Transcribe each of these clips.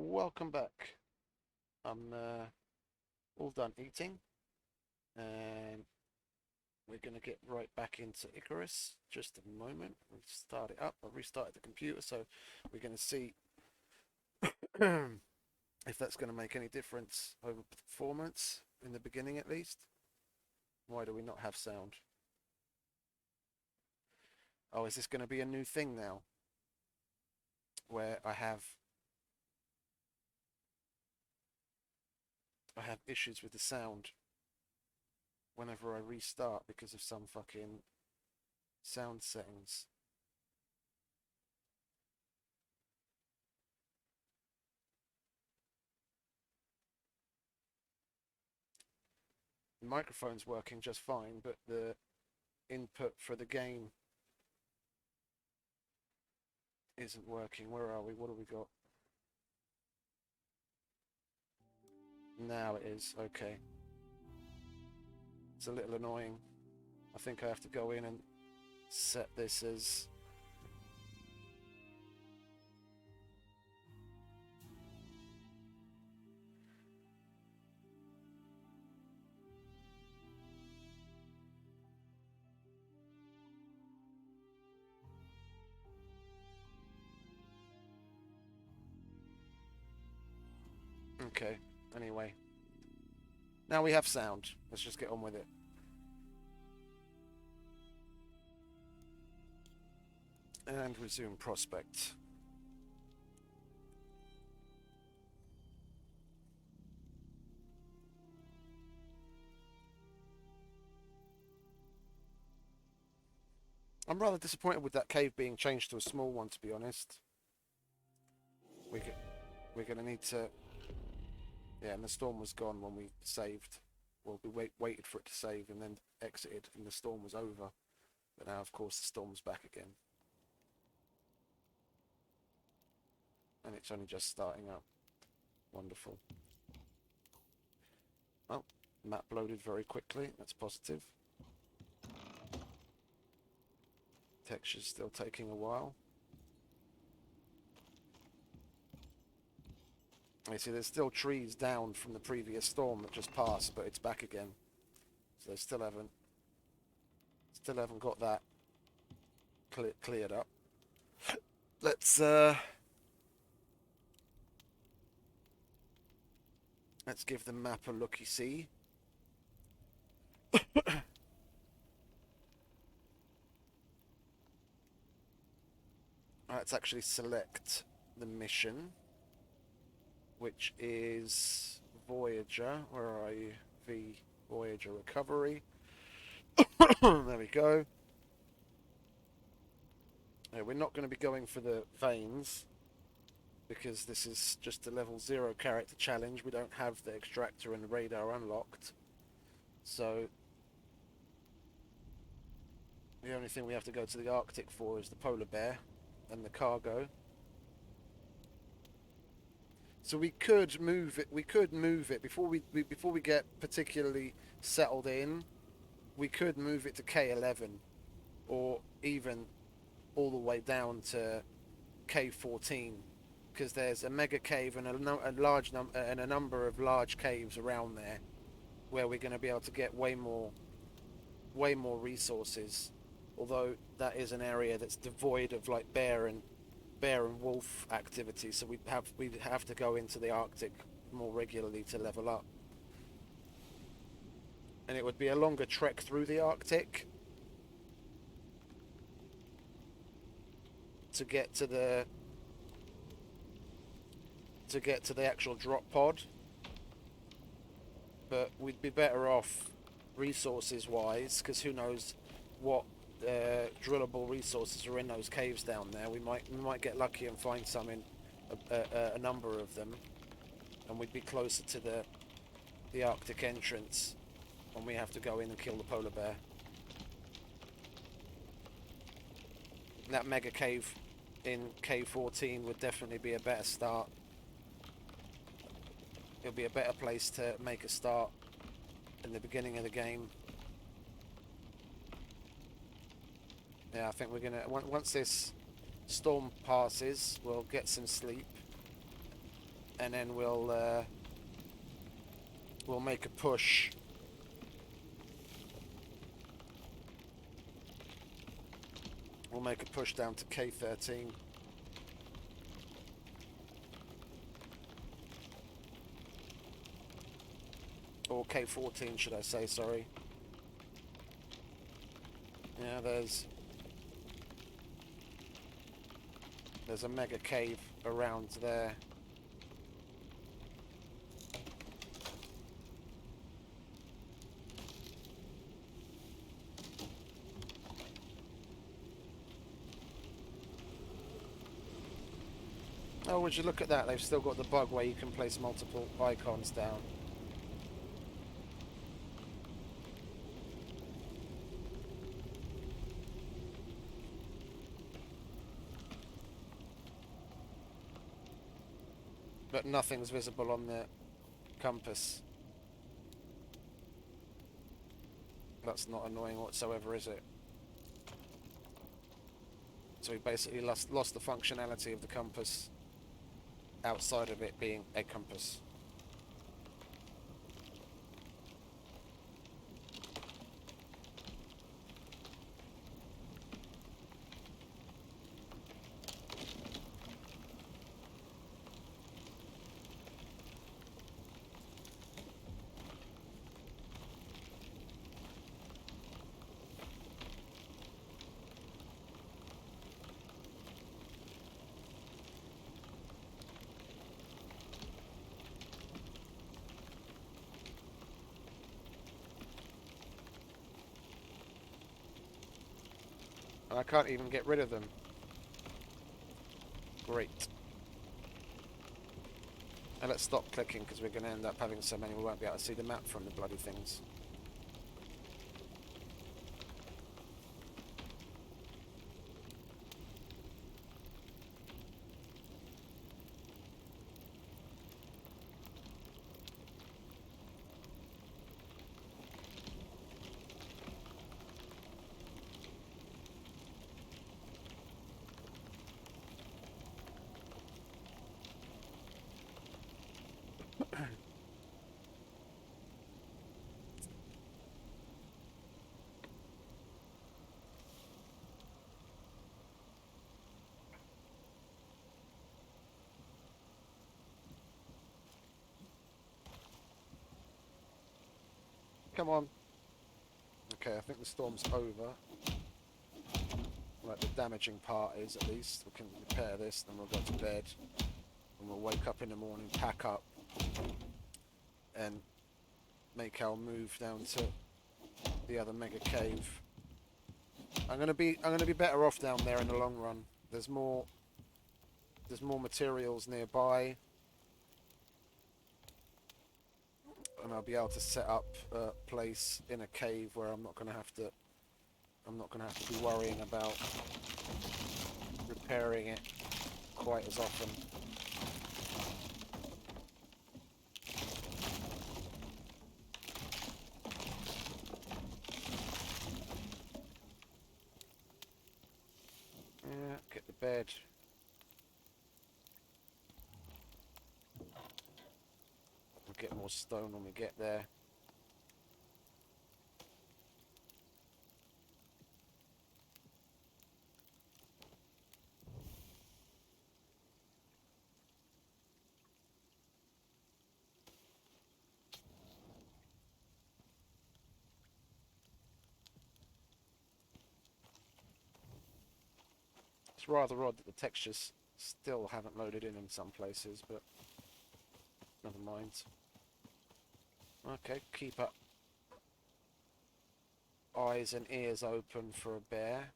welcome back. I'm all done eating, and we're going to get right back into Icarus. Just a moment. We'll start it up. I've restarted the computer, so we're going to see if that's going to make any difference over performance in the beginning, at least. Why do we not have sound? Oh, is this going to be a new thing now? Where I have issues with the sound whenever I restart because of some fucking sound settings. The microphone's working just fine, but the input for the game isn't working. Where are we? What have we got? Now it is. Okay. It's a little annoying. I think I have to go in and set this as... Okay, anyway. Now we have sound. Let's just get on with it. And resume prospect. I'm rather disappointed with that cave being changed to a small one, to be honest. We're going to need to... Yeah, and the storm was gone when we saved. Well, we waited for it to save and then exited, and the storm was over. But now, of course, the storm's back again. And it's only just starting up. Wonderful. Oh, map loaded very quickly. That's positive. Texture's still taking a while. You see, there's still trees down from the previous storm that just passed, but it's back again. So they still haven't got that cleared up. Let's give the map a looky-see. Let's actually select the mission, which is Voyager. Where are you? Voyager recovery. There we go. Yeah, we're not going to be going for the veins because this is just a level 0 character challenge. We don't have the extractor and the radar unlocked. So the only thing we have to go to the Arctic for is the polar bear and the cargo. So we could move it. We could move it before we get particularly settled in. We could move it to K11, or even all the way down to K14, because there's a mega cave and a large number and a number of large caves around there, where we're going to be able to get way more resources. Although that is an area that's devoid of like bear and wolf activity, so we'd have to go into the Arctic more regularly to level up, and it would be a longer trek through the Arctic to get to the actual drop pod. But we'd be better off resources wise, because who knows what drillable resources are in those caves down there. We might get lucky and find some in a number of them, and we'd be closer to the Arctic entrance when we have to go in and kill the polar bear. And that mega cave in K14 would definitely be a better start. It'll be a better place to make a start in the beginning of the game. Yeah, I think we're gonna, once this storm passes, we'll get some sleep. and then we'll make a push. We'll make a push down to K13. Or K14, should I say, sorry. Yeah, there's a mega cave around there. Oh, would you look at that? They've still got the bug where you can place multiple icons down. But nothing's visible on the compass. That's not annoying whatsoever, is it? So we basically lost the functionality of the compass outside of it being a compass. I can't even get rid of them. Great. And let's stop clicking because we're going to end up having so many we won't be able to see the map from the bloody things. Come on. Okay, I think the storm's over. Like the damaging part is, at least. We can repair this, then we'll go to bed. And we'll wake up in the morning, pack up, and make our move down to the other mega cave. I'm gonna be better off down there in the long run. There's more materials nearby. And I'll be able to set up a place in a cave where I'm not gonna have to be worrying about repairing it quite as often. Yeah, get the bed. We'll get more stone when we get there. It's rather odd that the textures still haven't loaded in some places, but never mind. Okay, keep up eyes and ears open for a bear.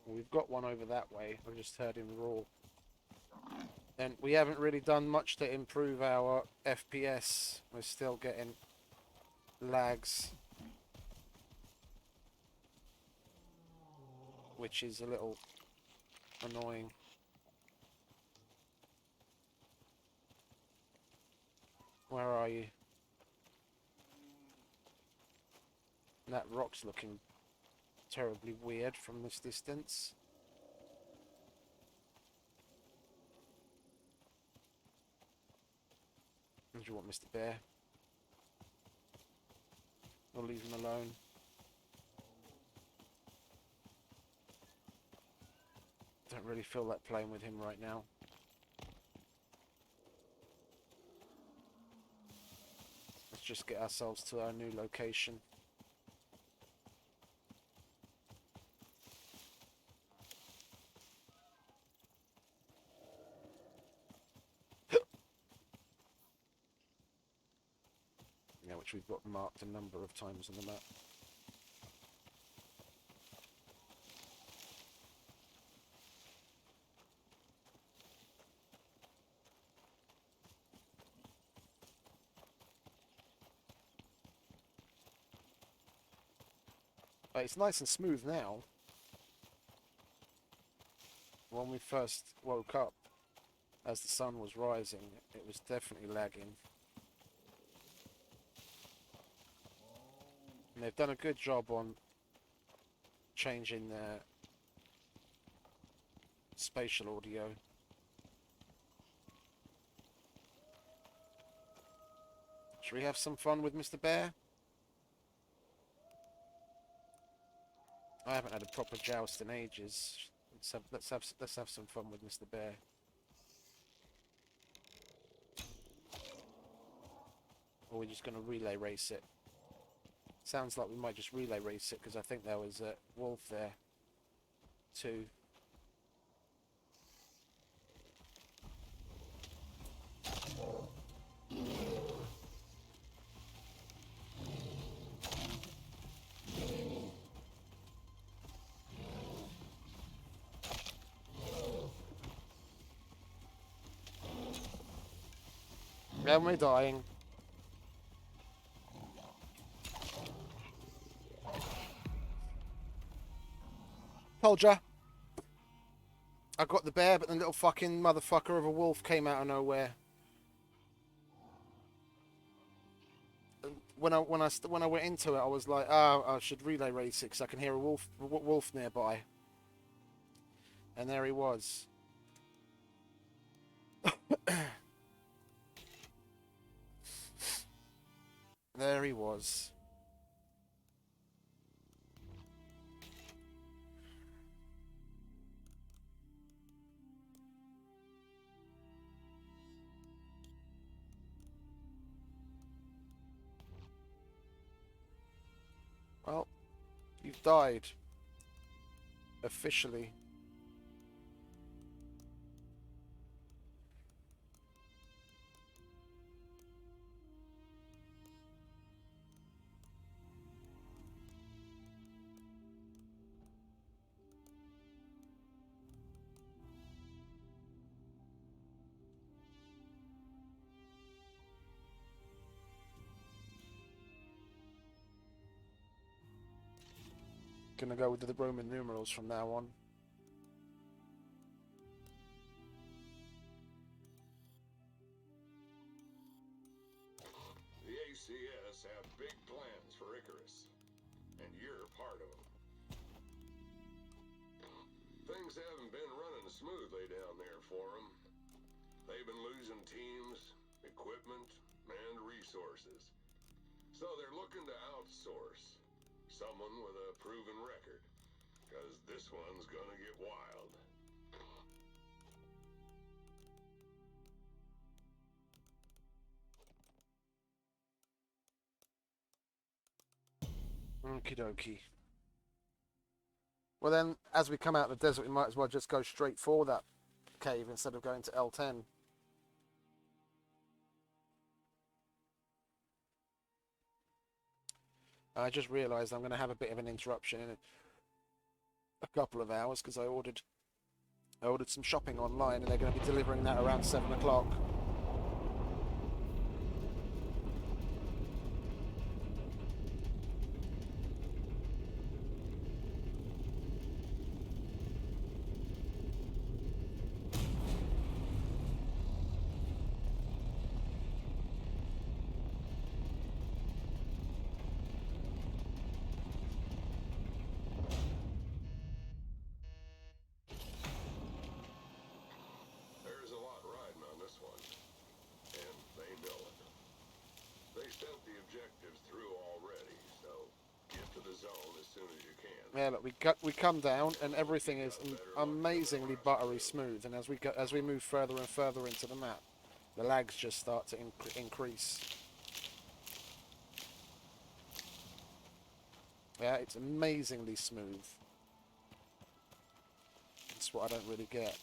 We've got one over that way. I just heard him roar. And we haven't really done much to improve our FPS. We're still getting lags, which is a little Annoying. Where are you? That rock's looking terribly weird from this distance. What do you want, Mr. Bear? Or leave him alone? Don't really feel like playing with him right now. Let's just get ourselves to our new location. Yeah, which we've got marked a number of times on the map. But it's nice and smooth now. When we first woke up, as the sun was rising, it was definitely lagging. And they've done a good job on changing their spatial audio. Should we have some fun with Mr. Bear? I haven't had a proper joust in ages. Let's have some fun with Mr. Bear. Or we're just going to relay race it. Sounds like we might just relay race it because I think there was a wolf there too. Am I dying? Told ya. I got the bear, but the little fucking motherfucker of a wolf came out of nowhere. When I went into it, I was like, oh, I should relay race it because I can hear a wolf nearby. And there he was. There he was. Well, you've died. Officially. Gonna go with the Roman numerals from now on. The ACS have big plans for Icarus, and you're part of them. Things haven't been running smoothly down there for them. They've been losing teams, equipment, and resources. So they're looking to outsource. Someone with a proven record. Because this one's gonna get wild. Okie dokie. Well then, as we come out of the desert, we might as well just go straight for that cave instead of going to L10. I just realised I'm going to have a bit of an interruption in a couple of hours because I ordered some shopping online and they're going to be delivering that around 7 o'clock. Yeah, look, we come down and everything is amazingly buttery smooth, and as we move further and further into the map, the lags just start to increase. Yeah, it's amazingly smooth. That's what I don't really get.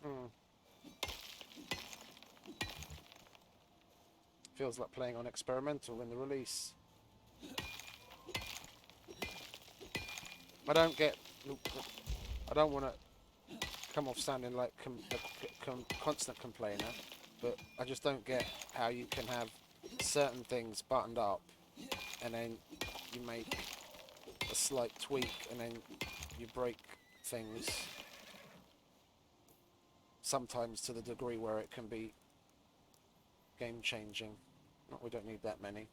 Hmm. Feels like playing on experimental in the release. I don't get. I don't want to come off sounding like a constant complainer, but I just don't get how you can have certain things buttoned up, and then you make a slight tweak, and then you break things. Sometimes to the degree where it can be game changing. Not, we don't need that many.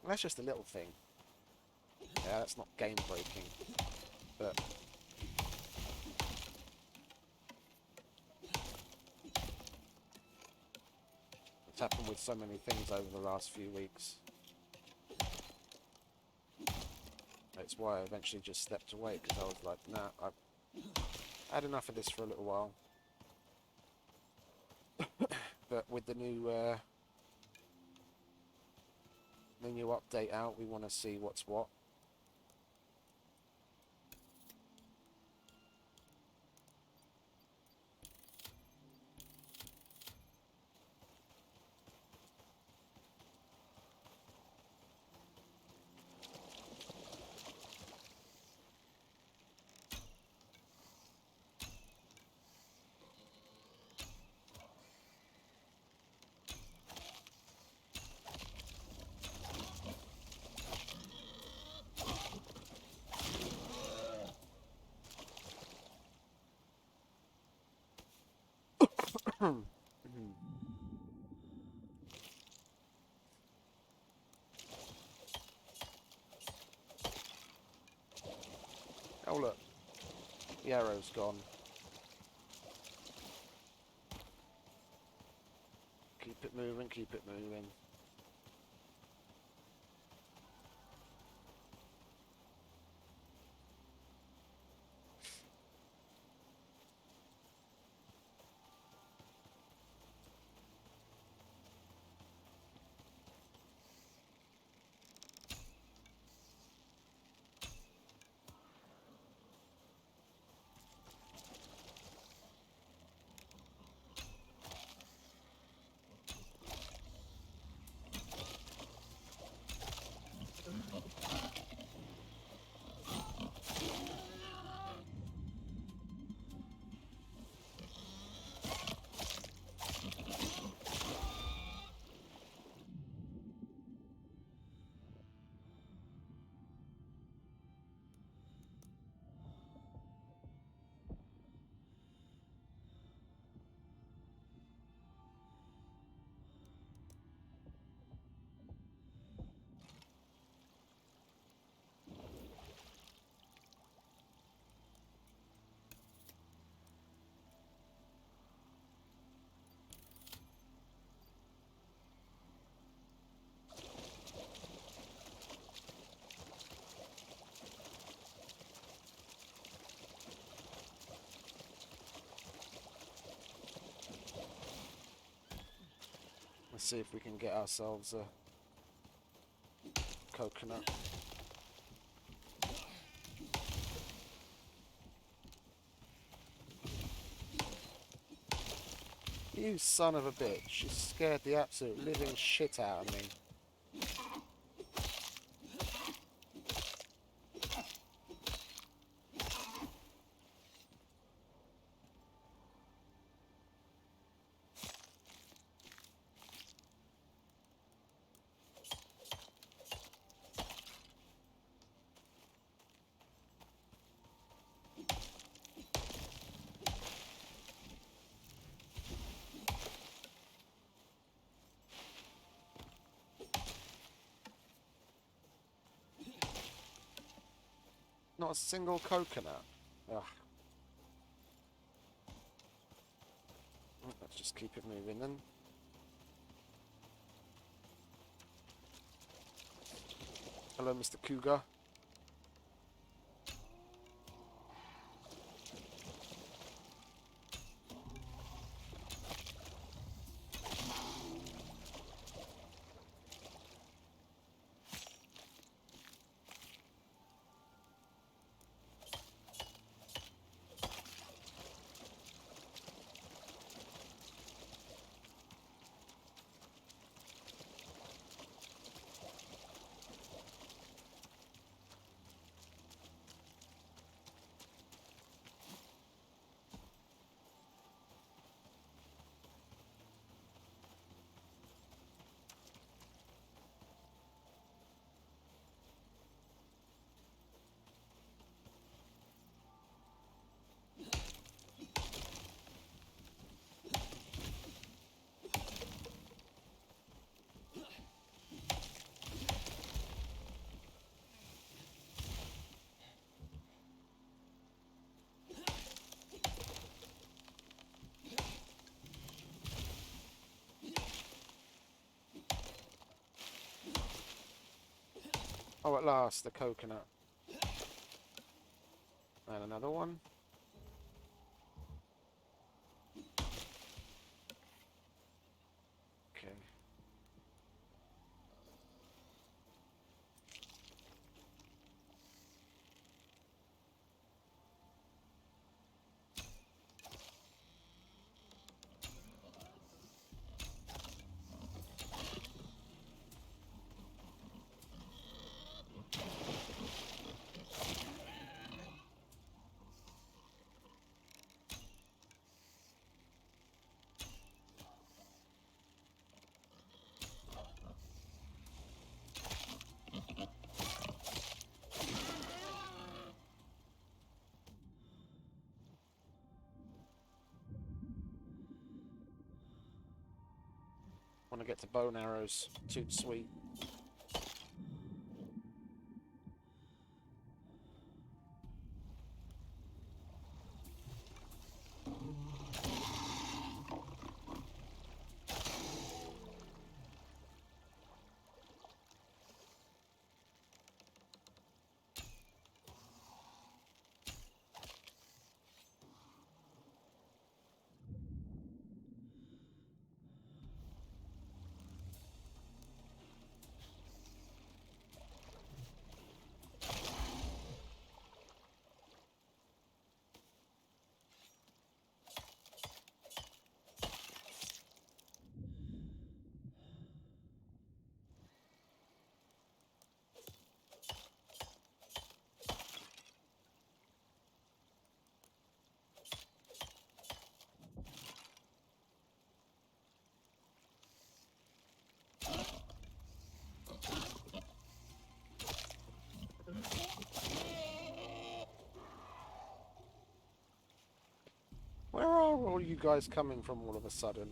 That's just a little thing. Yeah, that's not game breaking, but it's happened with so many things over the last few weeks. That's why I eventually just stepped away, because I was like, nah, I've had enough of this for a little while. But with the new update out, we want to see what's what. Oh look, the arrow's gone. Keep it moving, keep it moving. Let's see if we can get ourselves a coconut. You son of a bitch, you scared the absolute living shit out of me. Not a single coconut. Ugh. Let's just keep it moving then. Hello, Mr. Cougar. Oh, at last, the coconut. And another one. Okay. Want to get to bow and arrows. Too sweet. Where are all you guys coming from all of a sudden?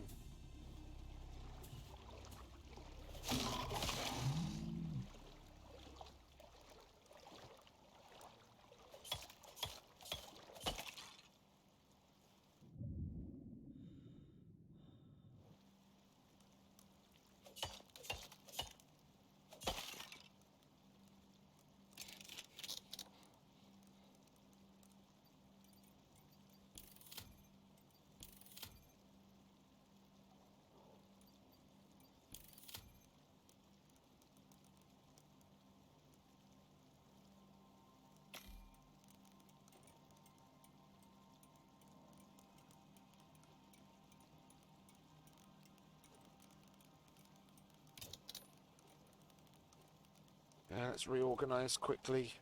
Let's reorganize quickly.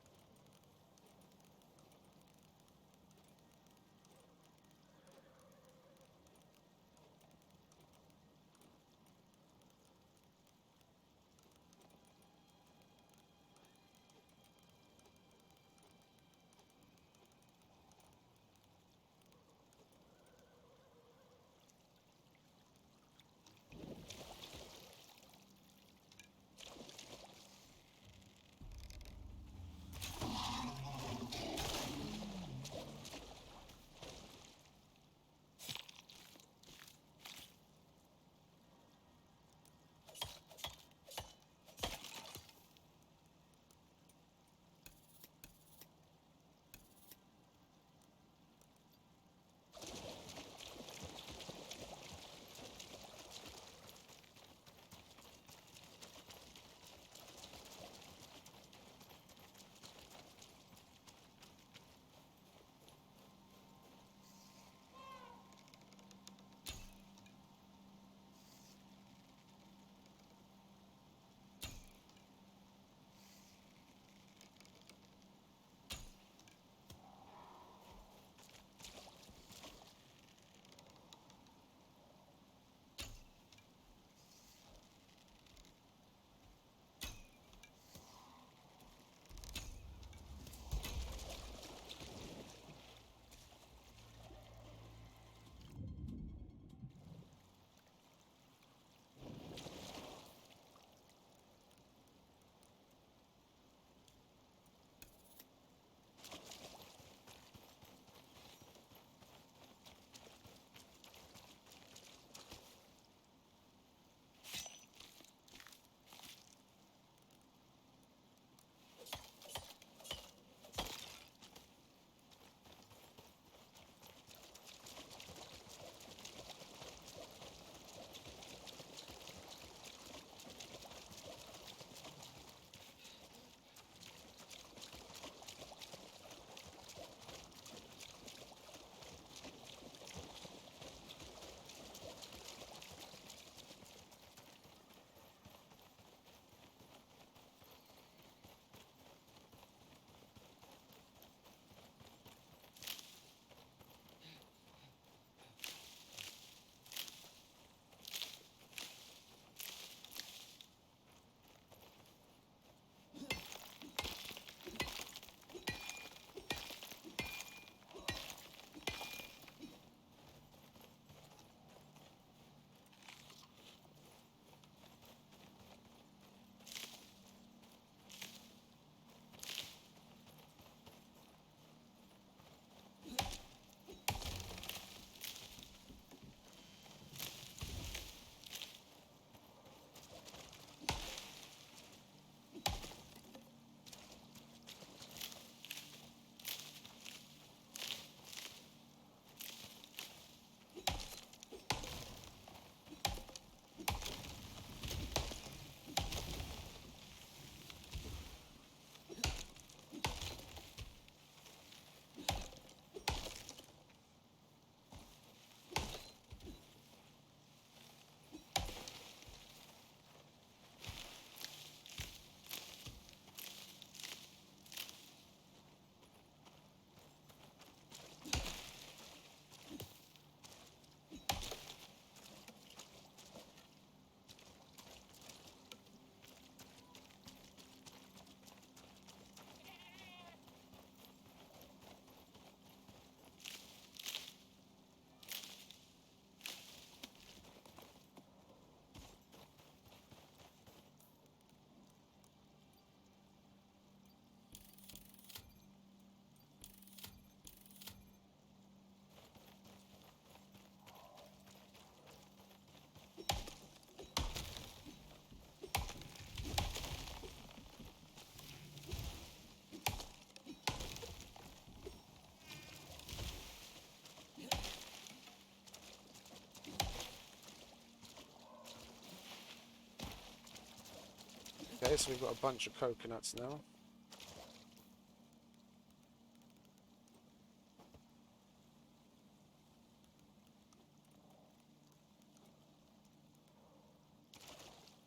Okay, so we've got a bunch of coconuts now.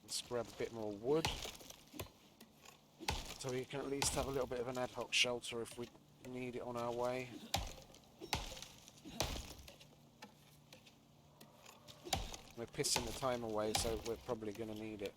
Let's grab a bit more wood, so we can at least have a little bit of an ad hoc shelter if we need it on our way. We're pissing the time away, so we're probably going to need it.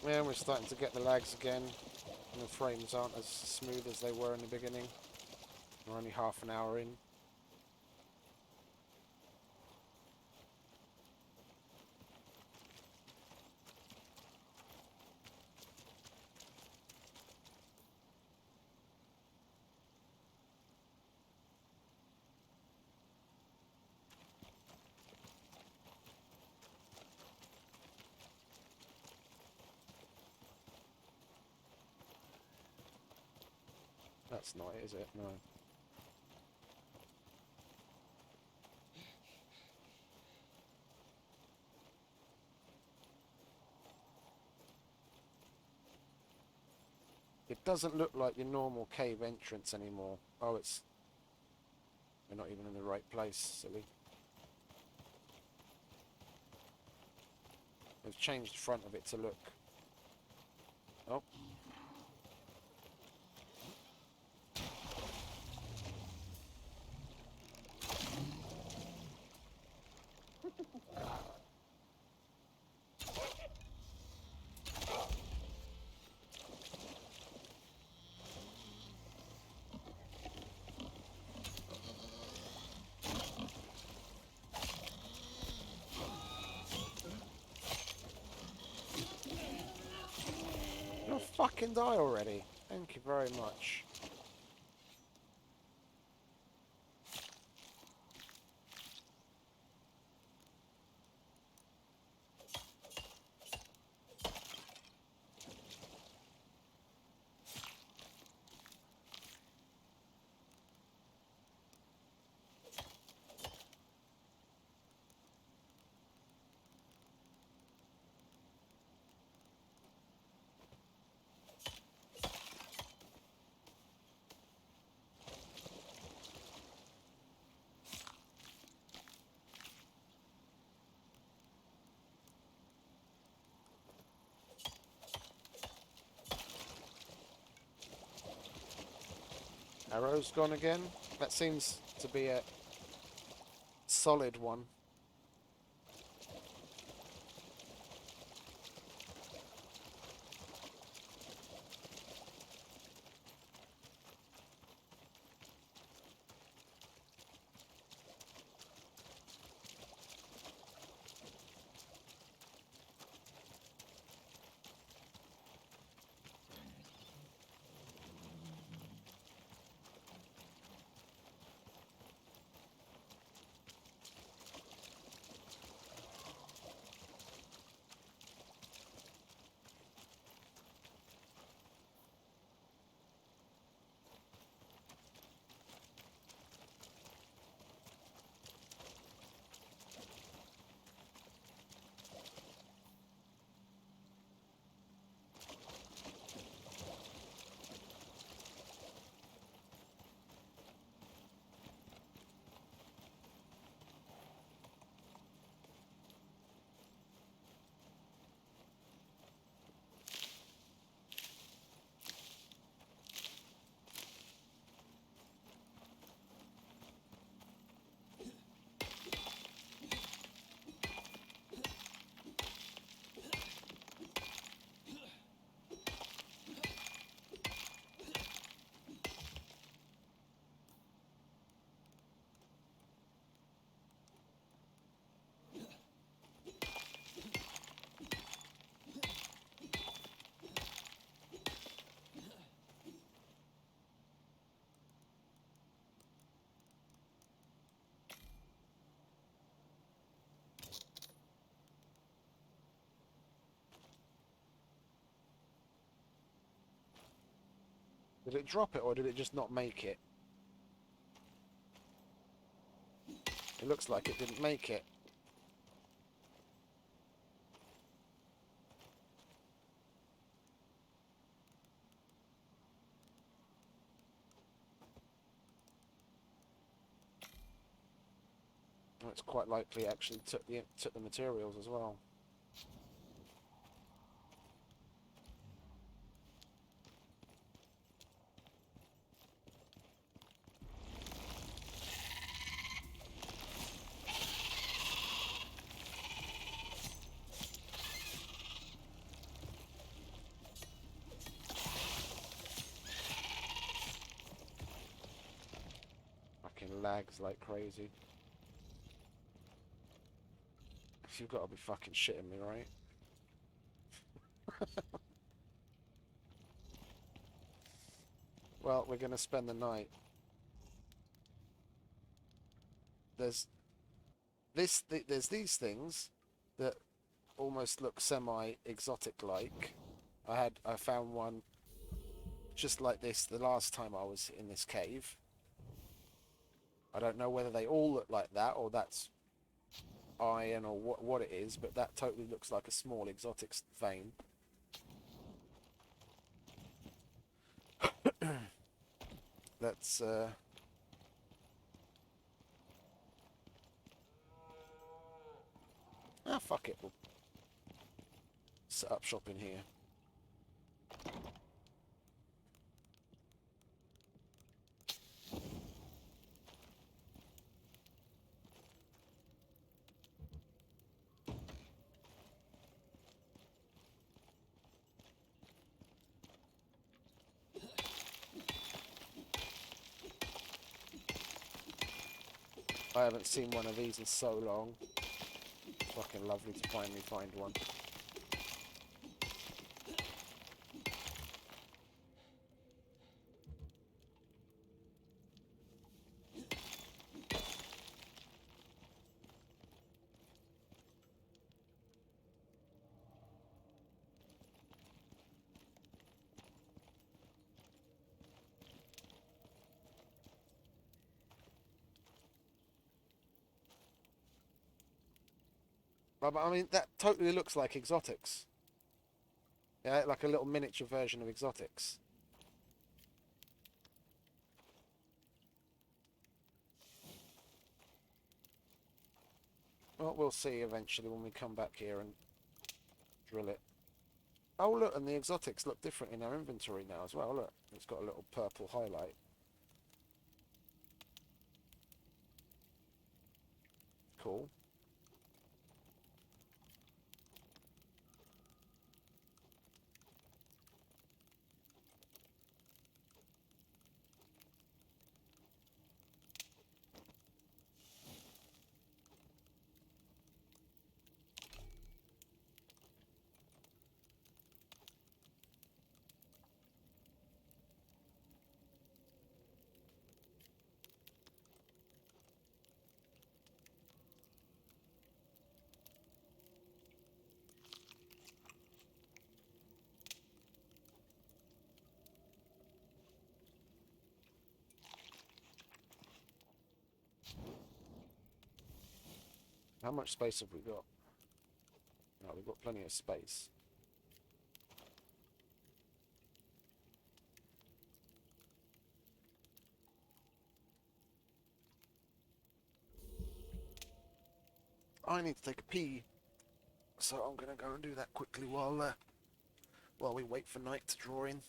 Yeah, we're starting to get the lags again, and the frames aren't as smooth as they were in the beginning. We're only half an hour in. That's not it, is it? No. It doesn't look like your normal cave entrance anymore. Oh, it's... We're not even in the right place, silly. They've changed the front of it to look... Oh. You'll fucking die already. Thank you very much. Arrow's gone again. That seems to be a solid one. Did it drop it or did it just not make it? It looks like it didn't make it. Well, it's quite likely it actually took the materials as well. Fucking lags like crazy. You've got to be fucking shitting me, right? Well, we're gonna spend the night. There's these things that almost look semi-exotic like. I found one just like this the last time I was in this cave. I don't know whether they all look like that or that's iron or what it is, but that totally looks like a small exotic vein. Let's fuck it. We'll set up shop in here. I haven't seen one of these in so long. Fucking lovely to finally find one. But I mean, that totally looks like exotics. Yeah, like a little miniature version of exotics. Well, we'll see eventually when we come back here and drill it. Oh, look, and the exotics look different in our inventory now as well. Look, it's got a little purple highlight. cool. How much space have we got? No, we've got plenty of space. I need to take a pee, so I'm gonna go and do that quickly while we wait for night to draw in.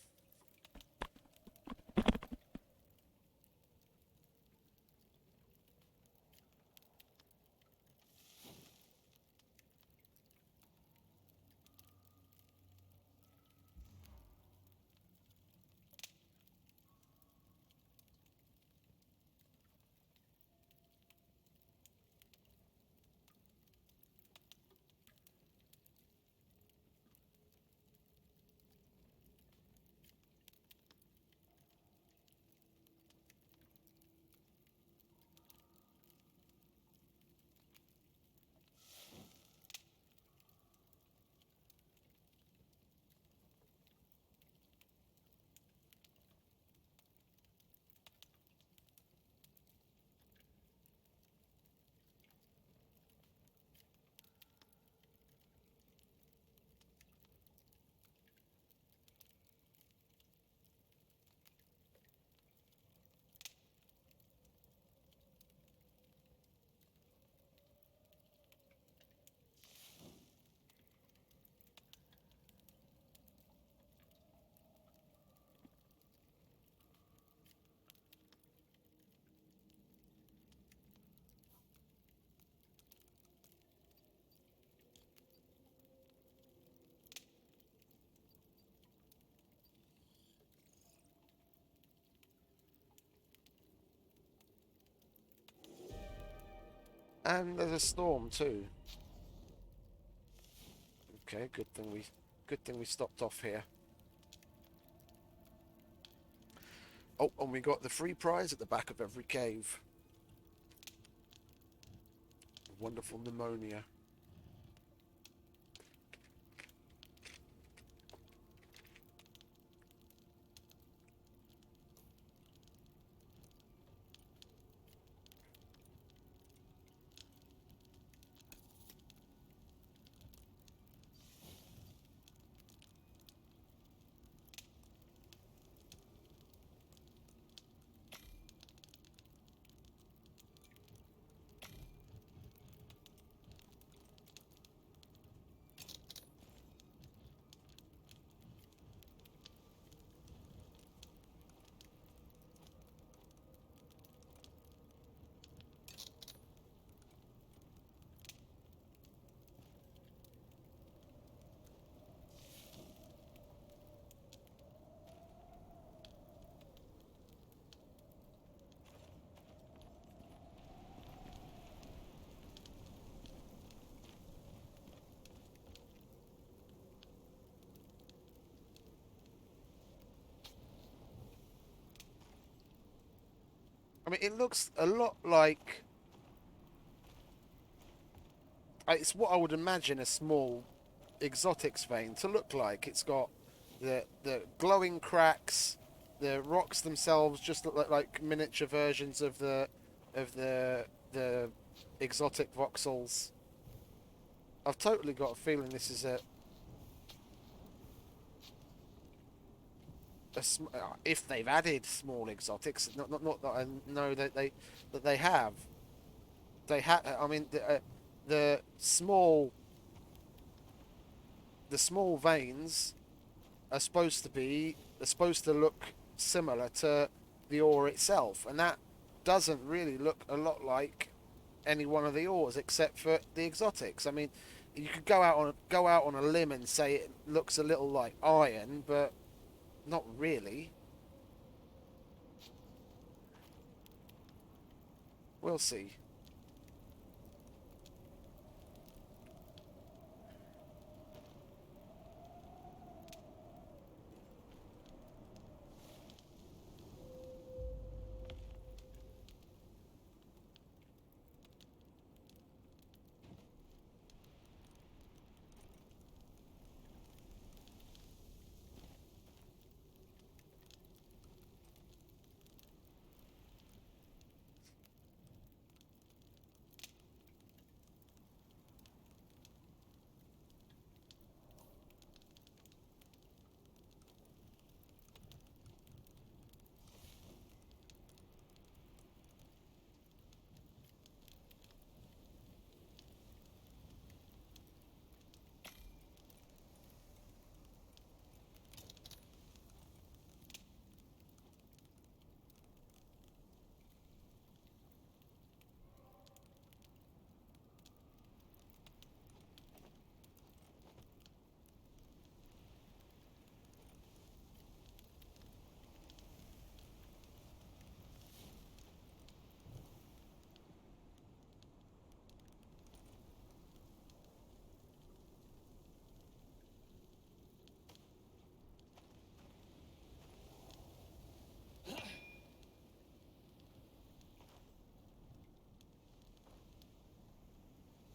And there's a storm too. Okay, good thing we stopped off here. Oh, and we got the free prize at the back of every cave. Wonderful pneumonia. I mean, it looks a lot like it's what I would imagine a small exotics vein to look like. It's got the glowing cracks. The rocks themselves just look like miniature versions of the exotic voxels. I've totally got a feeling this is if they've added small exotics, not that I know that they have. They have. I mean, the small the small veins are supposed to look similar to the ore itself, and that doesn't really look a lot like any one of the ores except for the exotics. I mean, you could go out on a limb and say it looks a little like iron, but not really. We'll see.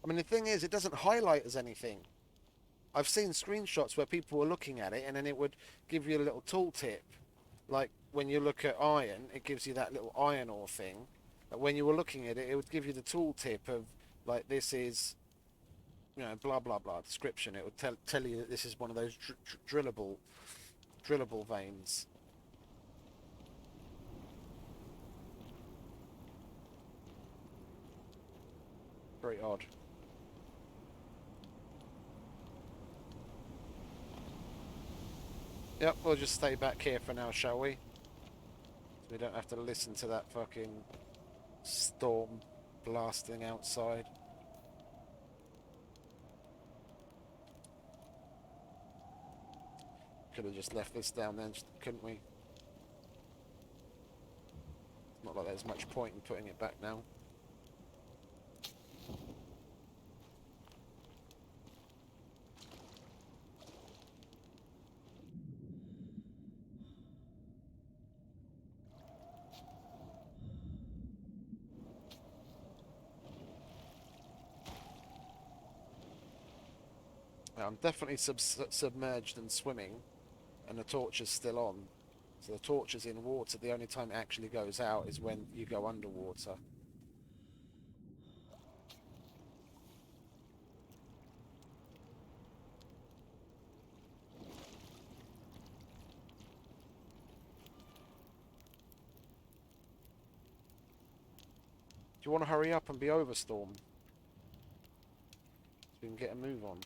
I mean, the thing is, it doesn't highlight as anything. I've seen screenshots where people were looking at it, and then it would give you a little tooltip. Like when you look at iron, it gives you that little iron ore thing. But when you were looking at it, it would give you the tooltip of like this is, blah blah blah description. It would tell you that this is one of those drillable veins. Very odd. Yep, we'll just stay back here for now, shall we? So we don't have to listen to that fucking storm blasting outside. Could have just left this down then, couldn't we? Not like there's much point in putting it back now. I'm definitely submerged and swimming, and the torch is still on. So the torch is in water. The only time it actually goes out is when you go underwater. Do you want to hurry up and be over, Storm? So we can get a move on.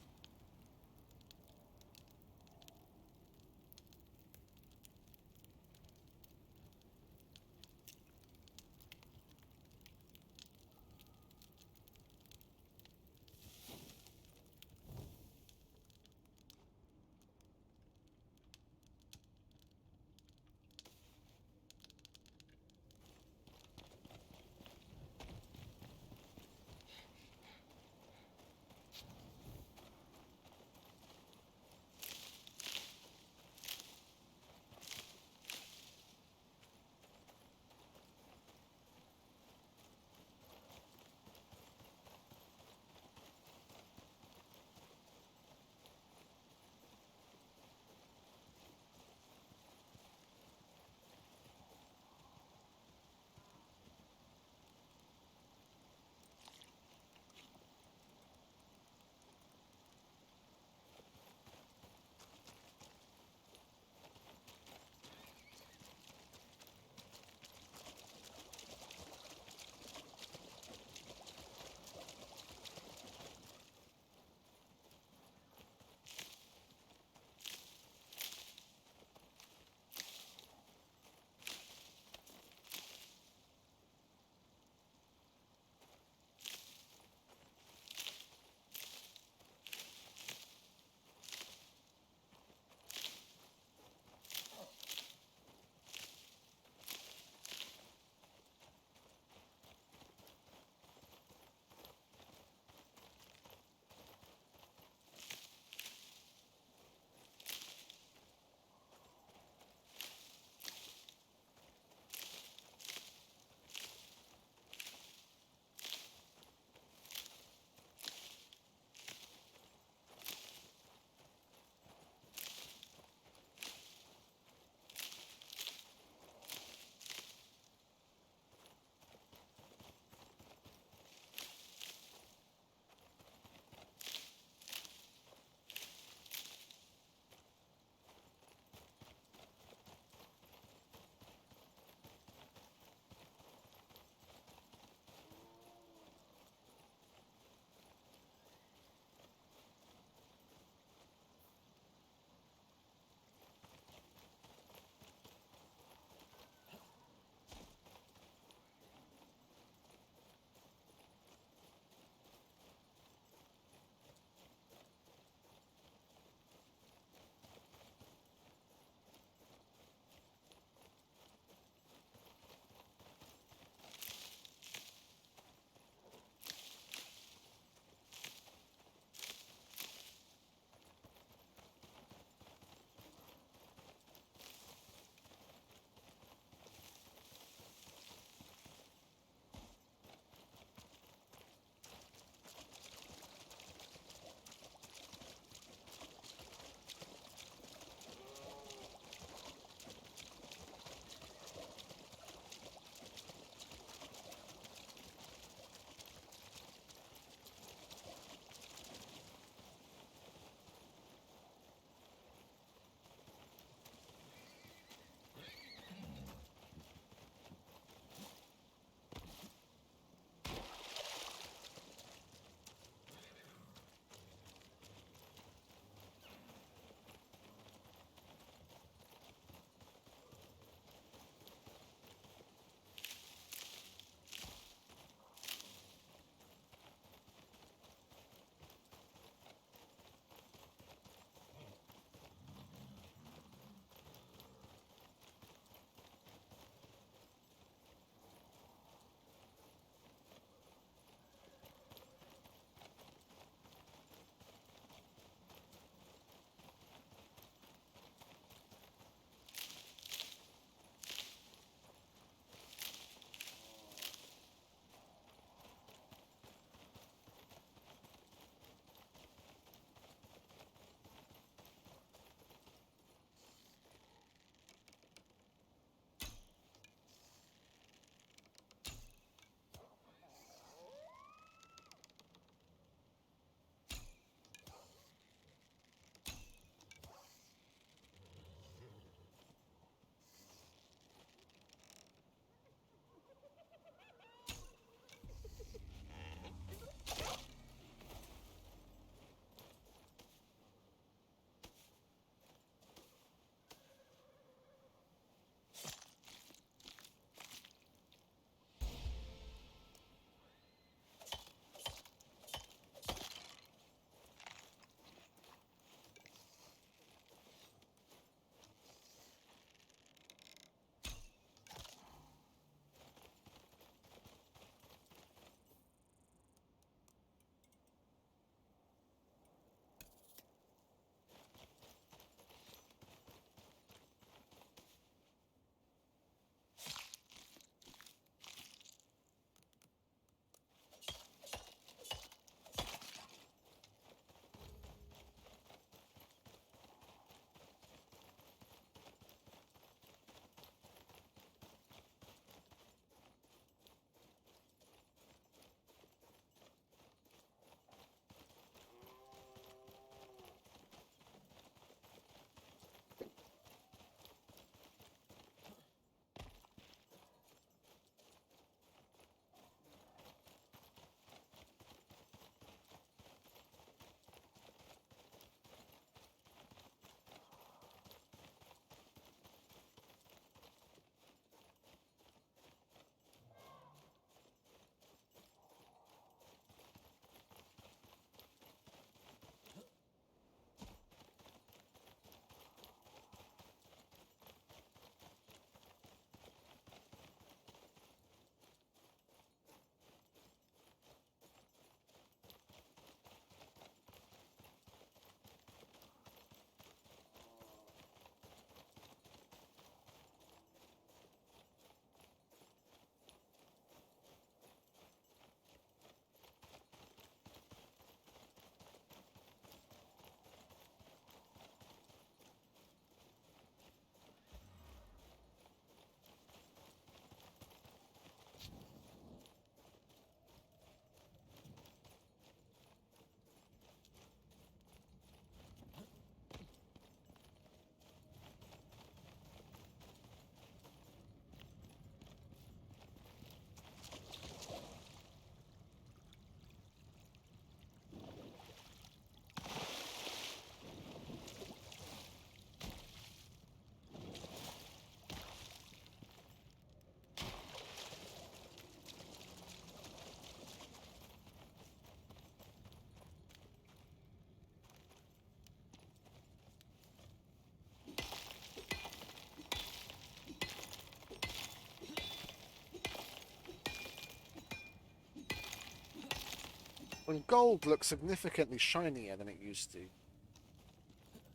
And gold looks significantly shinier than it used to.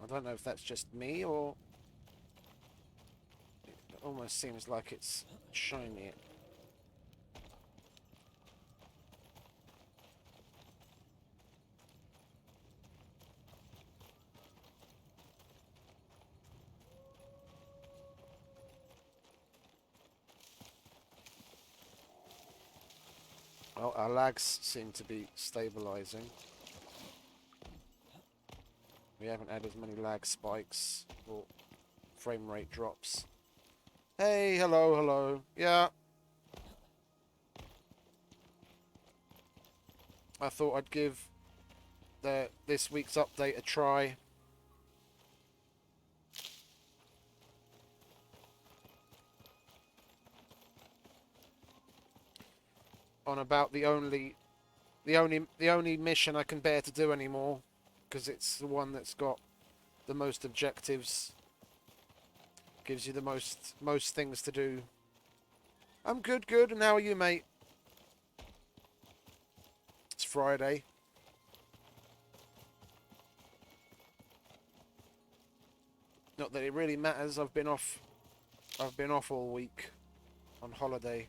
I don't know if that's just me or it almost seems like it's shiny. Well, our lags seem to be stabilizing. We haven't had as many lag spikes or frame rate drops. Hey, hello, hello. Yeah. I thought I'd give this week's update a try. On about the only mission I can bear to do anymore, because it's the one that's got the most objectives, gives you the most things to do. I'm good, and how are you, mate? It's Friday. Not that it really matters. I've been off all week on holiday.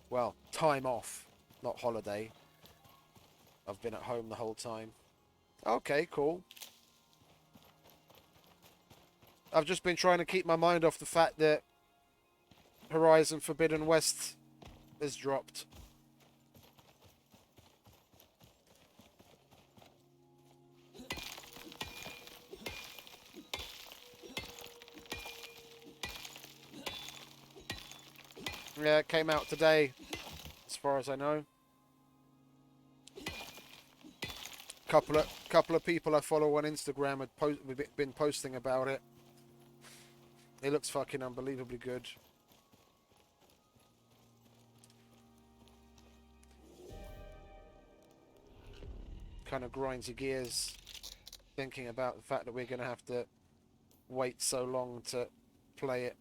Well, time off, not holiday. I've been at home the whole time. Okay, cool. I've just been trying to keep my mind off the fact that Horizon Forbidden West has dropped. Yeah, it came out today, as far as I know. Couple of people I follow on Instagram had been posting about it. It looks fucking unbelievably good. Kind of grinds your gears thinking about the fact that we're going to have to wait so long to play it.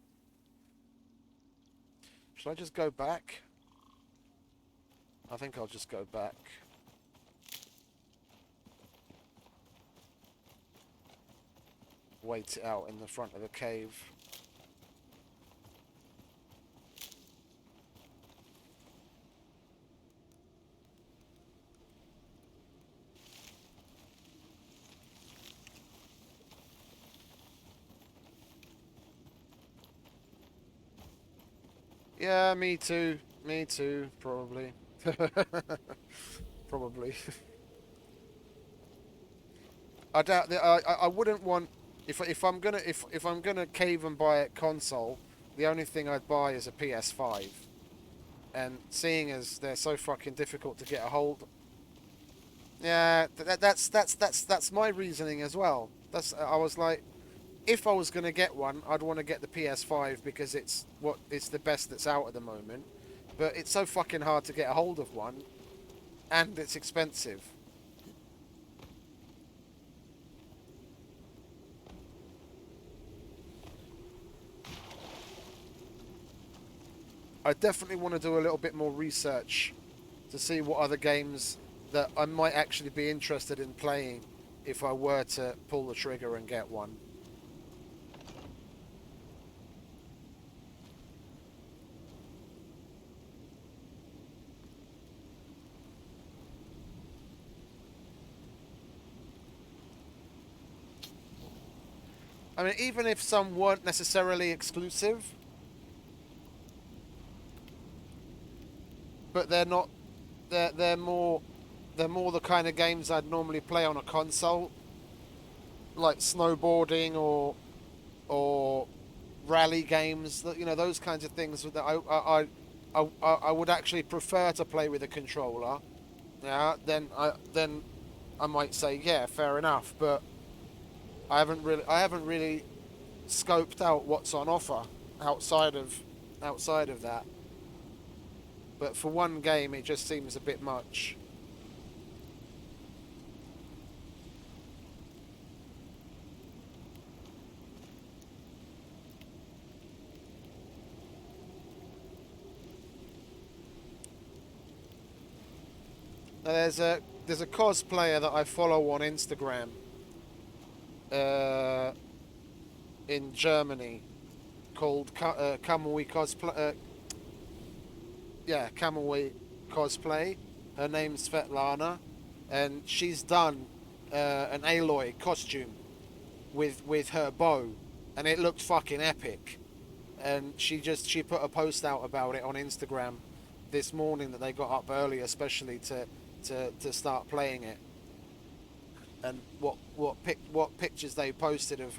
Should I just go back? I think I'll just go back. Wait it out in the front of the cave. Yeah, me too. Me too, probably. Probably. I doubt that I wouldn't want if I'm gonna cave and buy a console, the only thing I'd buy is a PS5. And seeing as they're so fucking difficult to get a hold, yeah, that's my reasoning as well. I was like, if I was gonna get one, I'd want to get the PS5 because it's the best that's out at the moment. But it's so fucking hard to get a hold of one, and it's expensive. I definitely want to do a little bit more research to see what other games that I might actually be interested in playing if I were to pull the trigger and get one. I mean, even if some weren't necessarily exclusive, but they're more the kind of games I'd normally play on a console, like snowboarding or rally games. You know, those kinds of things that I would actually prefer to play with a controller. Yeah, then I might say, yeah, fair enough, but I haven't really scoped out what's on offer outside of that. But for one game, it just seems a bit much. There's a cosplayer that I follow on Instagram, uh, in Germany called Kamui Cosplay. Yeah, Kamui Cosplay. Her name's Svetlana, and she's done an Aloy costume with her bow, and it looked fucking epic. And she put a post out about it on Instagram this morning that they got up early, especially to start playing it. And what pictures they posted of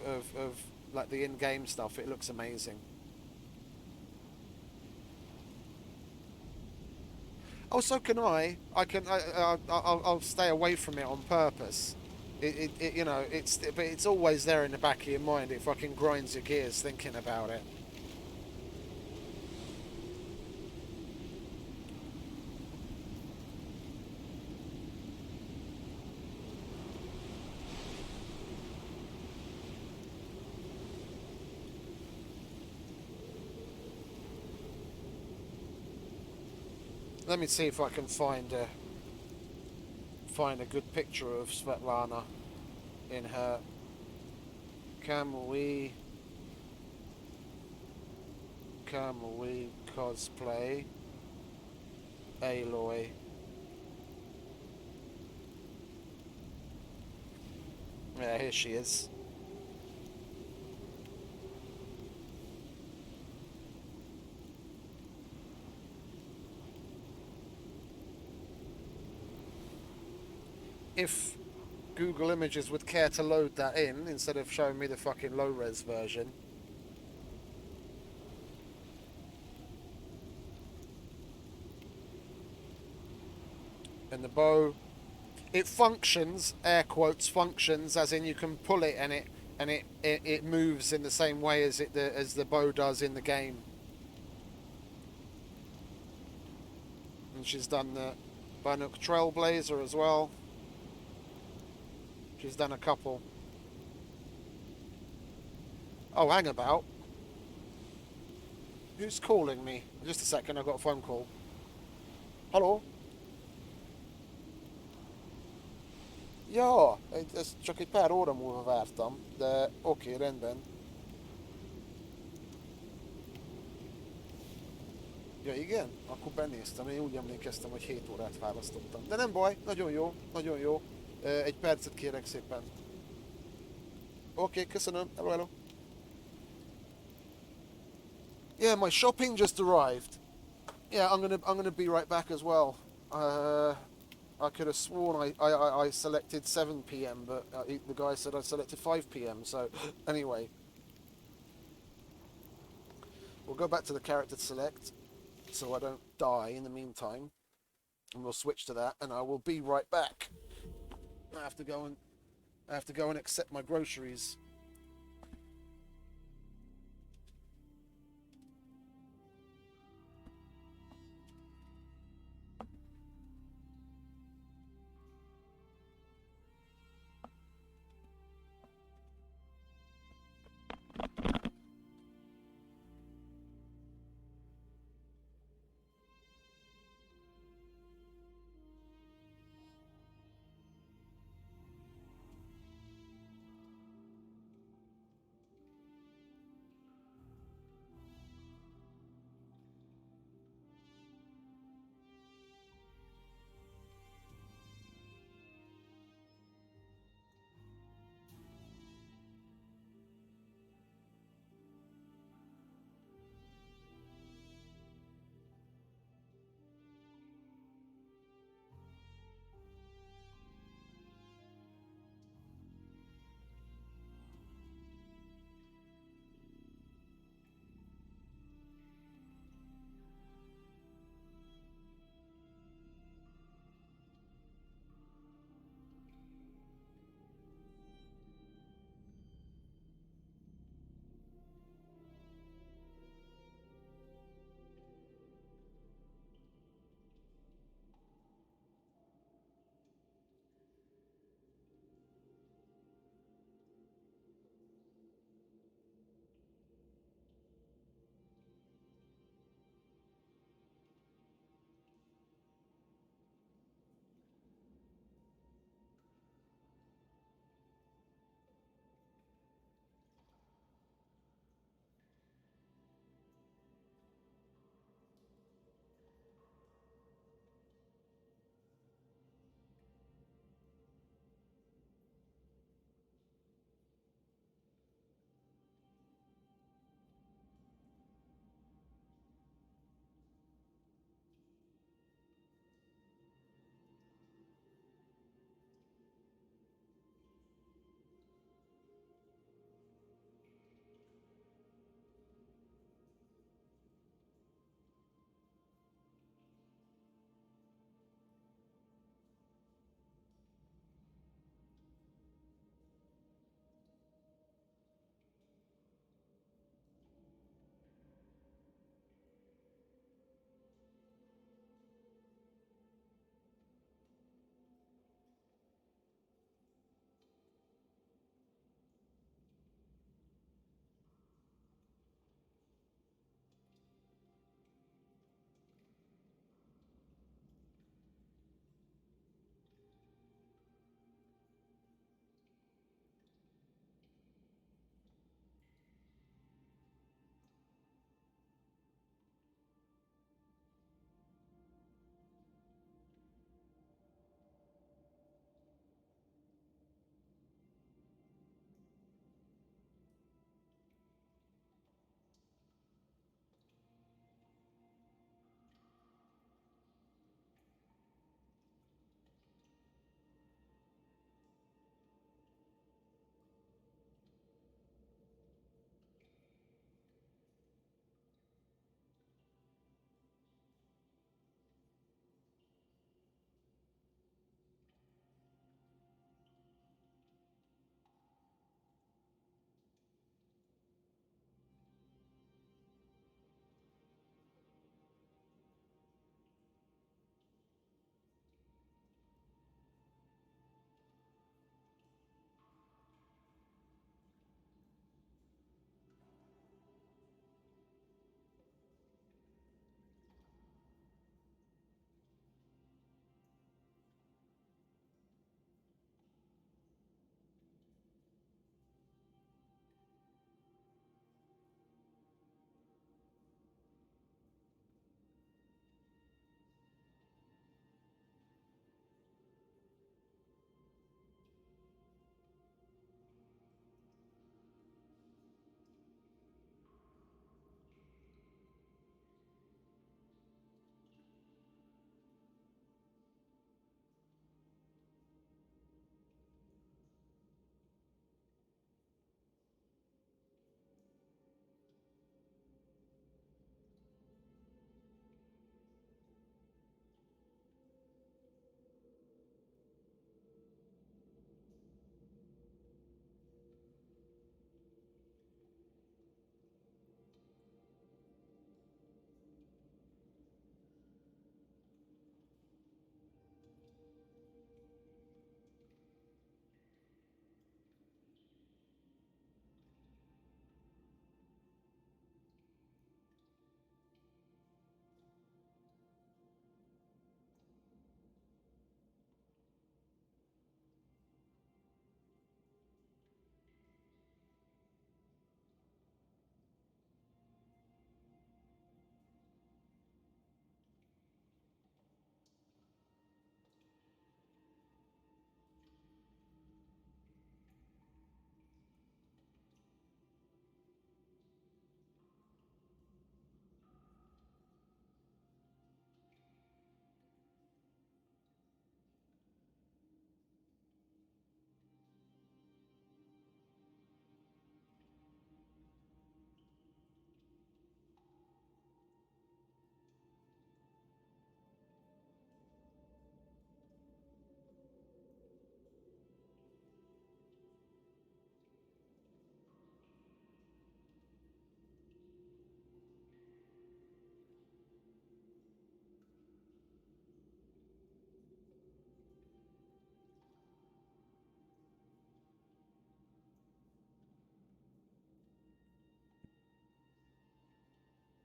like the in-game stuff, it looks amazing. Oh, so can I. I'll stay away from it on purpose. You know, but it's always there in the back of your mind. It fucking grinds your gears thinking about it. Let me see if I can find a good picture of Svetlana in her Kamui cosplay Aloy. Yeah, here she is. If Google Images would care to load that in instead of showing me the fucking low res version. And the bow, it functions, air quotes functions, as in you can pull it and it moves in the same way as as the bow does in the game. And she's done the Banuk Trailblazer as well. She's done a couple. Oh, hang about. Who's calling me? Just a second, I've got a phone call. Hallå? Ja, csak egy pár óra múlva vártam, de oké, rendben. Ja igen? Akkor benéztem, én úgy emlékeztem, hogy 7 órát választottam. De nem baj, nagyon jó, nagyon jó. Egy percet kérek szépen. Oké, köszönöm, hello, hello. Yeah, my shopping just arrived. Yeah, I'm gonna be right back as well. I could have sworn I selected 7 p.m., but the guy said I selected 5 p.m. So anyway, we'll go back to the character select, so I don't die in the meantime, and we'll switch to that, and I will be right back. I have to go and accept my groceries.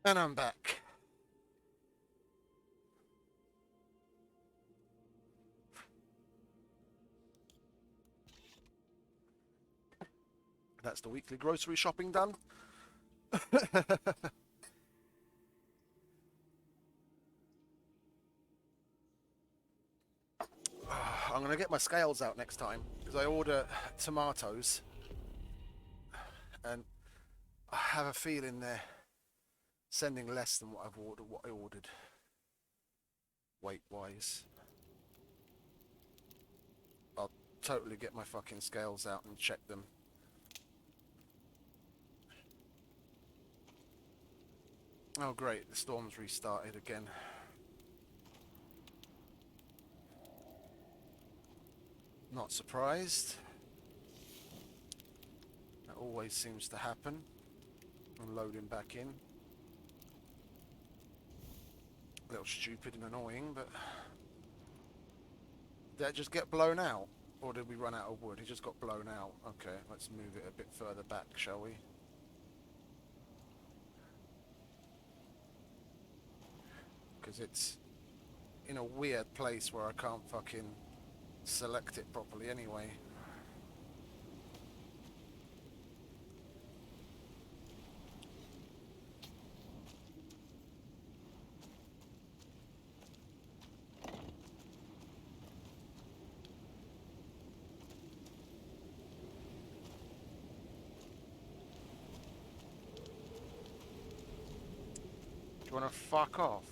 And I'm back. That's the weekly grocery shopping done. I'm going to get my scales out next time because I order tomatoes and I have a feeling they're sending less than what I ordered weight-wise. I'll totally get my fucking scales out and check them. Oh great, the storm's restarted again. Not surprised. That always seems to happen. I'm loading back in. A little stupid and annoying, but... Did that just get blown out? Or did we run out of wood? It just got blown out. Okay, let's move it a bit further back, shall we? Because it's in a weird place where I can't fucking select it properly anyway. Do you want to fuck off?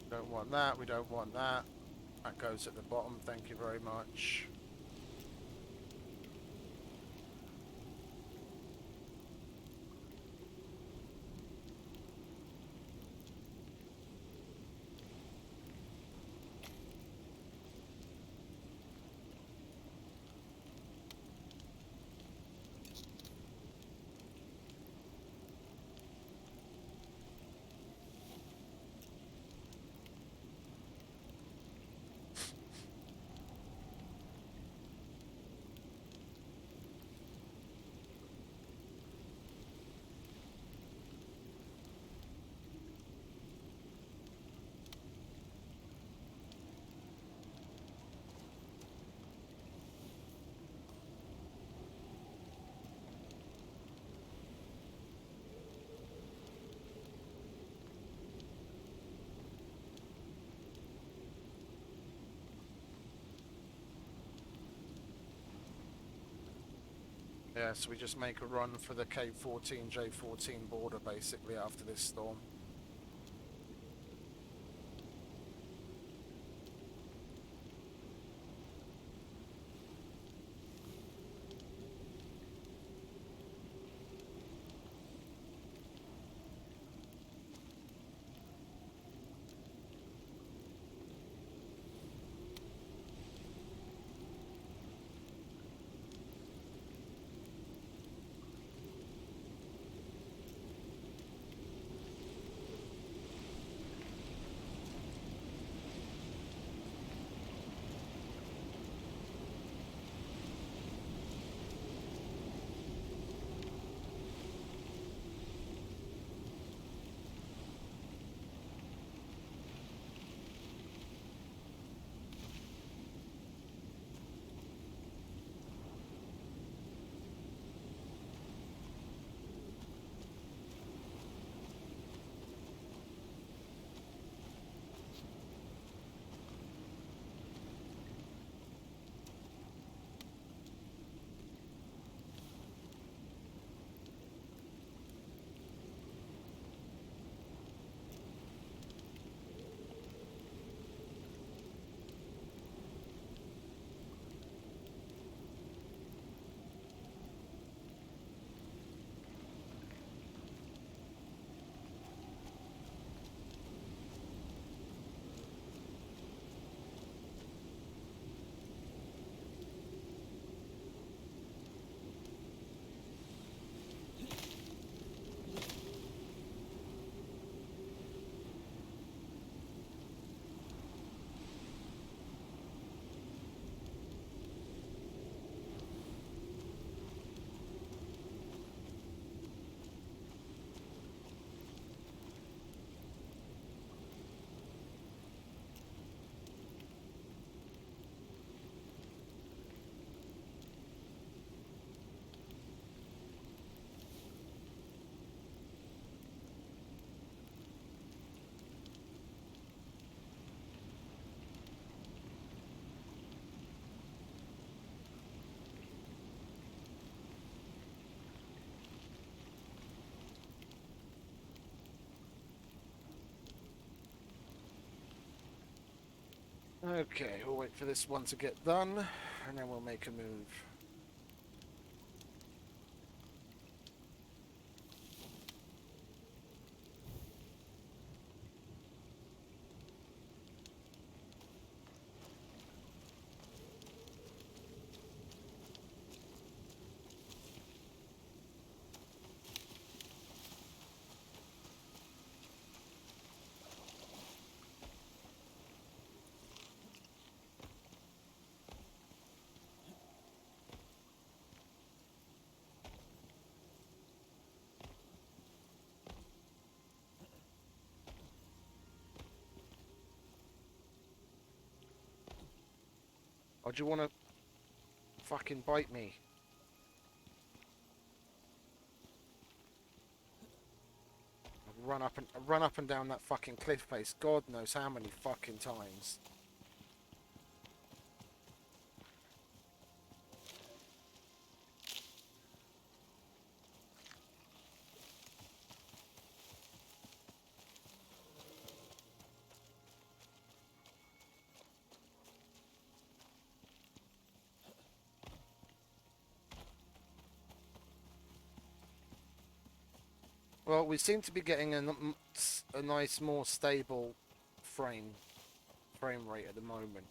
Don't want that, we don't want that. That goes at the bottom, thank you very much. Yeah, so we just make a run for the K14, J14 border basically after this storm. Okay, we'll wait for this one to get done, and then we'll make a move. Or do you want to fucking bite me? Run up and down that fucking cliff face. God knows how many fucking times. Well, we seem to be getting a nice, more stable frame rate at the moment.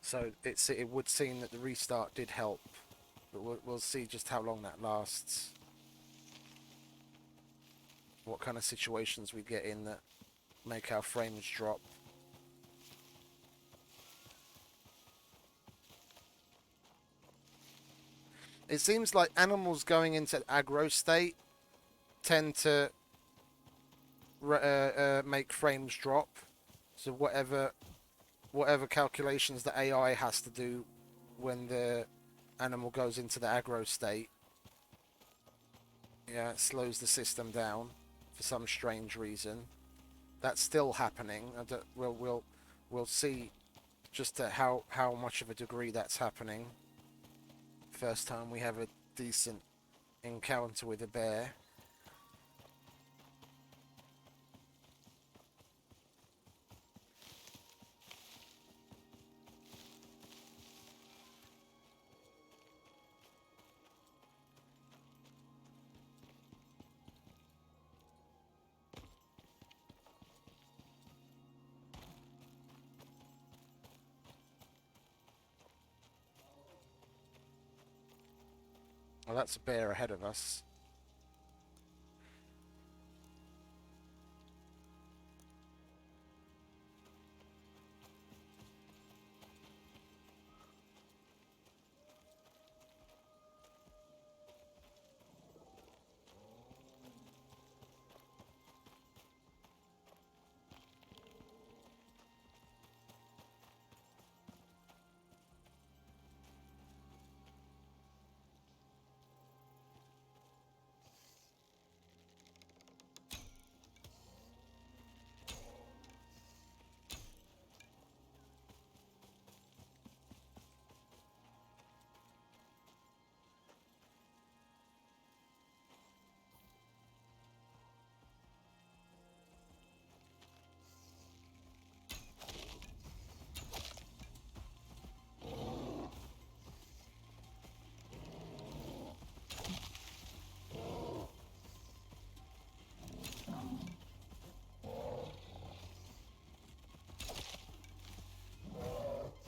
So it would seem that the restart did help, but we'll see just how long that lasts. What kind of situations we get in that make our frames drop. It seems like animals going into aggro state tend to make frames drop. So whatever calculations the AI has to do when the animal goes into the aggro state, yeah, it slows the system down for some strange reason. That's still happening. We'll see just how much of a degree that's happening. First time we have a decent encounter with a bear. Well, that's a bear ahead of us.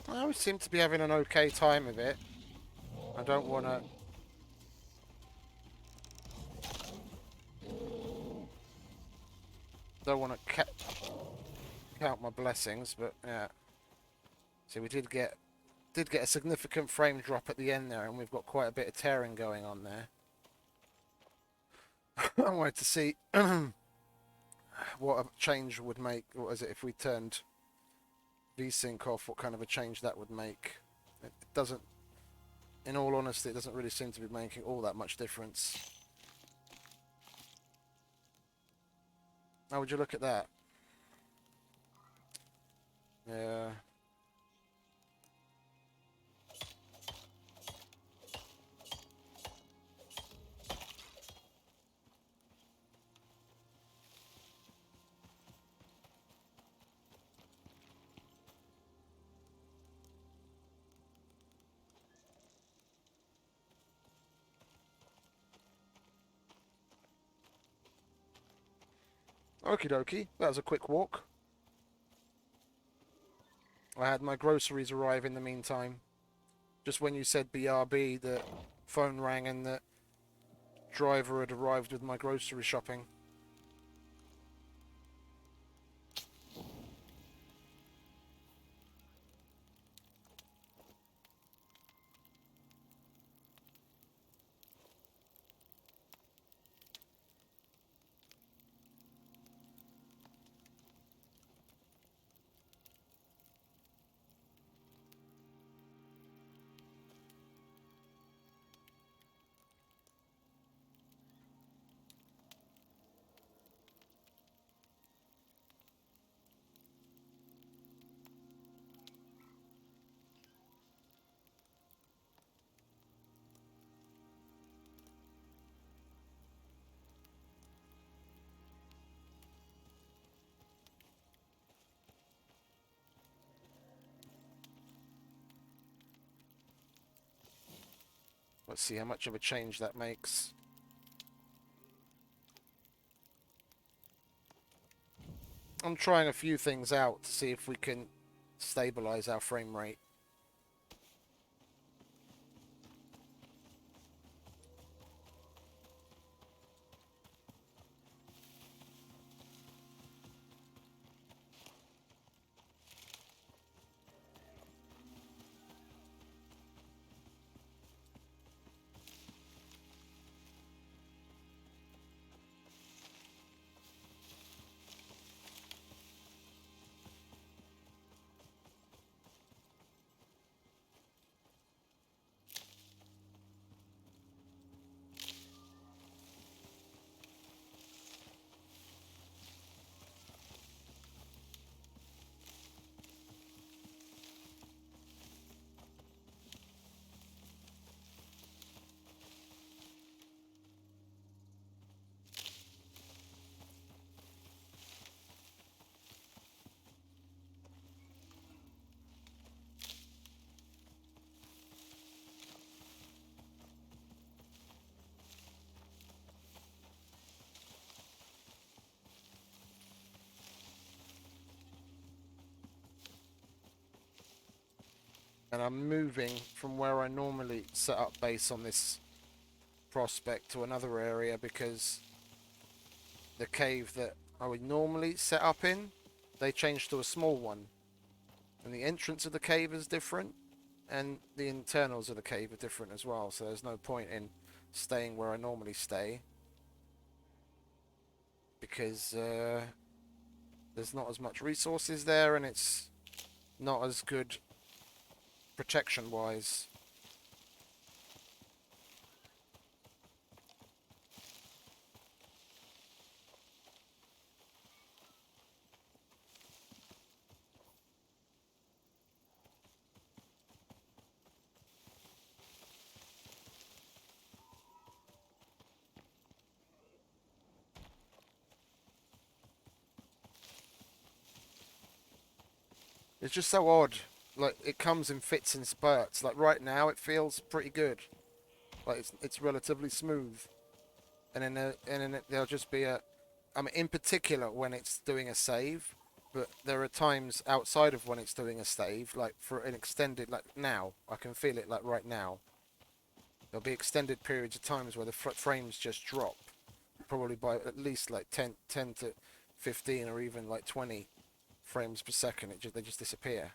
I always seem to be having an okay time of it. I don't want to... Don't want to count my blessings, but yeah. See, we did get a significant frame drop at the end there, and we've got quite a bit of tearing going on there. I wanted to see what a change would make. What is it if we turned VSync off? What kind of a change that would make? It doesn't. In all honesty, it doesn't really seem to be making all that much difference. How would you look at that? Yeah. Okie dokie. That was a quick walk. I had my groceries arrive in the meantime. Just when you said BRB, the phone rang and the driver had arrived with my grocery shopping. Let's see how much of a change that makes. I'm trying a few things out to see if we can stabilize our frame rate. And I'm moving from where I normally set up base on this prospect to another area because the cave that I would normally set up in, they changed to a small one. And the entrance of the cave is different, and the internals of the cave are different as well, so there's no point in staying where I normally stay because there's not as much resources there and it's not as good protection wise. It's just so odd. Like it comes in fits and spurts. Like right now it feels pretty good. Like it's relatively smooth. And then there'll just be a, I mean, in particular when it's doing a save, but there are times outside of when it's doing a save, like for an extended, like now, I can feel it like right now. There'll be extended periods of times where the frames just drop, probably by at least like 10 to 15 or even like 20 frames per second. They just disappear.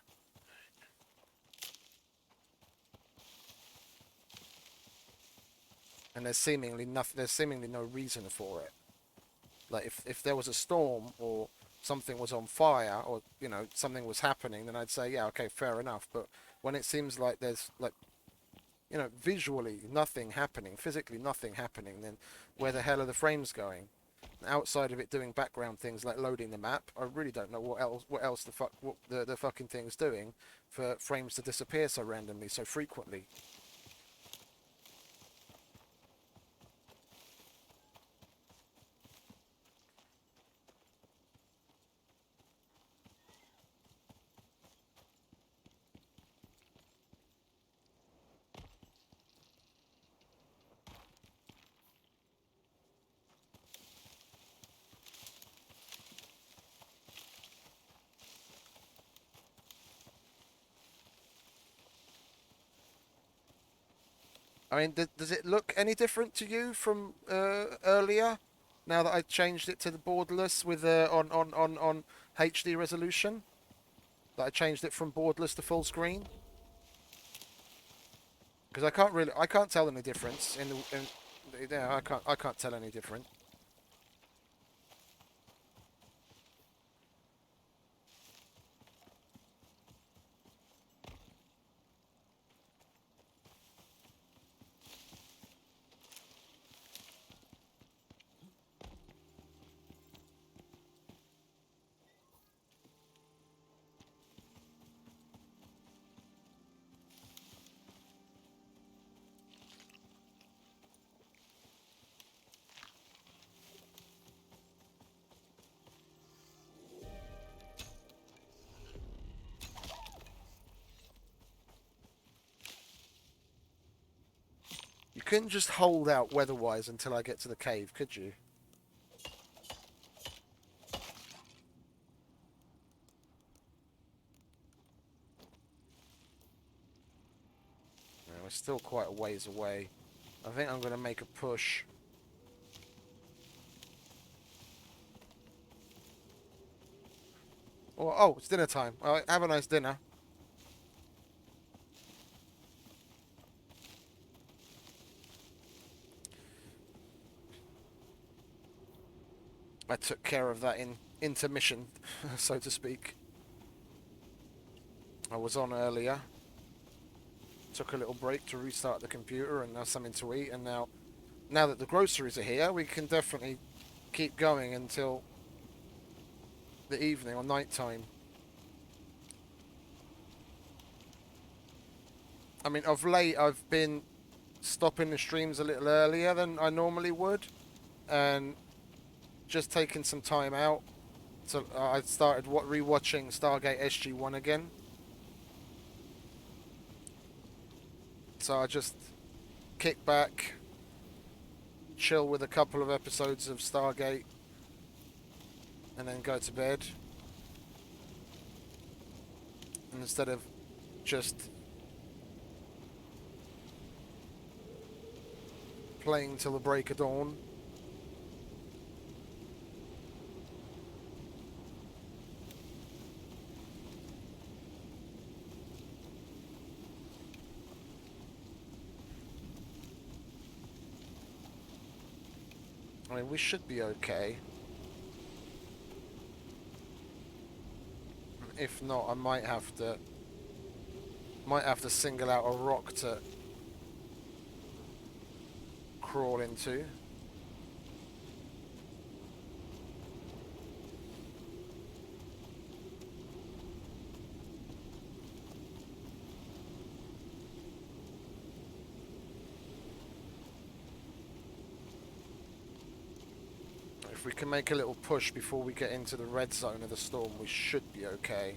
And there's seemingly nothing. There's seemingly no reason for it. Like if there was a storm or something was on fire or something was happening, then I'd say yeah, okay, fair enough. But when it seems like there's like visually nothing happening, physically nothing happening, then where the hell are the frames going? Outside of it doing background things like loading the map, I really don't know what else the fucking thing's doing for frames to disappear so randomly, so frequently. I mean, does it look any different to you from earlier? Now that I changed it to the borderless with on HD resolution, that I changed it from borderless to full screen, because I can't tell any difference yeah, I can't tell any different. You couldn't just hold out weather-wise until I get to the cave, could you? No, we're still quite a ways away. I think I'm going to make a push. Oh, it's dinner time. All right, have a nice dinner. I took care of that in intermission, so to speak. I was on earlier. Took a little break to restart the computer and have something to eat. And now that the groceries are here, we can definitely keep going until the evening or night time. I mean, of late, I've been stopping the streams a little earlier than I normally would. And just taking some time out. So I started rewatching Stargate SG-1 again. So I just kick back, chill with a couple of episodes of Stargate, and then go to bed. And instead of just playing till the break of dawn. I mean, we should be okay. If not, I might have to single out a rock to crawl into. If we can make a little push before we get into the red zone of the storm, we should be okay.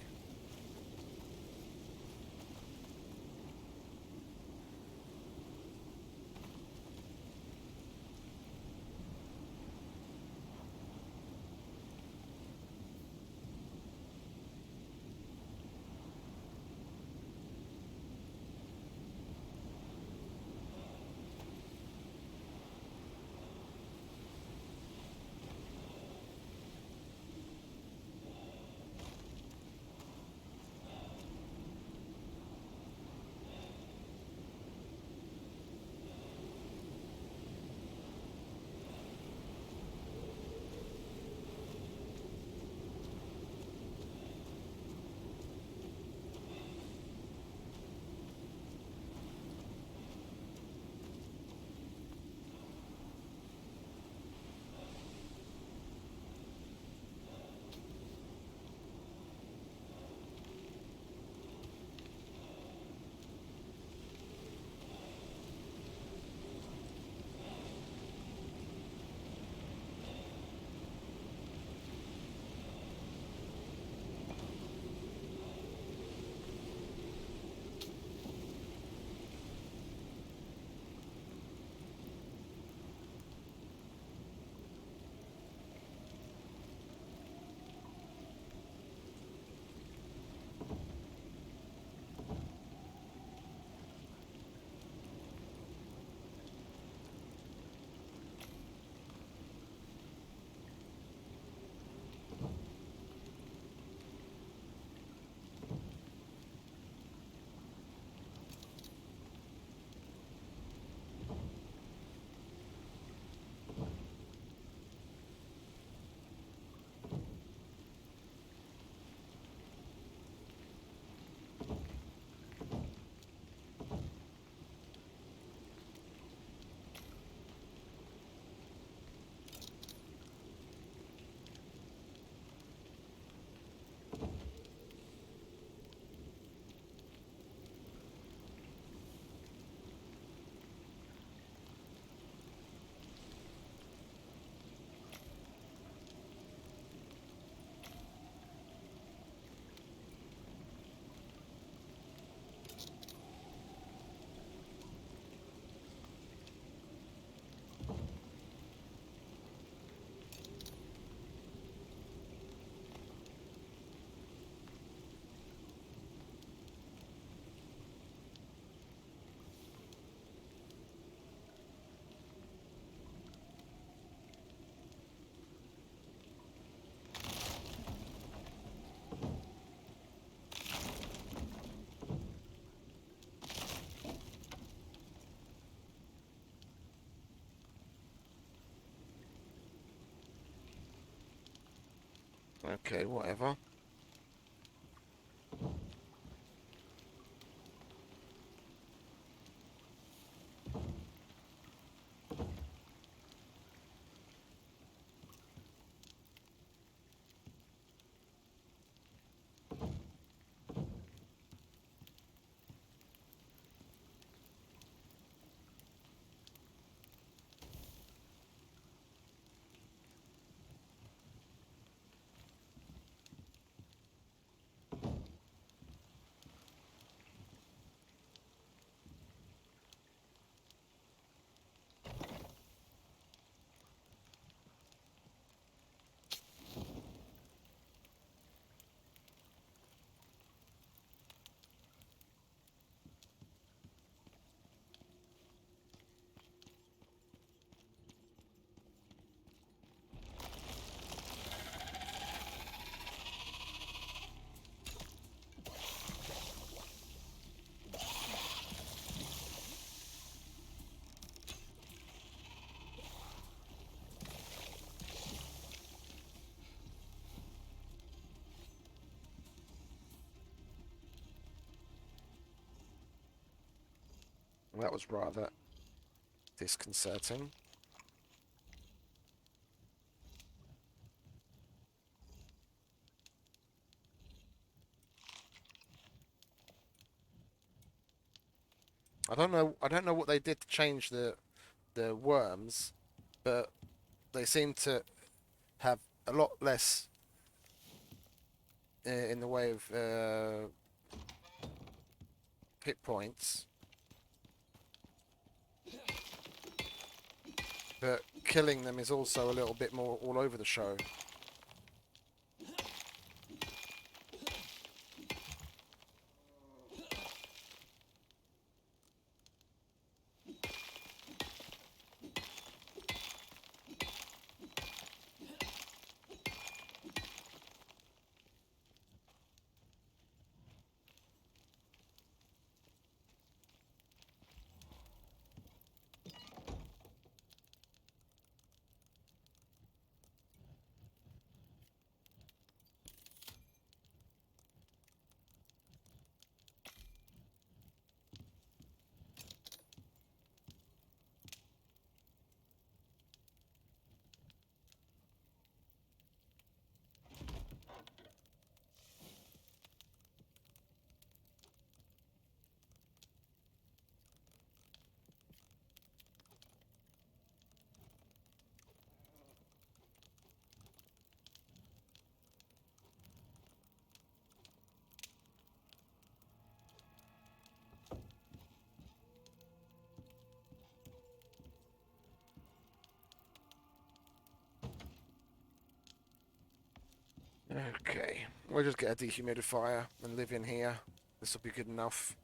Okay, whatever. That was rather disconcerting. I don't know what they did to change the worms, but they seem to have a lot less in the way of hit points. But killing them is also a little bit more all over the show. Okay, we'll just get a dehumidifier and live in here. This will be good enough.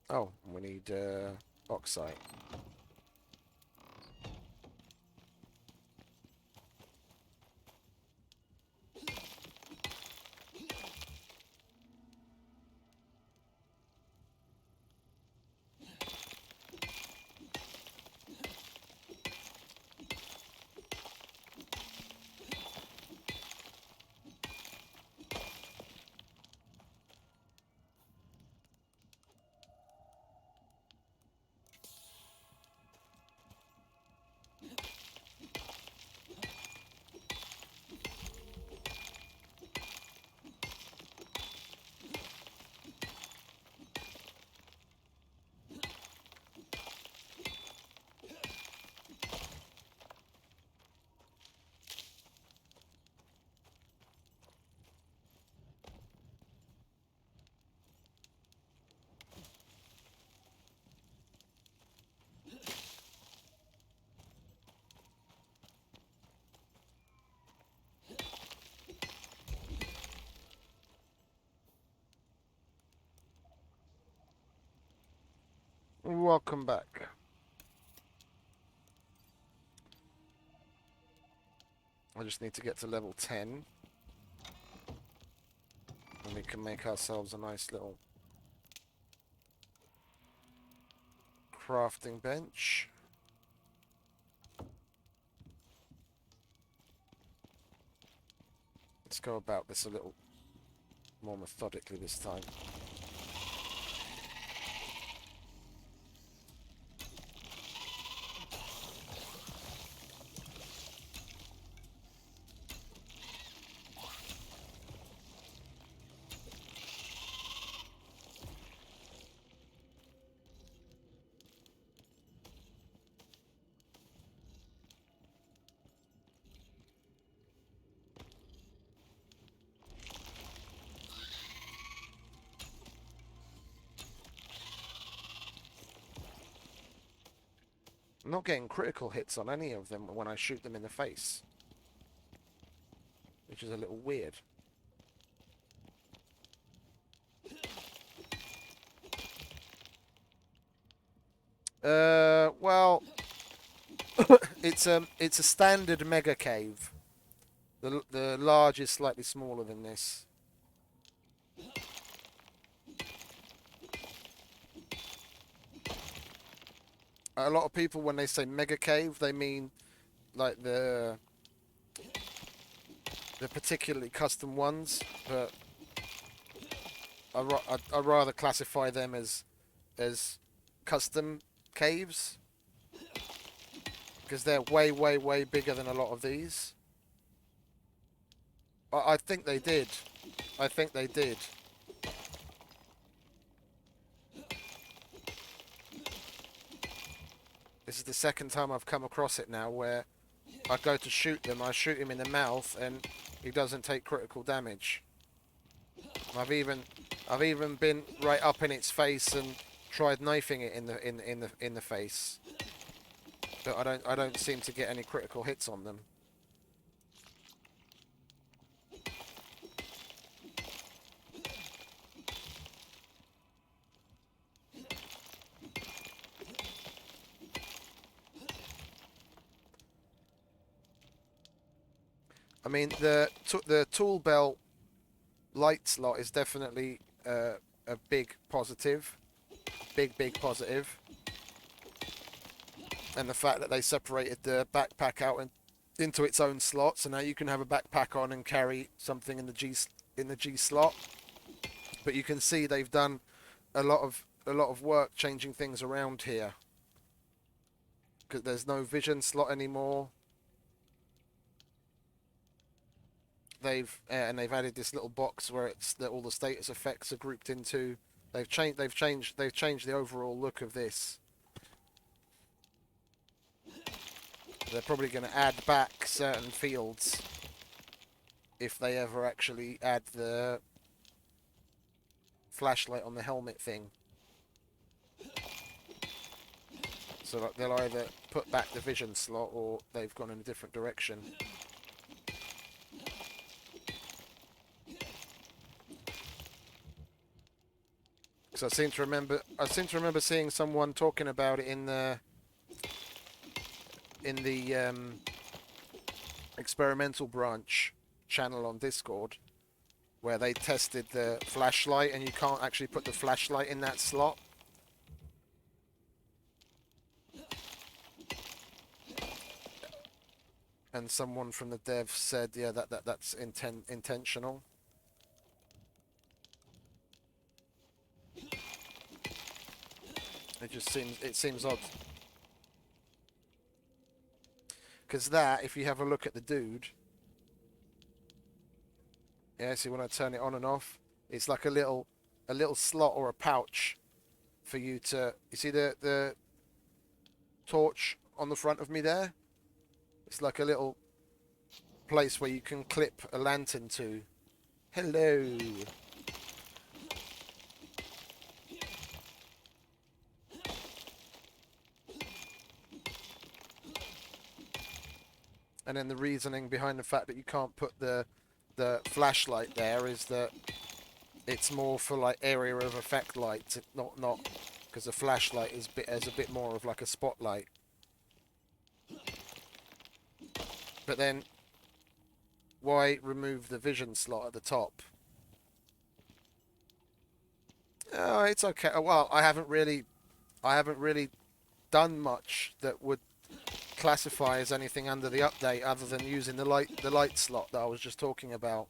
Oh, we need oxide. Welcome back. I just need to get to level 10. And we can make ourselves a nice little crafting bench. Let's go about this a little more methodically this time. I'm not getting critical hits on any of them when I shoot them in the face, which is a little weird. Well, it's a standard mega cave. The large is slightly smaller than this. A lot of people, when they say mega cave, they mean like the particularly custom ones, but I rather classify them as custom caves because they're way bigger than a lot of these. I think they did. I think they did. This is the second time I've come across it now where I go to shoot them, I shoot him in the mouth and he doesn't take critical damage. I've even been right up in its face and tried knifing it in the face. But I don't seem to get any critical hits on them. I mean, the tool belt light slot is definitely a big positive, big positive, and the fact that they separated the backpack out into its own slot, so now you can have a backpack on and carry something in the G slot. But you can see they've done a lot of work changing things around here because there's no vision slot anymore. They've added this little box where it's that all the status effects are grouped into. They've changed the overall look of this. They're probably going to add back certain fields if they ever actually add the flashlight on the helmet thing. So they'll either put back the vision slot or they've gone in a different direction. Because I seem to remember seeing someone talking about it in the experimental branch channel on Discord, where they tested the flashlight and you can't actually put the flashlight in that slot. And someone from the dev said, yeah, that's intentional. It seems odd. Because that, if you have a look at the dude, yeah, see when I turn it on and off, it's like a little slot or a pouch for you to. You see the torch on the front of me there? It's like a little place where you can clip a lantern to. Hello. And then the reasoning behind the fact that you can't put the flashlight there is that it's more for like area of effect lights, not because the flashlight has a bit more of like a spotlight. But then why remove the vision slot at the top? Oh, it's okay. Well, I haven't really done much that would classify as anything under the update other than using the light slot that I was just talking about.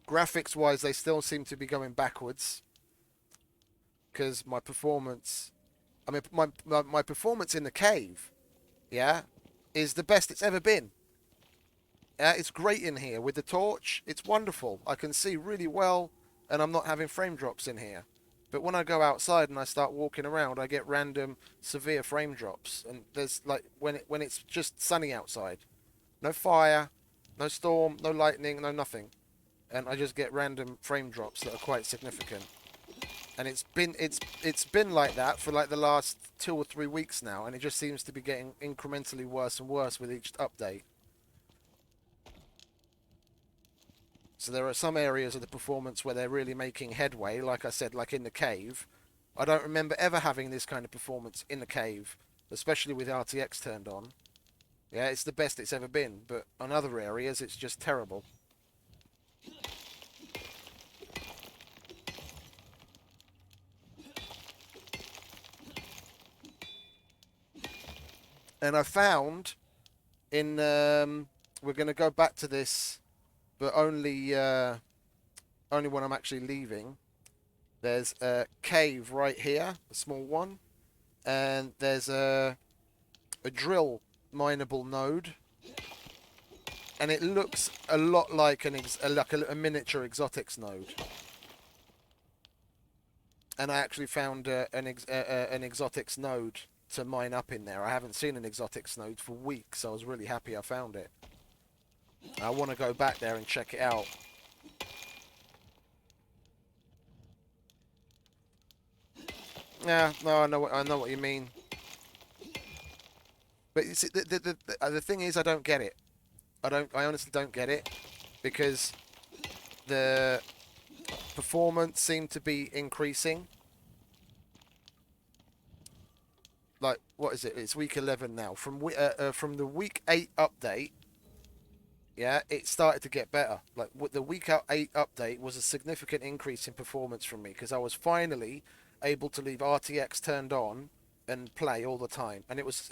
Graphics wise, they still seem to be going backwards because my performance, I mean, my performance in the cave, yeah, is the best it's ever been. Yeah, it's great in here with the torch. It's wonderful. I can see really well, and I'm not having frame drops in here. But when I go outside and I start walking around, I get random severe frame drops. And there's like when it's just sunny outside, no fire, no storm, no lightning, no nothing, and I just get random frame drops that are quite significant. And it's been like that for like the last 2 or 3 weeks now, and it just seems to be getting incrementally worse and worse with each update. So there are some areas of the performance where they're really making headway, like I said, like in the cave. I don't remember ever having this kind of performance in the cave, especially with RTX turned on. Yeah, it's the best it's ever been, but on other areas it's just terrible. And I found in we're going to go back to this, but only when I'm actually leaving. There's a cave right here, a small one, and there's a drill mineable node, and it looks a lot like a miniature exotics node. And I actually found an exotics node to mine up in there. I haven't seen an exotics node for weeks, so I was really happy I found it. I want to go back there and check it out. Yeah, no, I know what you mean. But you see, the thing is, I don't get it. I honestly don't get it because the performance seemed to be increasing. Like, what is it? It's week 11 now. From the week 8 update, yeah, it started to get better. Like the week 8 update was a significant increase in performance from me because I was finally able to leave RTX turned on and play all the time, and it was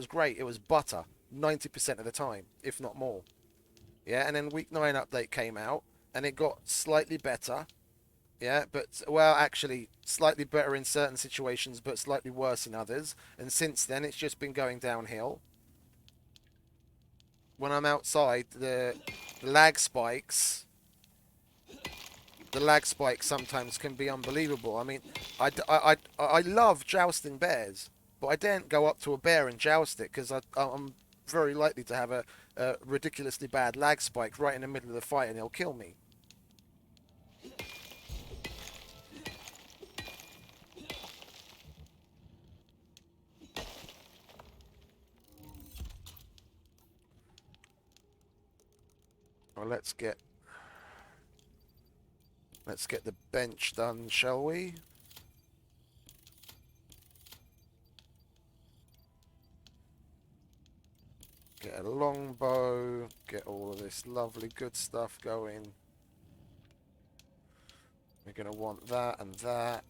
great. It was butter 90% of the time, if not more. Yeah, and then week 9 update came out and it got slightly better. Yeah, but well, actually, slightly better in certain situations, but slightly worse in others. And since then, it's just been going downhill. When I'm outside, lag spikes, the lag spikes sometimes can be unbelievable. I mean, I love jousting bears, but I daren't go up to a bear and joust it because I'm very likely to have a ridiculously bad lag spike right in the middle of the fight and it'll kill me. Well, let's get the bench done, shall we? Get a longbow, get all of this lovely good stuff going. We're going to want that and that.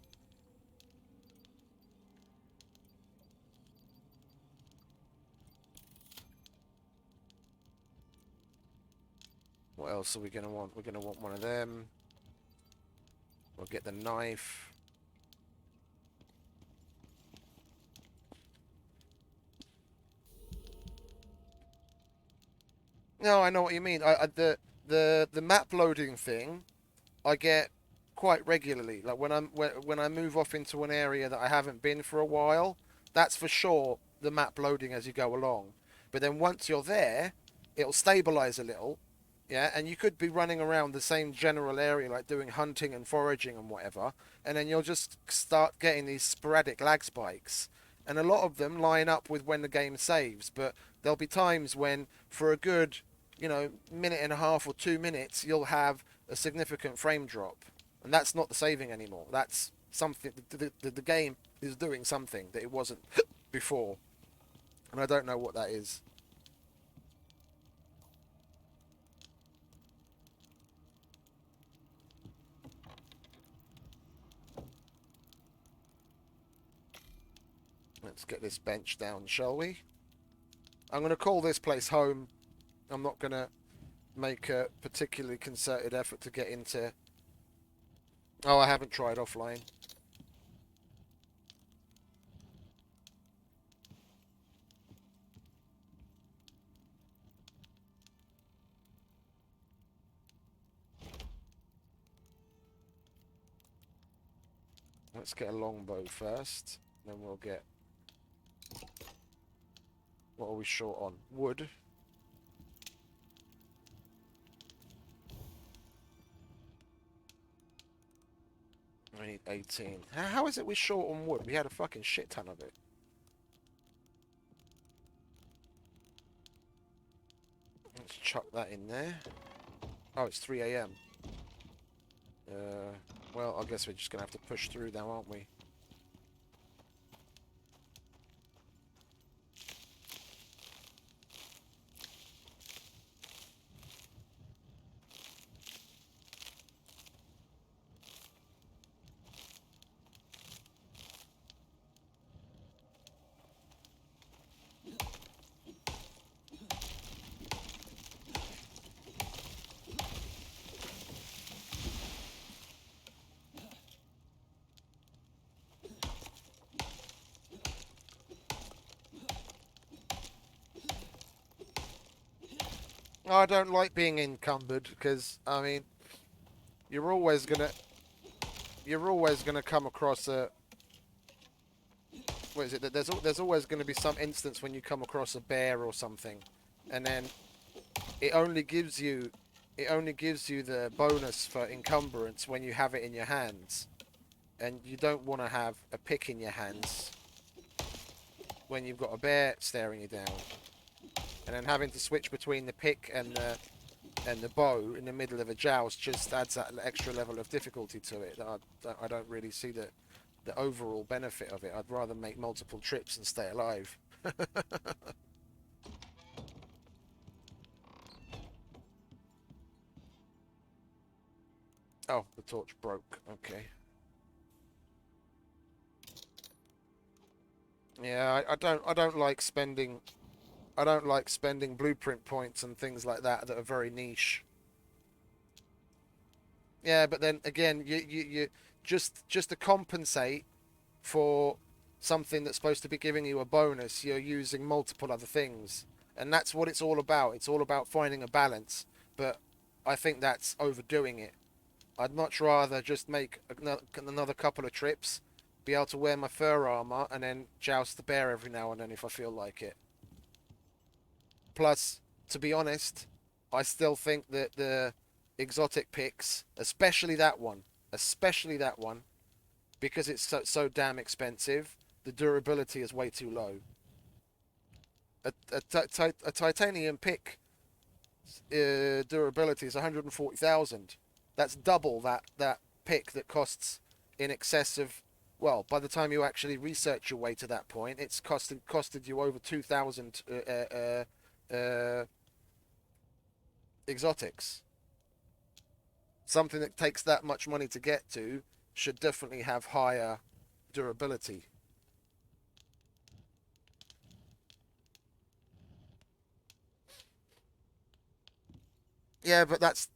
What else are we going to want? We're going to want one of them. We'll get the knife. No, I know what you mean. The map loading thing, I get quite regularly. Like when I move off into an area that I haven't been for a while, that's for sure the map loading as you go along. But then once you're there, it'll stabilize a little, yeah, and you could be running around the same general area, like doing hunting and foraging and whatever, and then you'll just start getting these sporadic lag spikes. And a lot of them line up with when the game saves, but there'll be times when, for a good, minute and a half or 2 minutes, you'll have a significant frame drop. And that's not the saving anymore. That's something, the game is doing something that it wasn't before. And I don't know what that is. Let's get this bench down, shall we? I'm going to call this place home. I'm not going to make a particularly concerted effort to get into... Oh, I haven't tried offline. Let's get a longbow first. Then we'll get... What are we short on? Wood. I need 18. How is it we're short on wood? We had a fucking shit ton of it. Let's chuck that in there. Oh, it's 3 AM. Well, I guess we're just gonna have to push through now, aren't we? I don't like being encumbered because, I mean, you're always gonna come across a... What is it? There's always going to be some instance when you come across a bear or something, and then it only gives you the bonus for encumbrance when you have it in your hands, and you don't want to have a pick in your hands when you've got a bear staring you down, and then having to switch between the pick and the bow in the middle of a joust just adds that extra level of difficulty to it. I don't really see the overall benefit of it. I'd rather make multiple trips and stay alive. Oh, the torch broke. Okay. Yeah, I don't like spending blueprint points and things like that are very niche. Yeah, but then again, you just to compensate for something that's supposed to be giving you a bonus, you're using multiple other things. And that's what it's all about. It's all about finding a balance. But I think that's overdoing it. I'd much rather just make another couple of trips, be able to wear my fur armor, and then joust the bear every now and then if I feel like it. Plus, to be honest, I still think that the exotic picks, especially that one, because it's so damn expensive, the durability is way too low. A titanium pick durability is 140,000. That's double that pick that costs in excess of... Well, by the time you actually research your way to that point, it's costed you over 2,000 exotics. Something that takes that much money to get to should definitely have higher durability. Yeah, but that's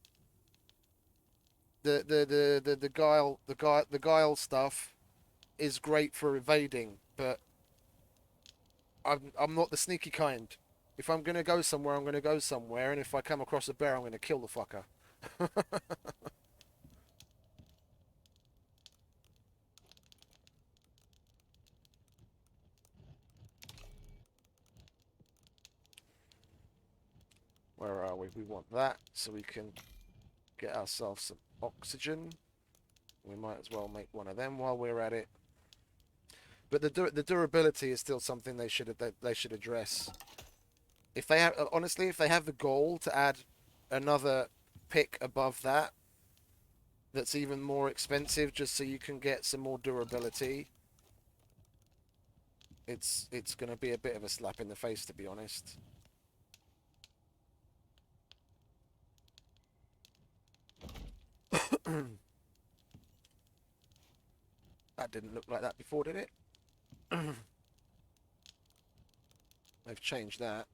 the guile stuff is great for evading, but I'm not the sneaky kind. If I'm gonna go somewhere, I'm gonna go somewhere, and if I come across a bear, I'm gonna kill the fucker. Where are we? We want that so we can get ourselves some oxygen. We might as well make one of them while we're at it. But the durability is still something they should address. If they have, honestly, if they have the goal to add another pick above that, that's even more expensive, just so you can get some more durability, it's going to be a bit of a slap in the face, to be honest. That didn't look like that before, did it? They've changed that.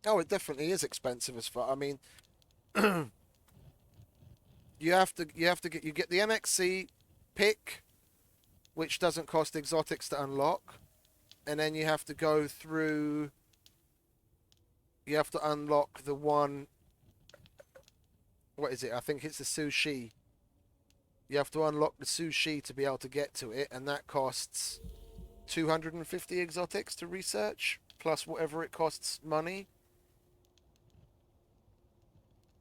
Oh, it definitely is expensive as far. I mean, you get the MXC pick, which doesn't cost exotics to unlock, and then you have to go through. You have to unlock the one. What is it? I think it's the sushi. You have to unlock the sushi to be able to get to it, and that costs 250 exotics to research, plus whatever it costs money.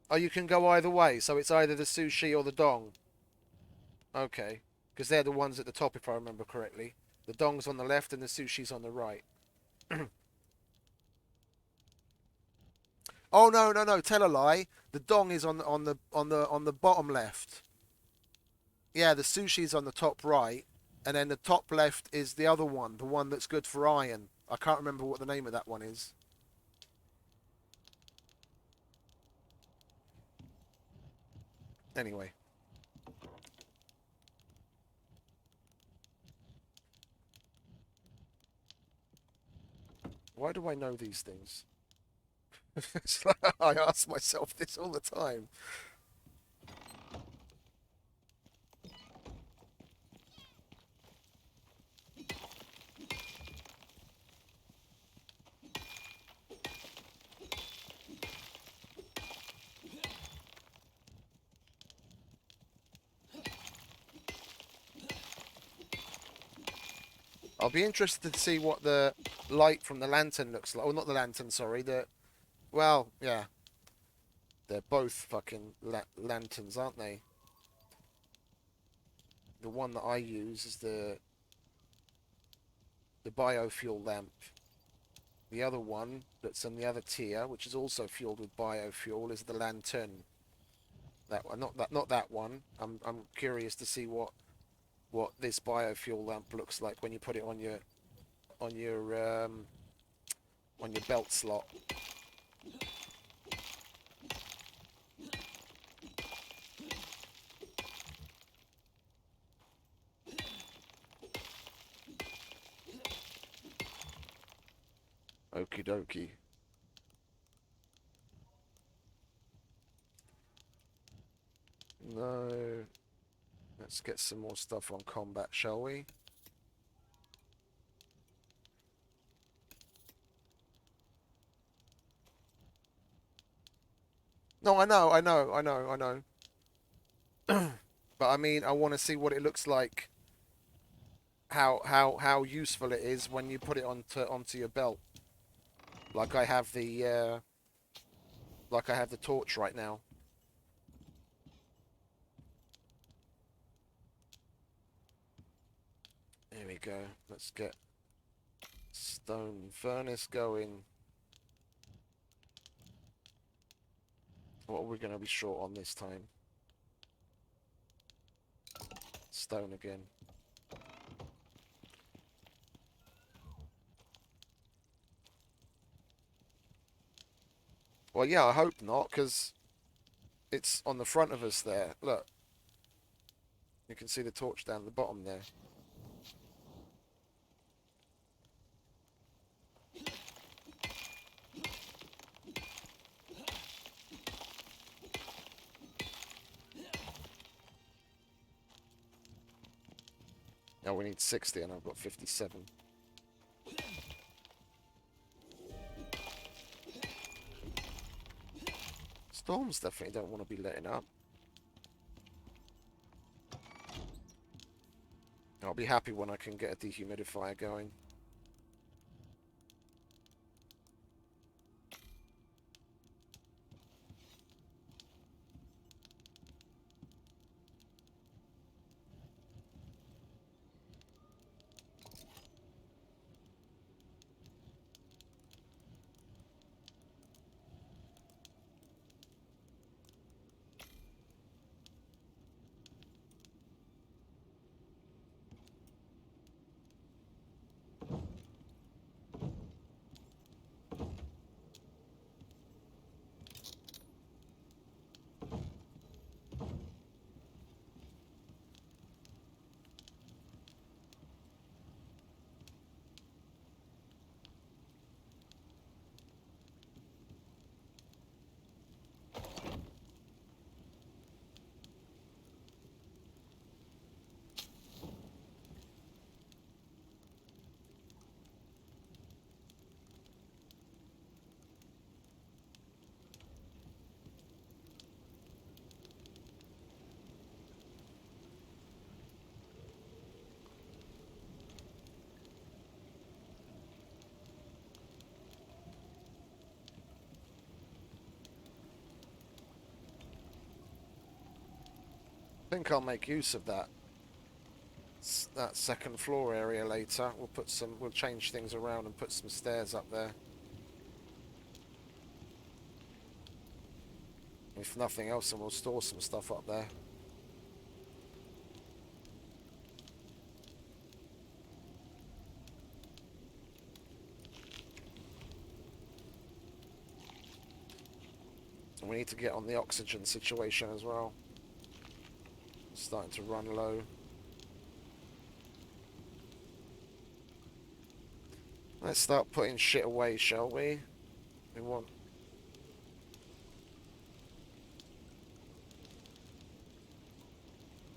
Oh, you can go either way, so it's either the sushi or the dong. Okay, because they're the ones at the top, if I remember correctly. The dong's on the left and the sushi's on the right. Oh no, no, no! Tell a lie. The dong is on the bottom left. Yeah, the sushi's on the top right, and then the top left is the other one, the one that's good for iron. I can't remember what the name of that one is. Anyway, why do I know these things? I ask myself this all the time. I'll be interested to see what the light from the lantern looks like. Oh, not the lantern, sorry. Well, yeah. They're both fucking lanterns, aren't they? The one that I use is the biofuel lamp. The other one that's in the other tier, which is also fueled with biofuel, is the lantern. That one, not that one. I'm curious to see what this biofuel lamp looks like when you put it on your um, on your belt slot. Okie dokie. No. Let's get some more stuff on combat, shall we? No, I know, I know, I know, I know. But I mean, I want to see what it looks like. How useful it is when you put it onto your belt. Like I have the torch right now. There we go. Let's get stone furnace going. What are we going to be short on this time? Stone again. Well, yeah, I hope not, because it's on the front of us there. Look. You can see the torch down the bottom there. Now we need 60 and I've got 57. Storms definitely don't want to be letting up. I'll be happy when I can get a dehumidifier going. think I'll make use of that. That second floor area later. We'll change things around and put some stairs up there. If nothing else, then we'll store some stuff up there. And we need to get on the oxygen situation as well. It's starting to run low. Let's start putting shit away, shall we? We want...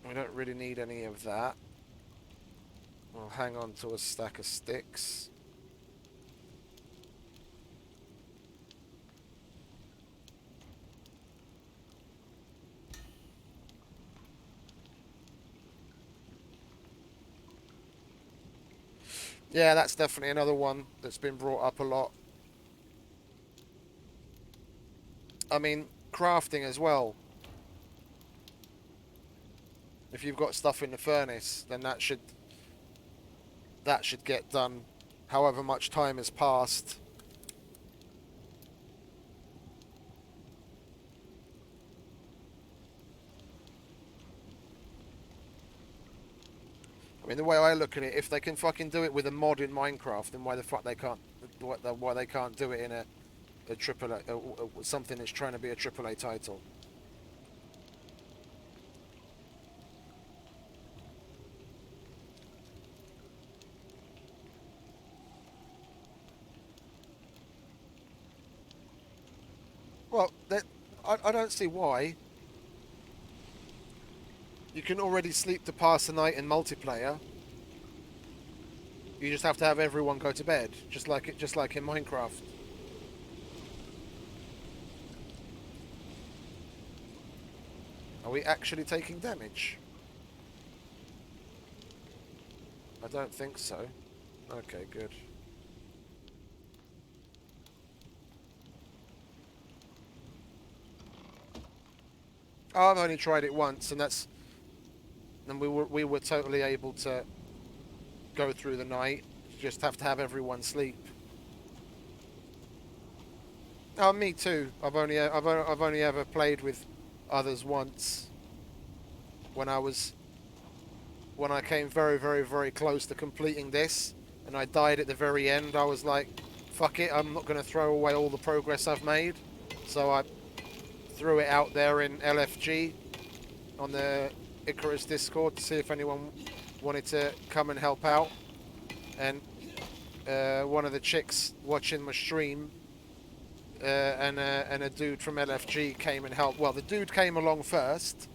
We don't really need any of that. We'll hang on to a stack of sticks. Yeah, that's definitely another one that's been brought up a lot. I mean, crafting as well. If you've got stuff in the furnace, then that should get done however much time has passed. I mean, the way I look at it, if they can fucking do it with a mod in Minecraft, then why the fuck they can't? Why they can't do it in a triple something that's trying to be a AAA title? Well, I don't see why. You can already sleep to pass the night in multiplayer. You just have to have everyone go to bed, just like in Minecraft. Are we actually taking damage? I don't think so. Okay, good. Oh, I've only tried it once, and we were totally able to go through the night. You just have to have everyone sleep. Oh, me too. I've only ever played with others once. When I came very, very, very close to completing this, and I died at the very end, I was like, fuck it, I'm not going to throw away all the progress I've made. So I threw it out there in LFG on the Icarus Discord to see if anyone wanted to come and help out. And one of the chicks watching my stream and a dude from LFG came and helped. Well, the dude came along first,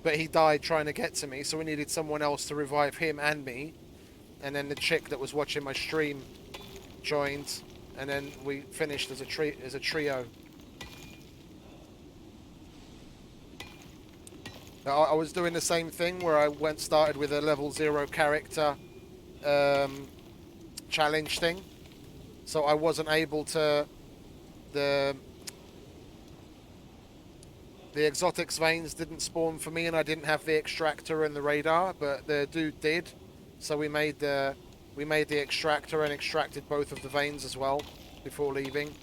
but he died trying to get to me, so we needed someone else to revive him and me. And then the chick that was watching my stream joined, and then we finished as a trio. I was doing the same thing where I started with a level 0 character challenge thing, so I wasn't able to the exotics veins didn't spawn for me, and I didn't have the extractor and the radar, but the dude did. So we made the extractor and extracted both of the veins as well before leaving.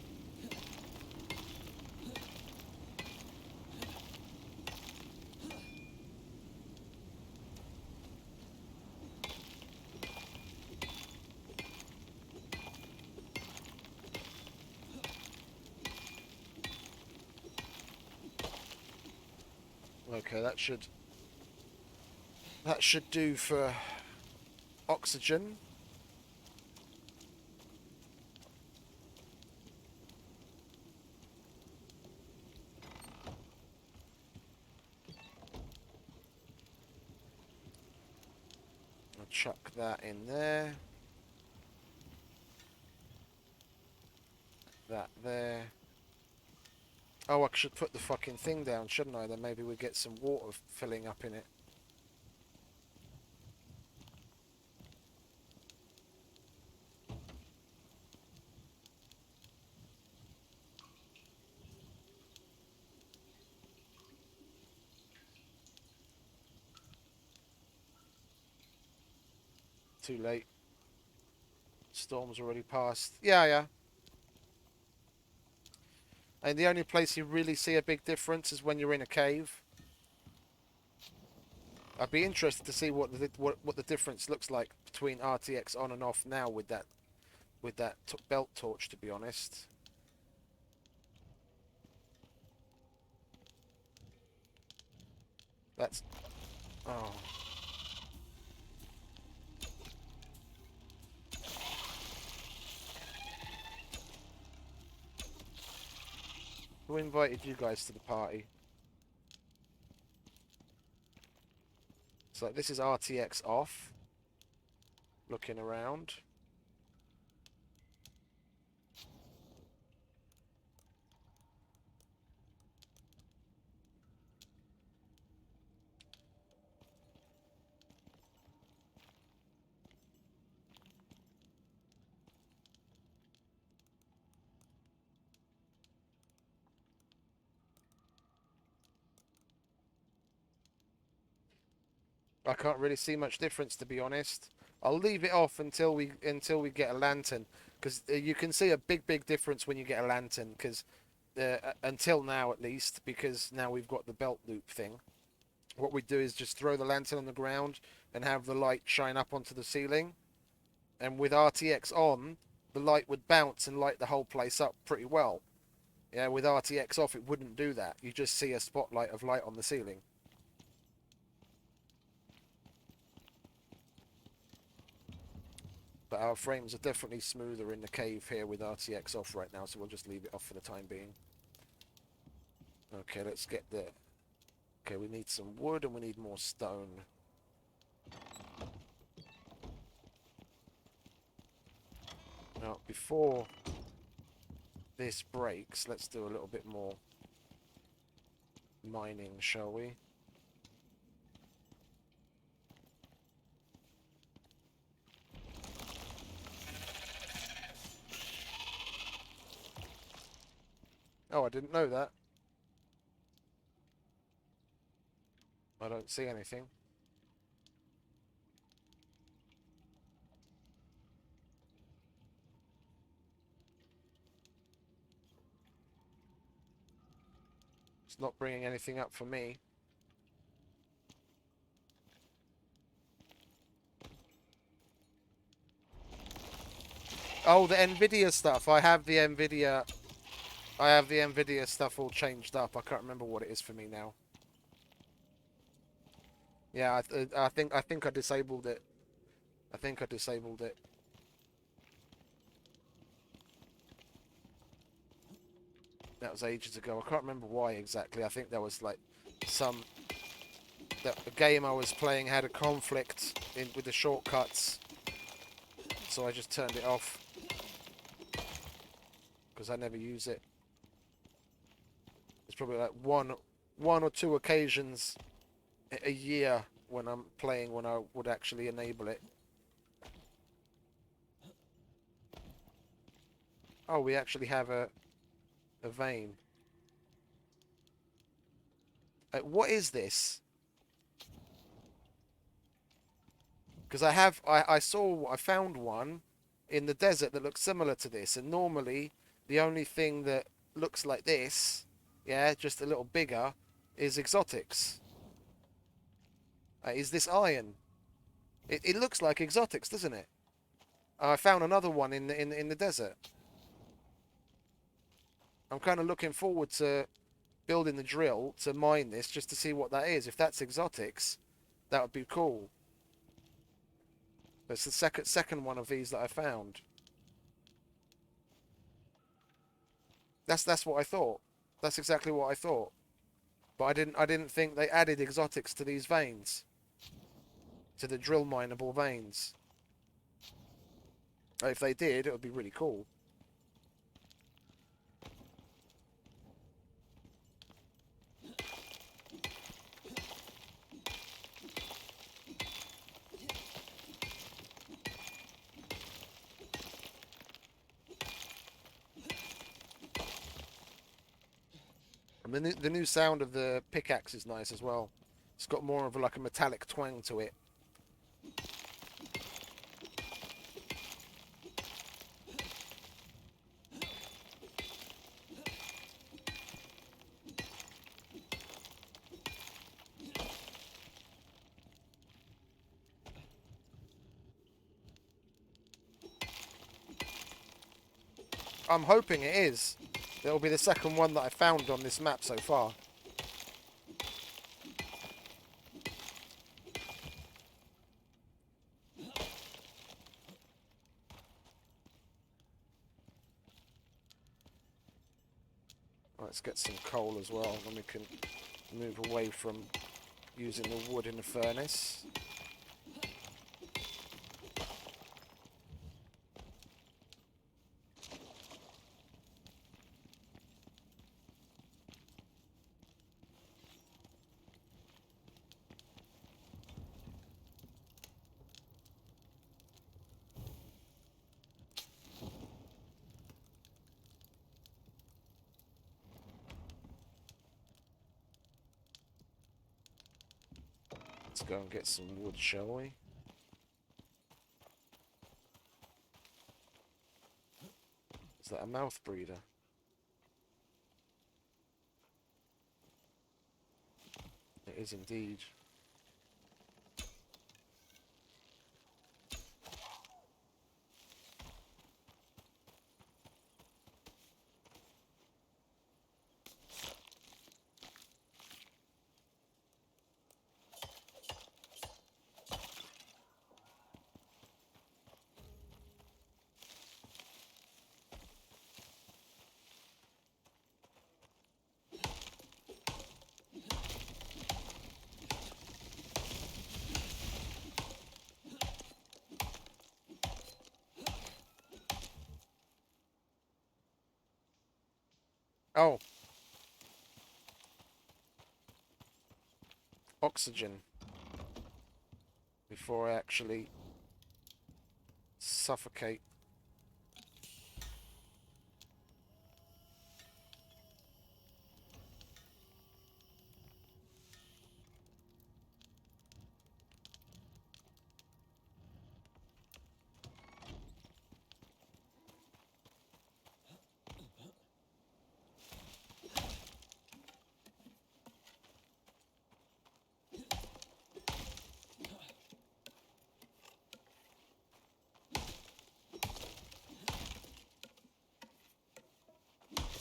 Okay, that should do for oxygen. I'll chuck that in there. That there. Oh, I should put the fucking thing down, shouldn't I? Then maybe we get some water filling up in it. Too late. Storm's already passed. Yeah, yeah. And the only place you really see a big difference is when you're in a cave. I'd be interested to see what the difference looks like between RTX on and off now with that belt torch. To be honest, that's oh. Who invited you guys to the party? So this is RTX off. Looking around. I can't really see much difference, to be honest. I'll leave it off until we get a lantern, because you can see a big difference when you get a lantern. Because until now, at least, because now we've got the belt loop thing. What we do is just throw the lantern on the ground and have the light shine up onto the ceiling. And with RTX on, the light would bounce and light the whole place up pretty well. Yeah, with RTX off, it wouldn't do that. You just see a spotlight of light on the ceiling. But our frames are definitely smoother in the cave here with RTX off right now, so we'll just leave it off for the time being. Okay, let's get the... Okay, we need some wood and we need more stone. Now, before this breaks, let's do a little bit more mining, shall we? Oh, I didn't know that. I don't see anything. It's not bringing anything up for me. Oh, the Nvidia stuff. I have the Nvidia stuff all changed up. I can't remember what it is for me now. Yeah, I think I disabled it. I think I disabled it. That was ages ago. I can't remember why exactly. I think there was like the game I was playing had a conflict with the shortcuts, so I just turned it off because I never use it. There's probably like one or two occasions a year when I'm playing when I would actually enable it. Oh, we actually have a vein. What is this? Because I found one in the desert that looks similar to this, and normally the only thing that looks like this, yeah, just a little bigger, is exotics. Is this iron? It looks like exotics, doesn't it? I found another one in the desert. I'm kind of looking forward to building the drill to mine this just to see what that is. If that's exotics, that would be cool. That's the second one of these that I found. That's what I thought. That's exactly what I thought. But I didn't think they added exotics to these veins. To the drill mineable veins. If they did, it would be really cool. And the new sound of the pickaxe is nice as well. It's got more of like a metallic twang to it. I'm hoping it is. It'll be the second one that I found on this map so far. Let's get some coal as well, then we can move away from using the wood in the furnace. Let's go and get some wood, shall we? Is that a mouth breather? It is indeed. Oh. Oxygen. Before I actually suffocate.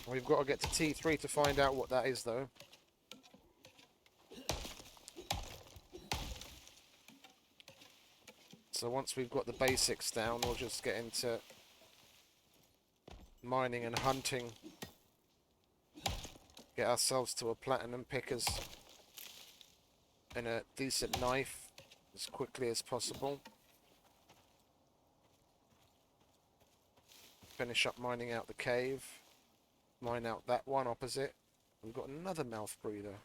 We've got to get to T3 to find out what that is, though. So once we've got the basics down, we'll just get into mining and hunting. Get ourselves to a platinum pickers and a decent knife as quickly as possible. Finish up mining out the cave. Mine out that one opposite. We've got another mouth breather.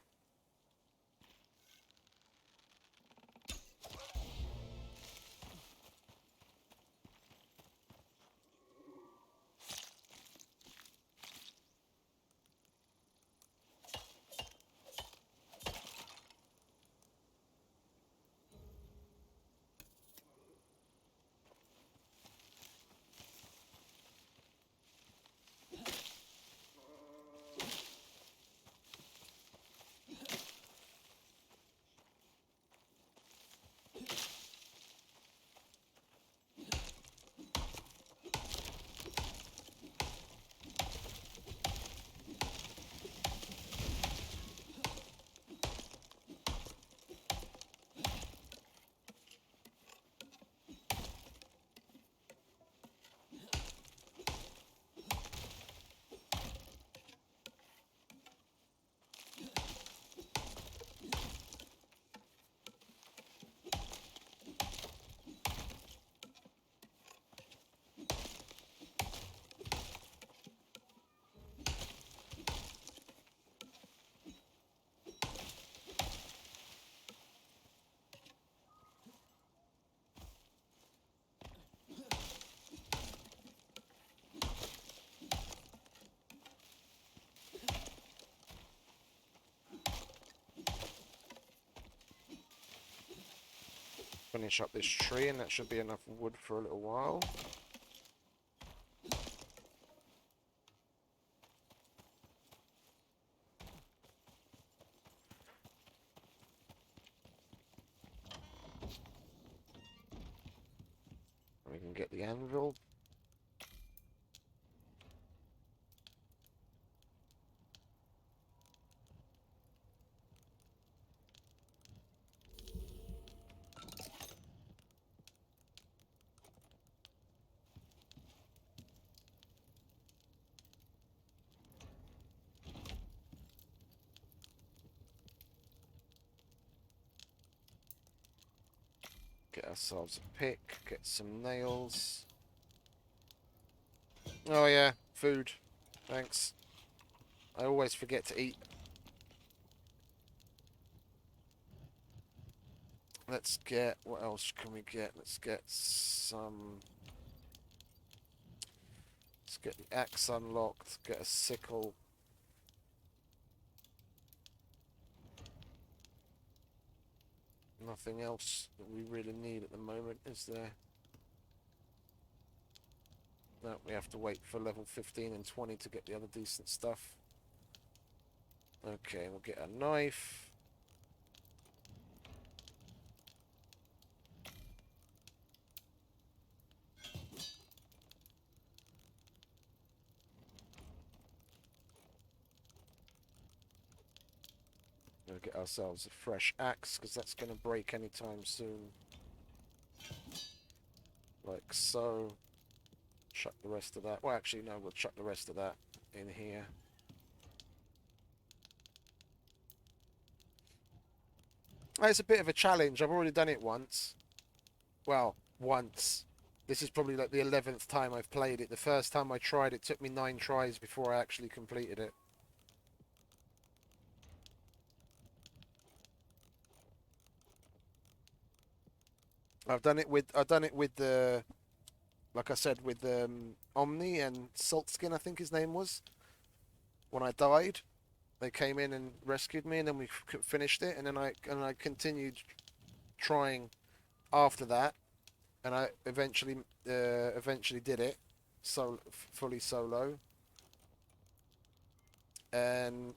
Finish up this tree and that should be enough wood for a little while. We can get the anvil. Get ourselves a pick, get some nails. Oh yeah, food. Thanks. I always forget to eat. Let's get, what else can we get? Let's get some... Let's get the axe unlocked, get a sickle. Nothing else that we really need at the moment, is there? No, we have to wait for level 15 and 20 to get the other decent stuff. Okay, we'll get a knife. We'll get ourselves a fresh axe, because that's going to break anytime soon. Like so. Chuck the rest of that. Well, actually, no, we'll chuck the rest of that in here. It's a bit of a challenge. I've already done it once. Well, once. This is probably like the 11th time I've played it. The first time I tried it took me 9 tries before I actually completed it. I've done it with the, like I said, with Omni and Saltskin, I think his name was. When I died, they came in and rescued me, and then we finished it, and then I continued trying after that, and I eventually did it, fully solo, and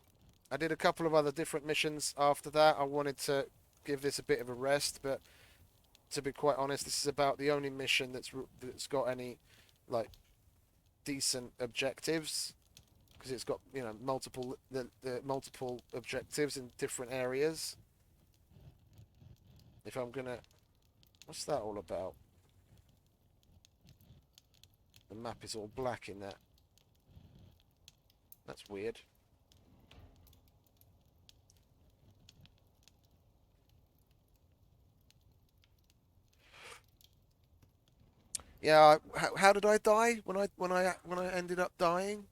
I did a couple of other different missions after that. I wanted to give this a bit of a rest, but to be quite honest, this is about the only mission that's got any like decent objectives, because it's got, you know, multiple multiple objectives in different areas. If I'm gonna, what's that all about? The map is all black in that. That's weird. Yeah, how did I die when I ended up dying?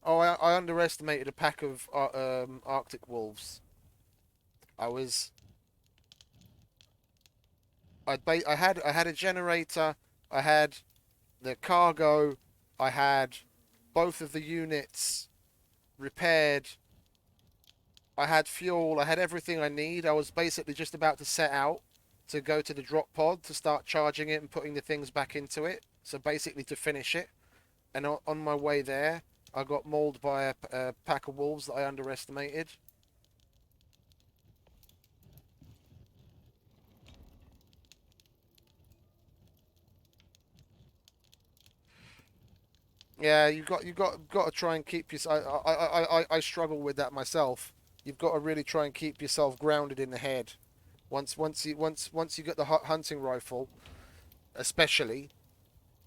Oh, I underestimated a pack of Arctic wolves. I was I had a generator, I had the cargo, I had both of the units repaired, I had fuel, I had everything I need. I was basically just about to set out to go to the drop pod to start charging it and putting the things back into it. So basically to finish it. And on my way there, I got mauled by a pack of wolves that I underestimated. Yeah, got to try and keep your. I struggle with that myself. You've got to really try and keep yourself grounded in the head. Once you get the hunting rifle, especially,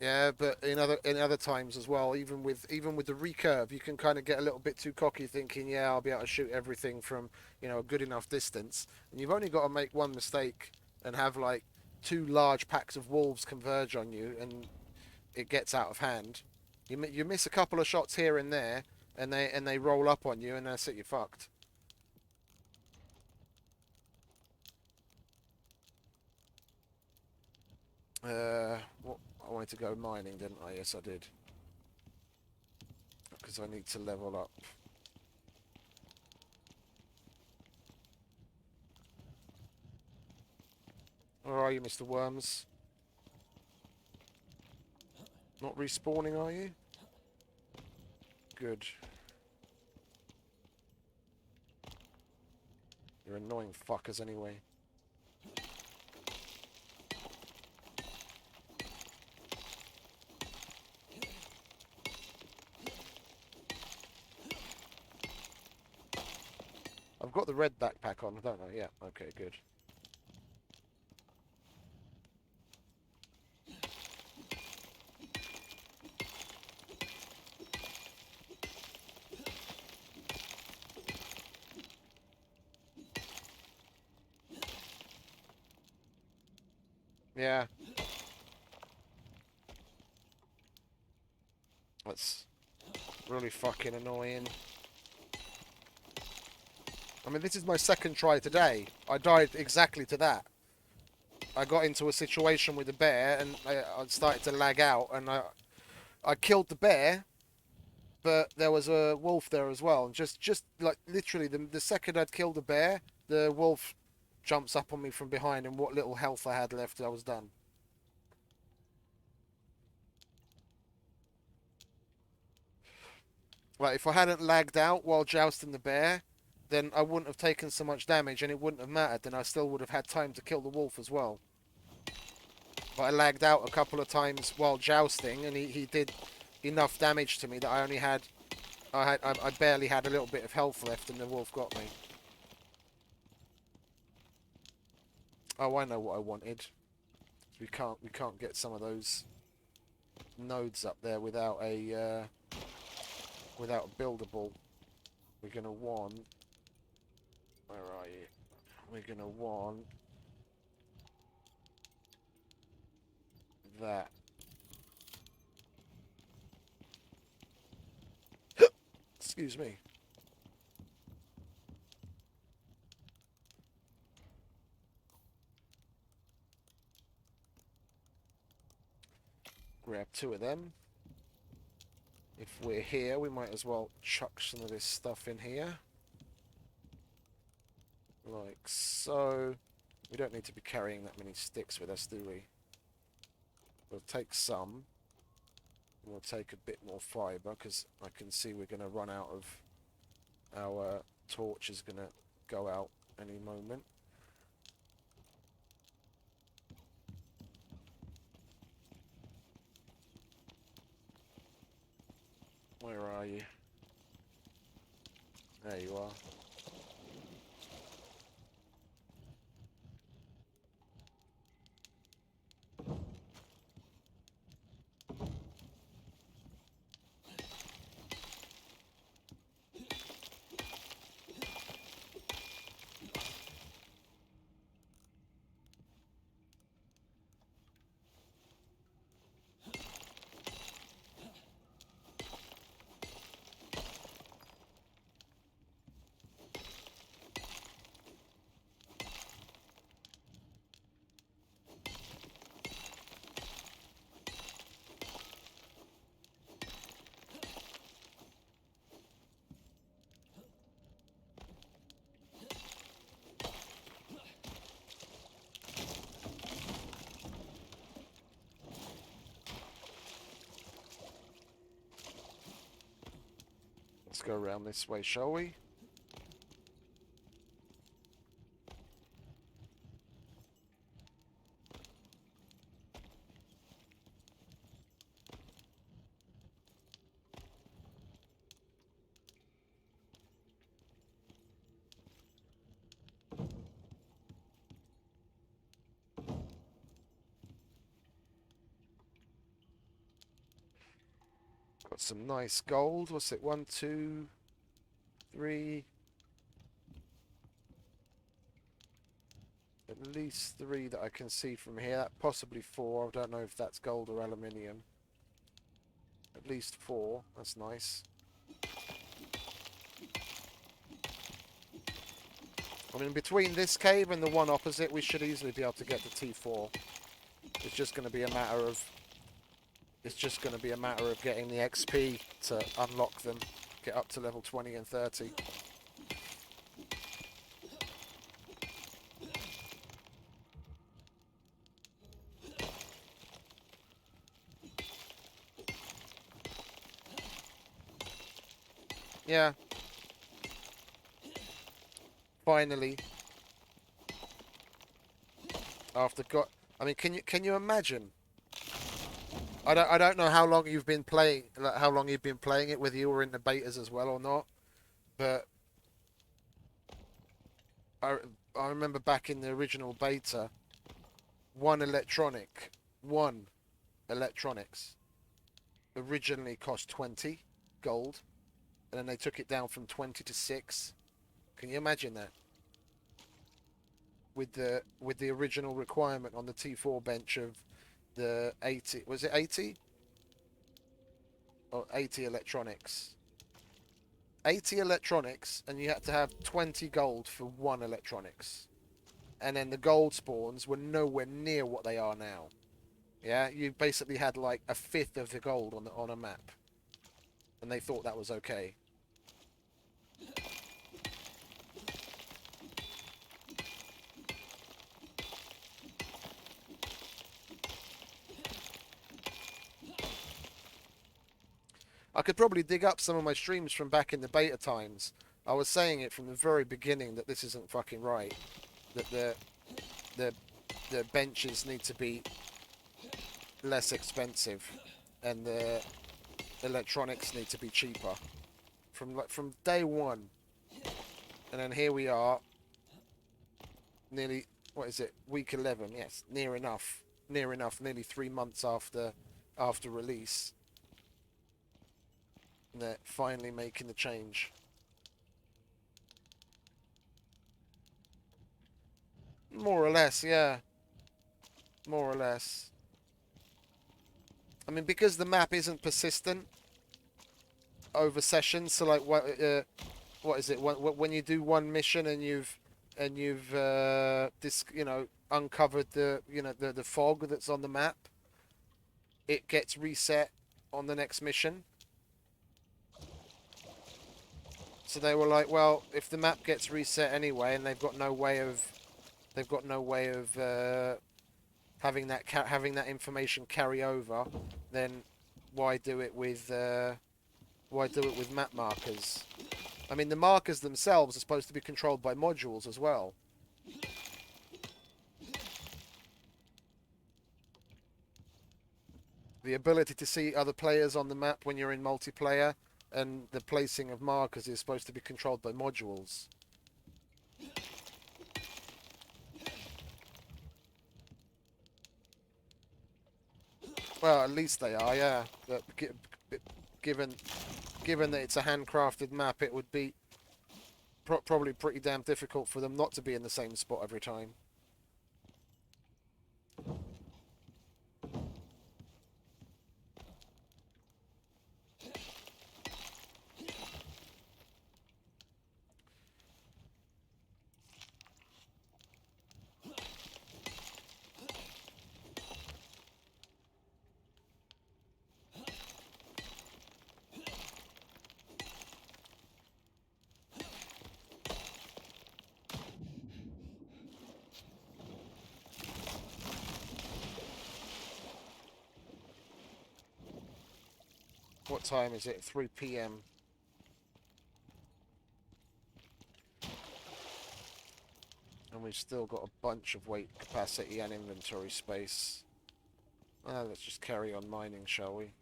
yeah, but in other times as well, even with the recurve, you can kind of get a little bit too cocky, thinking, yeah, I'll be able to shoot everything from, you know, a good enough distance, and you've only got to make one mistake and have like 2 large packs of wolves converge on you, and it gets out of hand. You miss a couple of shots here and there, and they roll up on you, and that's it. You're fucked. What, I wanted to go mining, didn't I? Yes, I did. Because I need to level up. Where are you, Mr. Worms? Not respawning, are you? Good. You're annoying fuckers anyway. I've got the red backpack on, don't I? Yeah, okay, good. Yeah. That's really fucking annoying. I mean, this is my second try today. I died exactly to that. I got into a situation with a bear and I started to lag out, and I killed the bear, but there was a wolf there as well. And just like literally the second I'd killed the bear, the wolf jumps up on me from behind, and what little health I had left, I was done. Like, if I hadn't lagged out while jousting the bear, then I wouldn't have taken so much damage and it wouldn't have mattered. Then I still would have had time to kill the wolf as well. But I lagged out a couple of times while jousting, and he did enough damage to me that I only had I barely had a little bit of health left, and the wolf got me. Oh, I know what I wanted. We can't get some of those nodes up there without a buildable. We're gonna want. Where are you? We're gonna want that. Excuse me. Grab 2 of them. If we're here, we might as well chuck some of this stuff in here. Like so. We don't need to be carrying that many sticks with us, do we? We'll take some. We'll take a bit more fibre, because I can see we're going to run out of... Our torch is going to go out any moment. Where are you? There you are. Let's go around this way, shall we? Got some nice gold. What's it? 1, 2, 3. At least 3 that I can see from here. Possibly 4. I don't know if that's gold or aluminium. At least 4. That's nice. I mean, between this cave and the one opposite, we should easily be able to get the T4. It's just going to be a matter of... It's just going to be a matter of getting the XP to unlock them. Get up to level 20 and 30. Yeah. Finally. After I mean, can you imagine? I don't know how long you've been playing, like, how long you've been playing it, whether you were in the betas as well or not. But I I remember back in the original beta, one electronics originally cost 20 gold, and then they took it down from 20 to 6. Can you imagine that? with the original requirement on the T4 bench of the 80. Was it 80 or 80 electronics? 80 electronics, and you had to have 20 gold for one electronics. And then the gold spawns were nowhere near what they are now. Yeah, you basically had like a fifth of the gold on a map, and they thought that was okay. I could probably dig up some of my streams from back in the beta times. I was saying it from the very beginning that this isn't fucking right. That the the benches need to be less expensive, and the electronics need to be cheaper. From day one, and then here we are, nearly, what is it, week 11? Yes, near enough, nearly 3 months after release. And they're finally making the change. More or less, yeah. More or less. I mean, because the map isn't persistent over sessions, so like what is it? When you do one mission and you've uncovered the fog that's on the map, it gets reset on the next mission. So they were like, well, if the map gets reset anyway, and they've got no way of having that information carry over, then why do it with map markers? I mean, the markers themselves are supposed to be controlled by modules as well. The ability to see other players on the map when you're in multiplayer, and the placing of markers is supposed to be controlled by modules. Well, at least they are, yeah. But given that it's a handcrafted map, it would be probably pretty damn difficult for them not to be in the same spot every time. What time is it? 3 p.m. And we've still got a bunch of weight capacity and inventory space. Let's just carry on mining, shall we?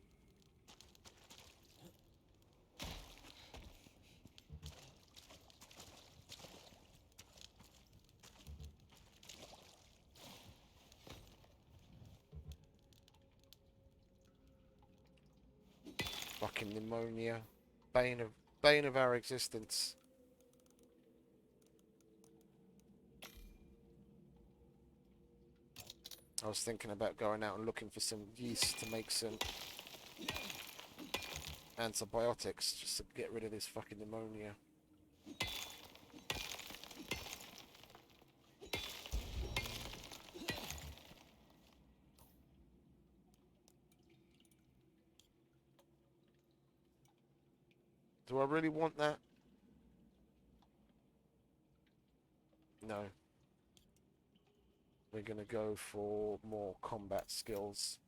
Fucking pneumonia. Bane of our existence. I was thinking about going out and looking for some yeast to make some antibiotics, just to get rid of this fucking pneumonia. Do I really want that? No. We're going to go for more combat skills.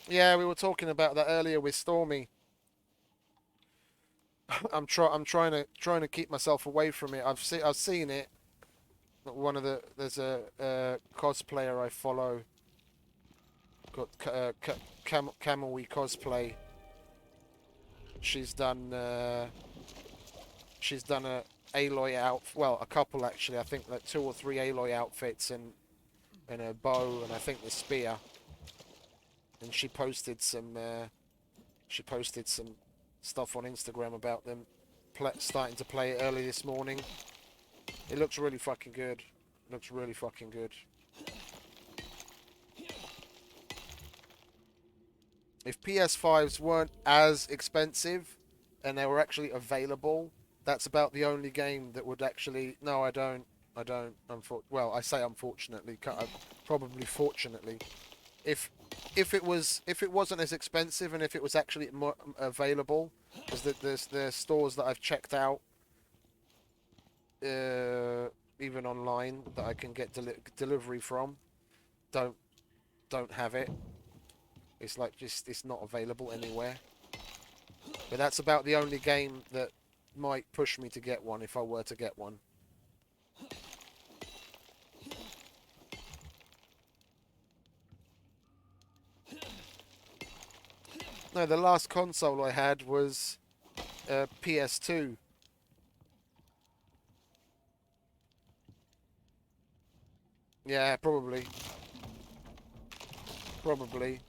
Yeah, we were talking about that earlier with Stormy. I'm trying to keep myself away from it. I've seen it. There's a cosplayer I follow. Got Camel-y cosplay. She's done a Aloy a couple actually. I think like 2 or 3 Aloy outfits and a bow and I think the spear. And she posted some stuff on Instagram about them starting to play it early this morning. It looks really fucking good. It looks really fucking good. If PS5s weren't as expensive and they were actually available, that's about the only game that would actually... No, I don't. Well, I say unfortunately. Probably fortunately. If it wasn't as expensive and if it was actually more available, because there's stores that I've checked out, even online, that I can get delivery from, don't have it. It's like it's not available anywhere. But that's about the only game that might push me to get one if I were to get one. No, the last console I had was PS2. Yeah, probably. Probably.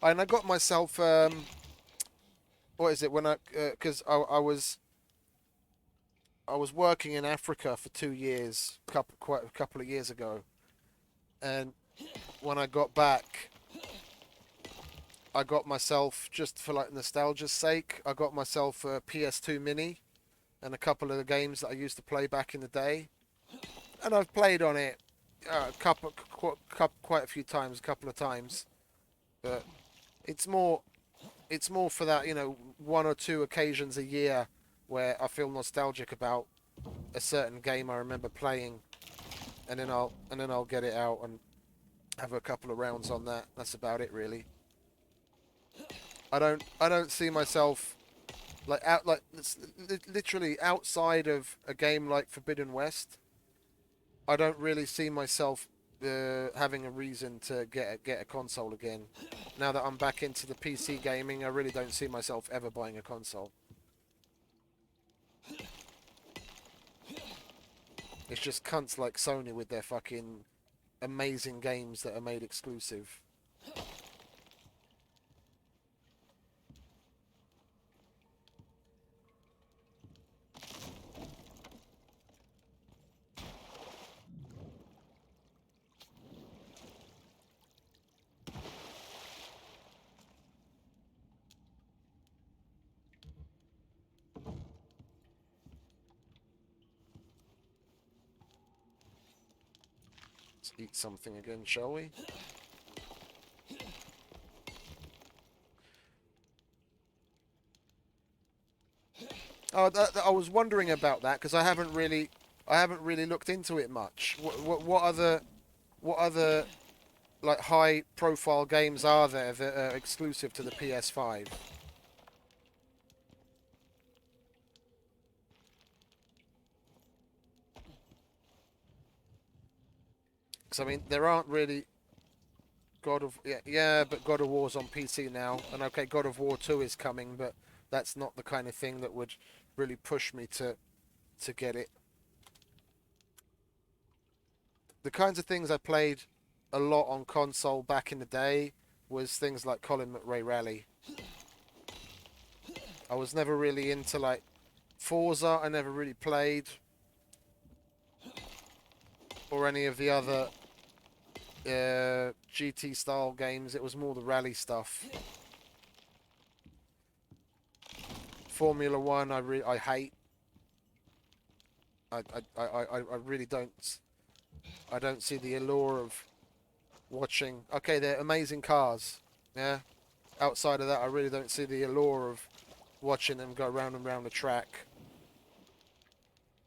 And I got myself what is it when because I was working in Africa for 2 years, quite a couple of years ago, and when I got back, I got myself, just for like nostalgia's sake, I got myself a PS2 Mini and a couple of the games that I used to play back in the day, and I've played on it quite a few times, a couple of times, but it's more for that, one or two occasions a year where I feel nostalgic about a certain game I remember playing, and then I'll get it out and have a couple of rounds on that. That's about it, really. I don't see myself literally outside of a game like Forbidden West. I don't really see myself having a reason to get a console again. Now that I'm back into the PC gaming, I really don't see myself ever buying a console. It's just cunts like Sony with their fucking amazing games that are made exclusive. Let's eat something again, shall we? Oh, I was wondering about that because I haven't really looked into it much. What other like high profile games are there that are exclusive to the PS5? Because I mean, there aren't really but God of War's on PC now, and okay, God of War 2 is coming, but that's not the kind of thing that would really push me to get it. The kinds of things I played a lot on console back in the day was things like Colin McRae Rally. I was never really into like Forza. I never really played, or any of the other GT style games. It was more the rally stuff. Formula One, I hate. I really don't. I don't see the allure of watching. Okay, they're amazing cars. Yeah. Outside of that, I really don't see the allure of watching them go round and round the track.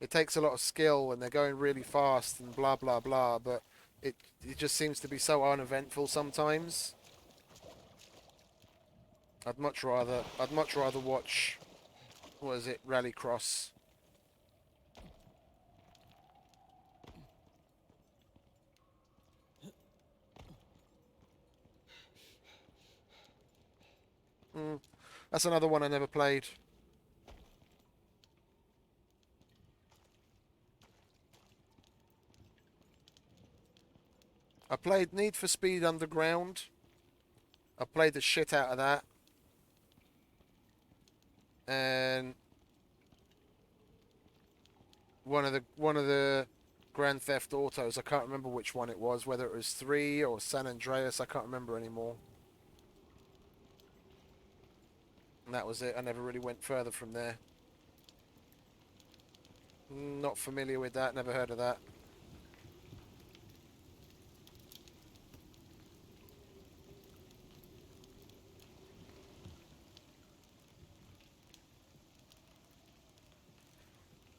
It takes a lot of skill and they're going really fast and blah blah blah, but it just seems to be so uneventful sometimes. I'd much rather watch, what is it, Rallycross. That's another one I never played. played Need for Speed Underground. I played the shit out of that. And one of the Grand Theft Autos, I can't remember which one it was, whether it was 3 or San Andreas, I can't remember anymore. And that was it. I never really went further from there. Not familiar with that, never heard of that.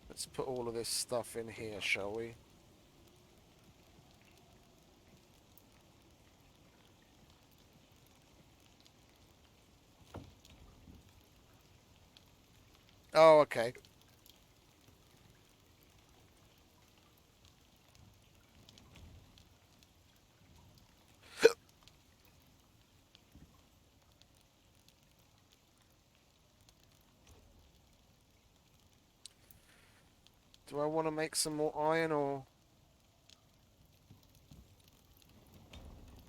Let's put all of this stuff in here, shall we? Oh, okay. Do I want to make some more iron or...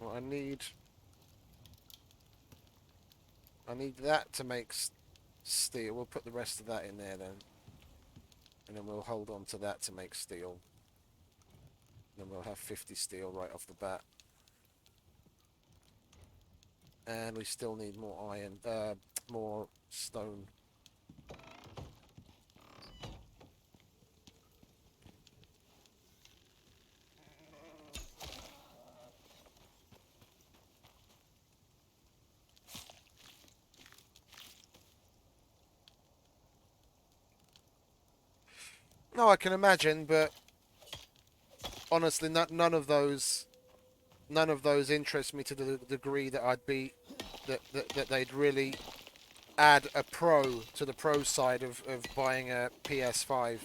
Well, I need that to make steel. We'll put the rest of that in there then. And then we'll hold on to that to make steel. Then we'll have 50 steel right off the bat. And we still need more iron, more stone. No, I can imagine, but honestly, none of those interest me to the degree that I'd be that they'd really add a pro to the pro side of buying a PS5.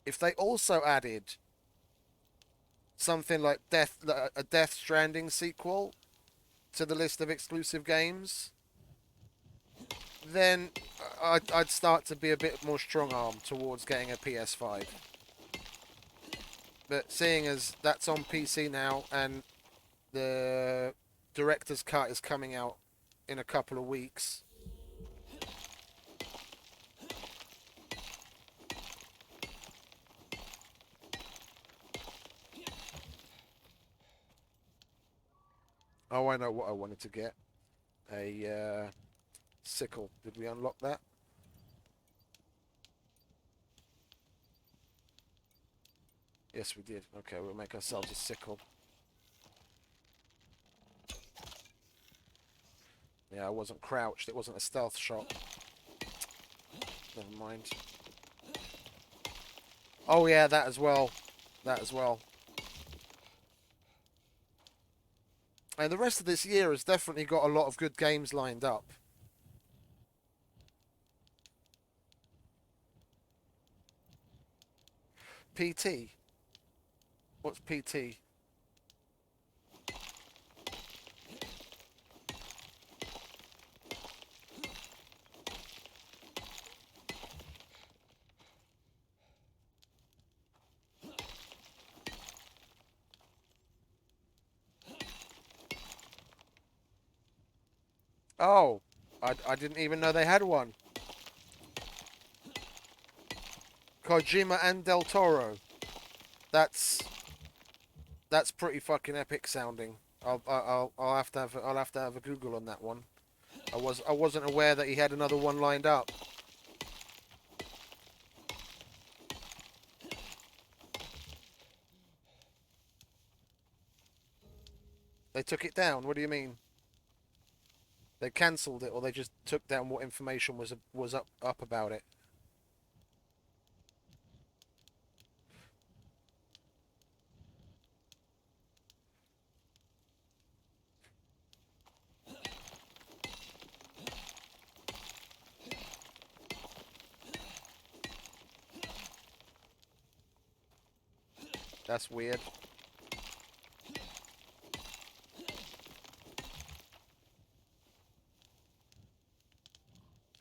If they also added something like a Death Stranding sequel to the list of exclusive games, then I'd start to be a bit more strong-armed towards getting a PS5. But seeing as that's on PC now and the director's cut is coming out in a couple of weeks, oh, I know what I wanted to get. A sickle. Did we unlock that? Yes, we did. Okay, we'll make ourselves a sickle. Yeah, I wasn't crouched. It wasn't a stealth shot. Never mind. Oh, yeah, that as well. That as well. And the rest of this year has definitely got a lot of good games lined up. PT? What's PT? Oh, I didn't even know they had one. Kojima and Del Toro. That's pretty fucking epic sounding. I'll have to have a Google on that one. I wasn't aware that he had another one lined up. They took it down. What do you mean? They cancelled it, or they just took down what information was up about it? That's weird.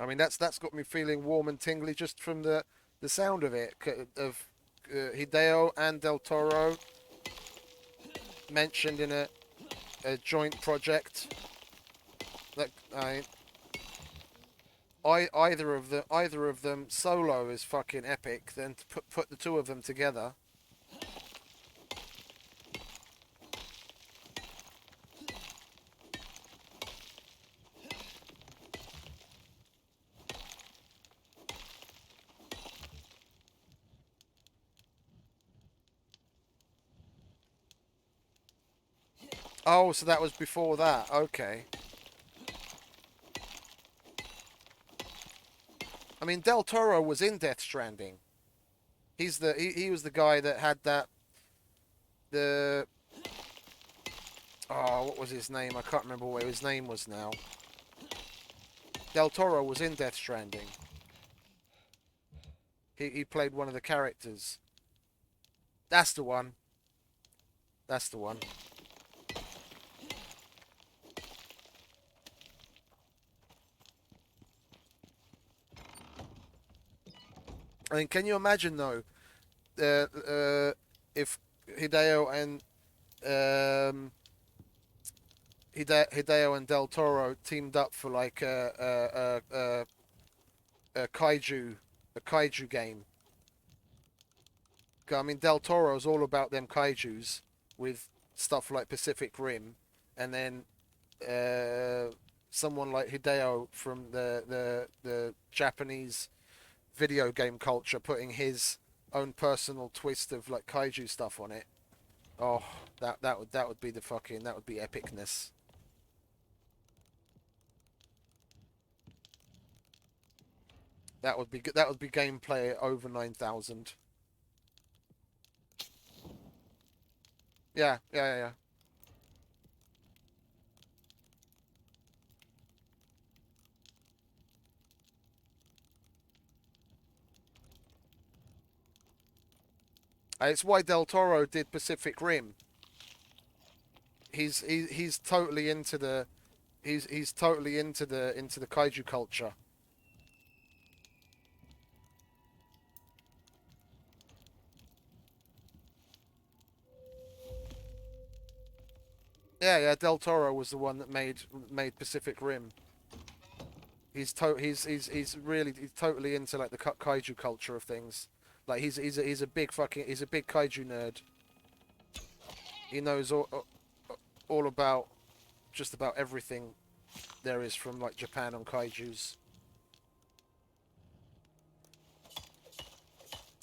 I mean, that's got me feeling warm and tingly just from the sound of it, of Hideo and Del Toro mentioned in a joint project. That either of them solo is fucking epic. Then to put the two of them together. Oh, so that was before that. Okay. I mean, Del Toro was in Death Stranding. He was the guy that had the what was his name? I can't remember what his name was now. Del Toro was in Death Stranding. He played one of the characters. That's the one. That's the one. I mean, can you imagine though, if Hideo and Hideo and Del Toro teamed up for like a kaiju game. I mean, Del Toro's all about them kaijus with stuff like Pacific Rim, and then someone like Hideo from the Japanese video game culture putting his own personal twist of like kaiju stuff on it. Oh, that would be the fucking that would be epicness. That would be gameplay over 9,000. Yeah. It's why Del Toro did Pacific Rim. He's totally into the he's totally into the kaiju culture. Yeah. Del Toro was the one that made Pacific Rim. He's totally into like the kaiju culture of things. Like he's a big fucking he's a big kaiju nerd. He knows all about just about everything there is from like Japan on kaijus.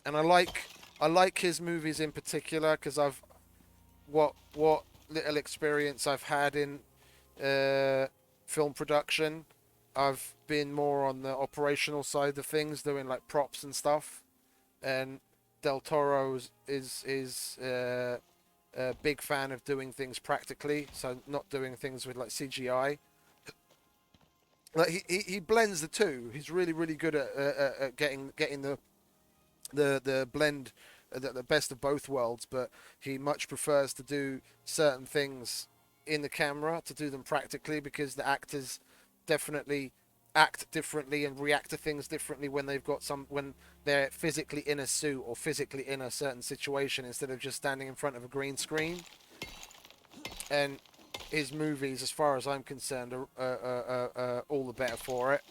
And I like his movies in particular because I've what little experience I've had in film production. I've been more on the operational side of things, doing like props and stuff. And Del Toro is a big fan of doing things practically, so not doing things with like CGI. Like he blends the two. He's really good at getting the blend, the best of both worlds. But he much prefers to do certain things in the camera to do them practically because the actors definitely act differently and react to things differently when they're physically in a suit or physically in a certain situation instead of just standing in front of a green screen. And his movies, as far as I'm concerned, are all the better for it.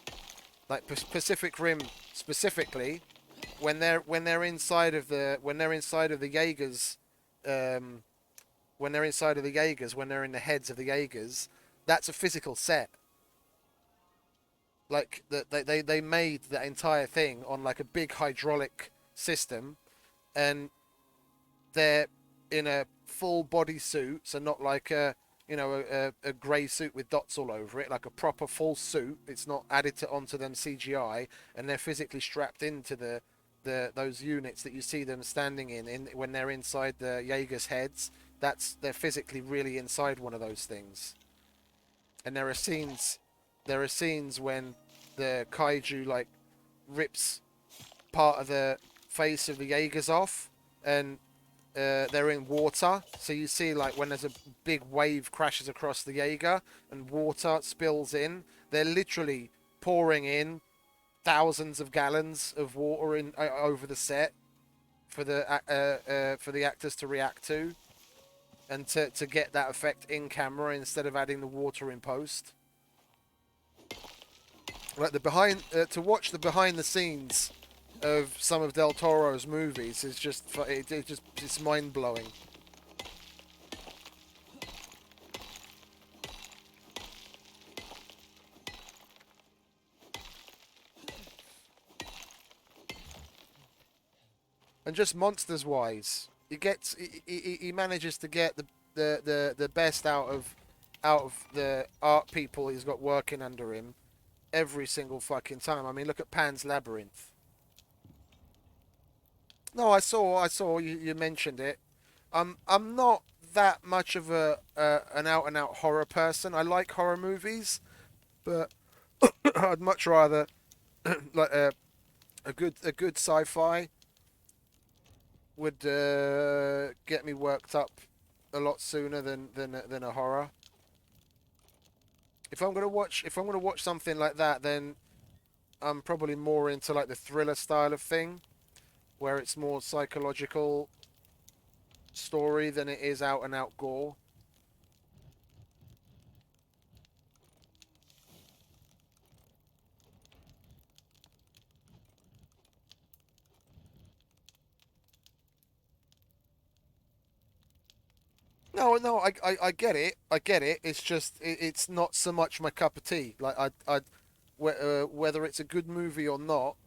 Like Pacific Rim specifically, when they're inside of the Jaegers, when they're inside of the Jaegers, when they're in the heads of the Jaegers, that's a physical set. Like they made the entire thing on like a big hydraulic system, and they're in a full body suit, so not like a grey suit with dots all over it, like a proper full suit. It's not added onto them CGI, and they're physically strapped into the those units that you see them standing in when they're inside the Jaegers heads. They're physically really inside one of those things. And there are scenes when the kaiju like rips part of the face of the Jaegers off, and they're in water. So you see like when there's a big wave crashes across the Jaeger and water spills in, they're literally pouring in thousands of gallons of water in over the set for the actors to react to, and to get that effect in camera instead of adding the water in post. Like the behind to watch the behind the scenes of some of Del Toro's movies is just it's mind blowing. And just monsters wise, he manages to get the best out of the art people he's got working under him every single fucking time. I mean, look at Pan's Labyrinth. No, I saw you mentioned it. I'm not that much of a an out and out horror person. I like horror movies, but I'd much rather like a good sci-fi would get me worked up a lot sooner than a horror. If I'm gonna watch something like that, then I'm probably more into like the thriller style of thing, where it's more psychological story than it is out and out gore. No, no, I get it. I get it. It's just it's not so much my cup of tea. Like whether it's a good movie or not,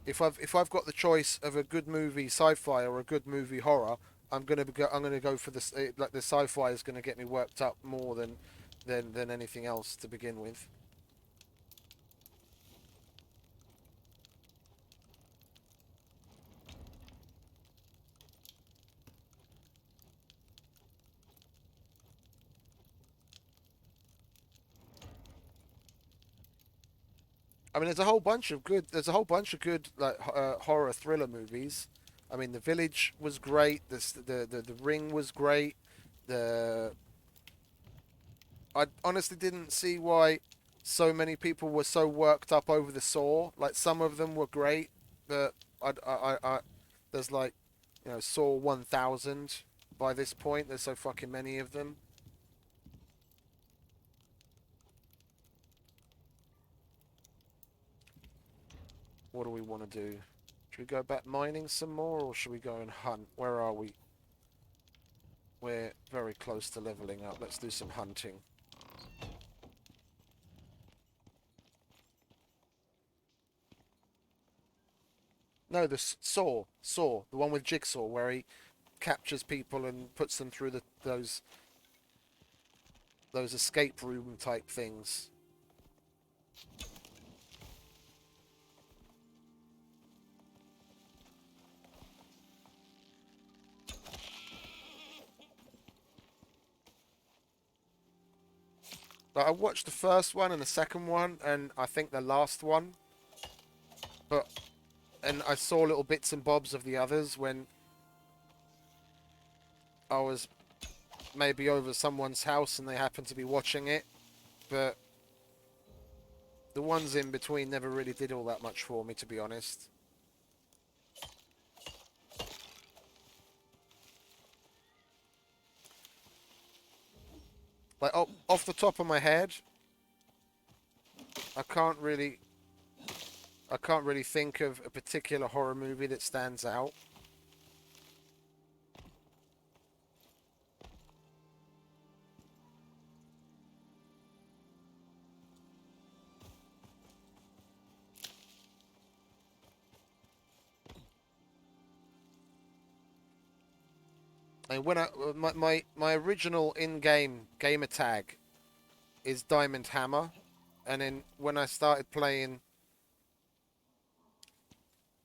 if I've got the choice of a good movie sci-fi or a good movie horror, I'm gonna go for this. Like the sci-fi is gonna get me worked up more than anything else to begin with. I mean, there's a whole bunch of good like horror thriller movies. I mean, The Village was great. The Ring was great. The I honestly didn't see why so many people were so worked up over the Saw. Like some of them were great, but there's like Saw 1000 by this point. There's so fucking many of them. What do we want to do? Should we go back mining some more, or should we go and hunt? Where are we? We're very close to leveling up. Let's do some hunting. No, the Saw, the one with Jigsaw, where he captures people and puts them through those escape room type things. Like, I watched the first one and the second one, and I think the last one, but and I saw little bits and bobs of the others when I was maybe over someone's house and they happened to be watching it, but the ones in between never really did all that much for me, to be honest. Like, off the top of my head, I can't really I can't really think of a particular horror movie that stands out. And when my original in-game gamer tag is Diamond Hammer, and then when I started playing,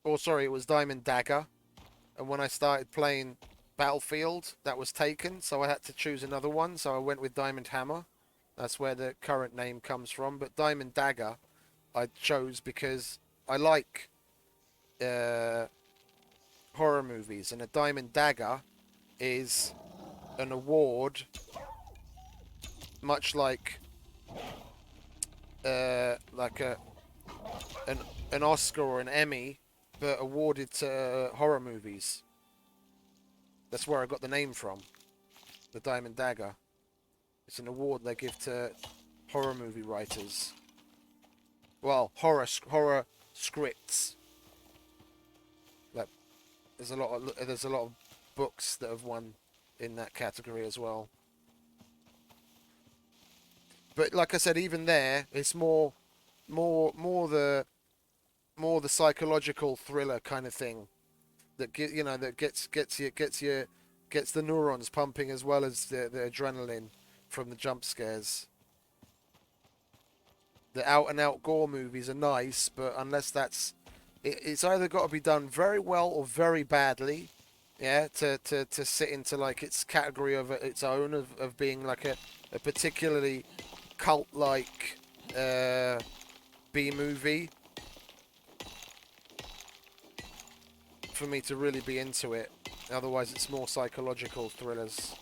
or sorry, it was Diamond Dagger, and when I started playing Battlefield, that was taken, so I had to choose another one, so I went with Diamond Hammer. That's where the current name comes from, but Diamond Dagger I chose because I like uh, horror movies, and a Diamond Dagger is an award, much like a an an Oscar or an Emmy, but awarded to horror movies. That's where I got the name from, the Diamond Dagger. It's an award they give to horror movie writers. Well, horror scripts. Like, there's a lot of books that have won in that category as well. But like I said, even there, it's more the psychological thriller kind of thing that gets the neurons pumping as well as the adrenaline from the jump scares. The out and out gore movies are nice, but unless it's either got to be done very well or very badly, yeah, to sit into like its category of its own of being like a particularly cult like B movie for me to really be into it. Otherwise, it's more psychological thrillers.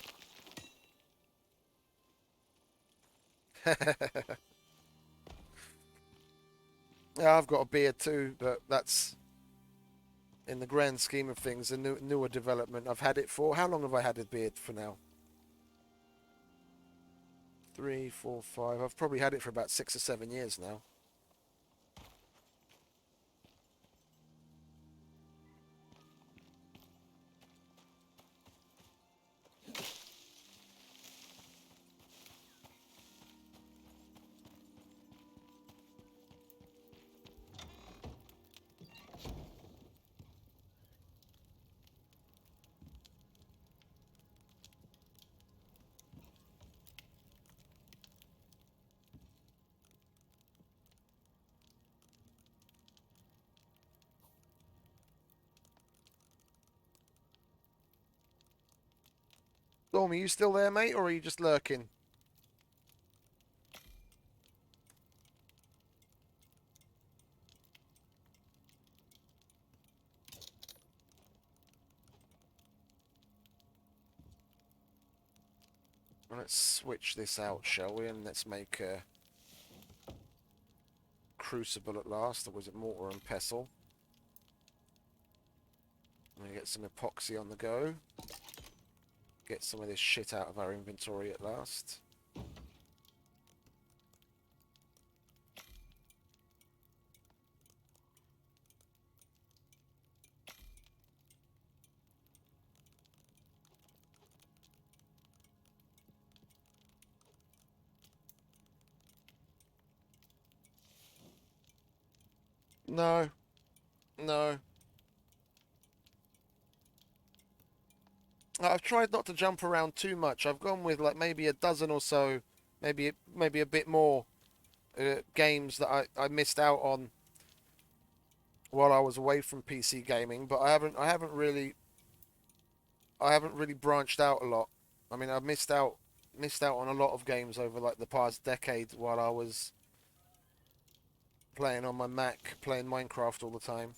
Yeah, I've got a beard too, but that's, in the grand scheme of things, a newer development. I've had it for, how long have I had a beard for now? 3, 4, 5. I've probably had it for about 6 or 7 years now. Storm, are you still there, mate, or are you just lurking? Let's switch this out, shall we? And let's make a crucible at last, or was it mortar and pestle? I'm gonna get some epoxy on the go. Get some of this shit out of our inventory at last. No. No. I've tried not to jump around too much. I've gone with like maybe a dozen or so, maybe a bit more games that I missed out on while I was away from PC gaming, but I haven't really branched out a lot. I mean, I've missed out on a lot of games over like the past decade while I was playing on my Mac, playing Minecraft all the time.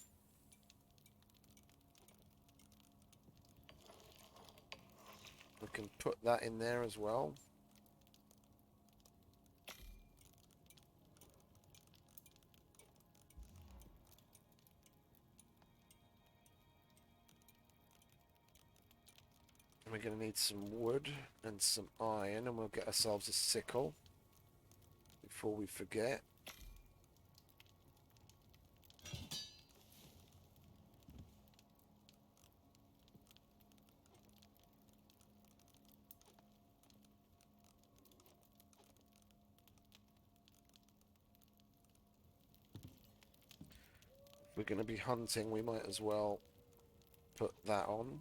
We can put that in there as well. And we're going to need some wood and some iron, and we'll get ourselves a sickle before we forget. If we're going to be hunting, we might as well put that on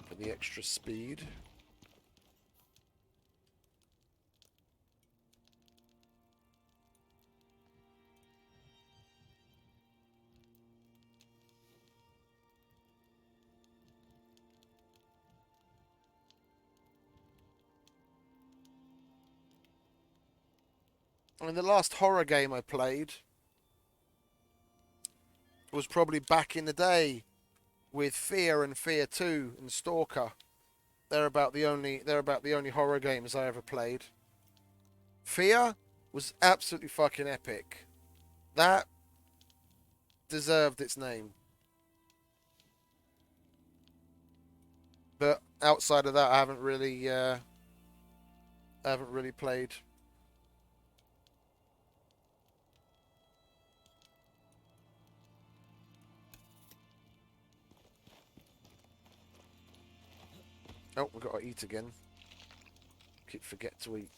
for the extra speed. I mean, the last horror game I played was probably back in the day with Fear and Fear 2 and Stalker. They're about the only horror games I ever played. Fear was absolutely fucking epic. That deserved its name. But outside of that, I haven't really played. Oh, we've got to eat again. Keep forget to eat.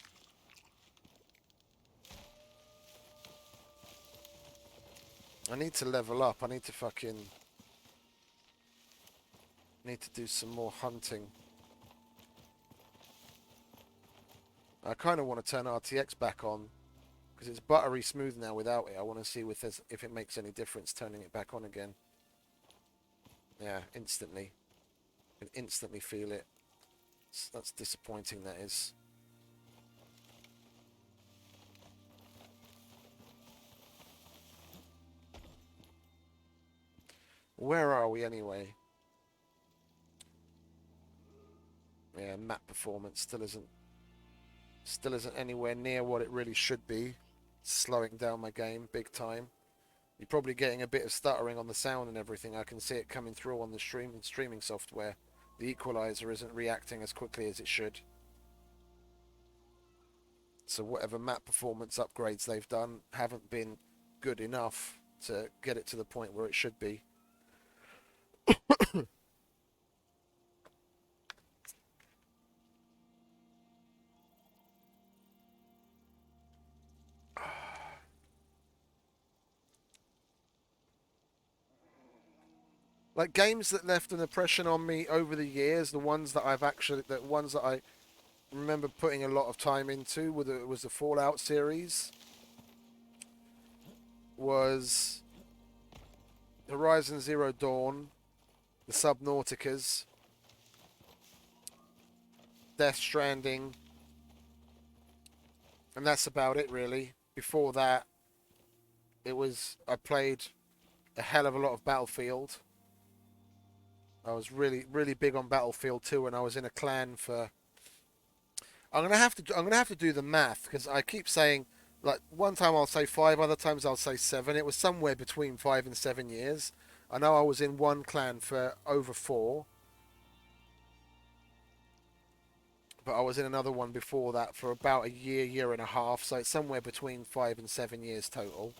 I need to level up. I need to do some more hunting. I kind of want to turn RTX back on because it's buttery smooth now without it. I want to see if it makes any difference turning it back on again. Yeah, instantly. I can instantly feel it. That's disappointing, that is. Where are we anyway? Yeah, map performance still isn't anywhere near what it really should be. It's slowing down my game big time. You're probably getting a bit of stuttering on the sound and everything. I can see it coming through on the streaming software. The equalizer isn't reacting as quickly as it should. So whatever map performance upgrades they've done haven't been good enough to get it to the point where it should be. Like games that left an impression on me over the years, the ones that I remember putting a lot of time into was the Fallout series, was Horizon Zero Dawn, the Subnauticas, Death Stranding, and that's about it really. Before that, I played a hell of a lot of Battlefield. I was really big on Battlefield 2, and I was in a clan for. I'm gonna have to do the math because I keep saying, like, one time I'll say 5, other times I'll say 7. It was somewhere between 5 and 7 years. I know I was in one clan for over 4, but I was in another one before that for about a year and a half. So it's somewhere between 5 and 7 years total.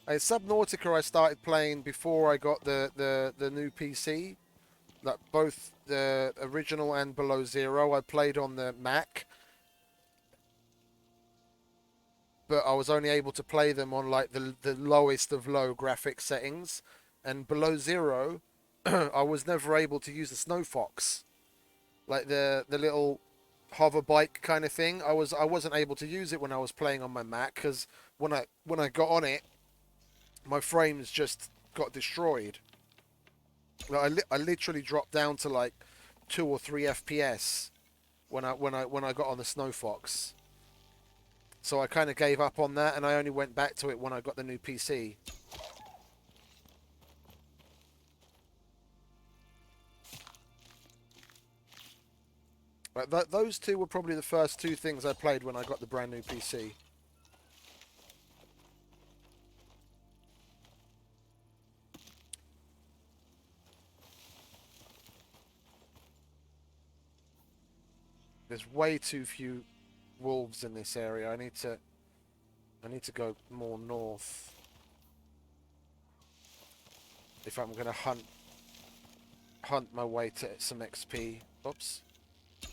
Subnautica I started playing before I got the new PC. Like both the original and Below Zero, I played on the Mac, but I was only able to play them on like the lowest of low graphic settings. And Below Zero, I was never able to use the Snow Fox, like the little hover bike kind of thing. I wasn't able to use it when I was playing on my Mac because when I got on it, my frames just got destroyed. Like I literally dropped down to like 2 or 3 FPS when I got on the Snow Fox. So I kind of gave up on that, and I only went back to it when I got the new PC. But those two were probably the first two things I played when I got the brand new PC. There's way too few wolves in this area. I need to go more north if I'm gonna hunt my way to some XP. Oops. There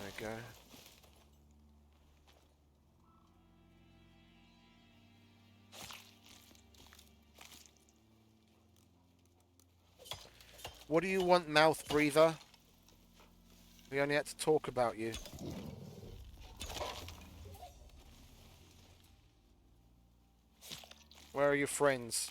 we go. What do you want, mouth breather? We only had to talk about you. Where are your friends?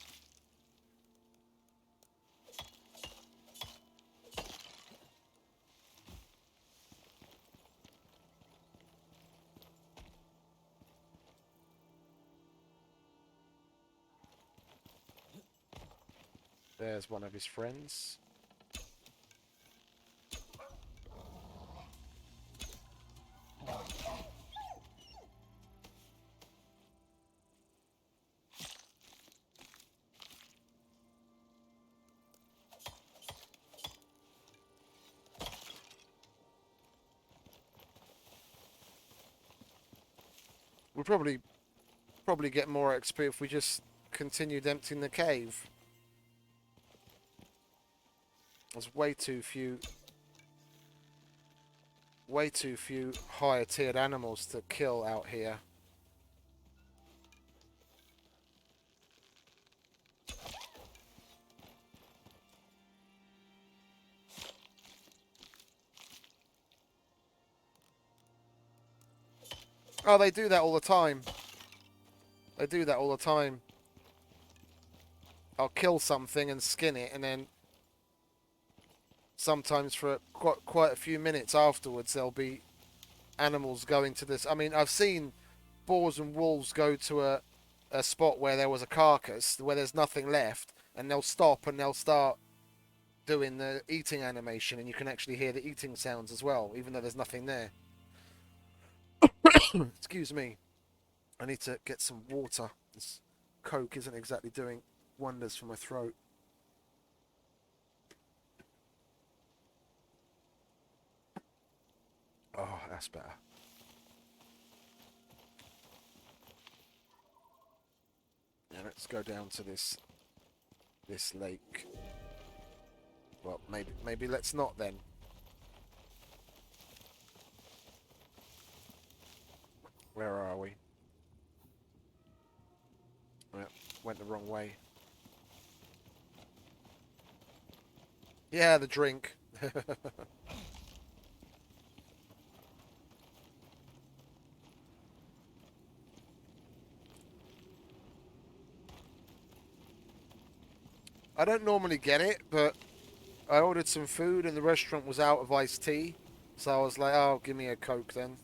There's one of his friends. We'll probably get more XP if we just continued emptying the cave. There's way too few higher tiered animals to kill out here. Oh, they do that all the time. They do that all the time. I'll kill something and skin it, and then sometimes for quite a few minutes afterwards there'll be animals going to this. I mean, I've seen boars and wolves go to a spot where there was a carcass, where there's nothing left, and they'll stop and they'll start doing the eating animation, and you can actually hear the eating sounds as well, even though there's nothing there. Excuse me. I need to get some water. This Coke isn't exactly doing wonders for my throat. Oh, that's better. Yeah, let's go down to this lake. Well, maybe let's not then. Where are we? Well, went the wrong way. Yeah, the drink. I don't normally get it, but I ordered some food and the restaurant was out of iced tea. So I was like, oh, give me a Coke then.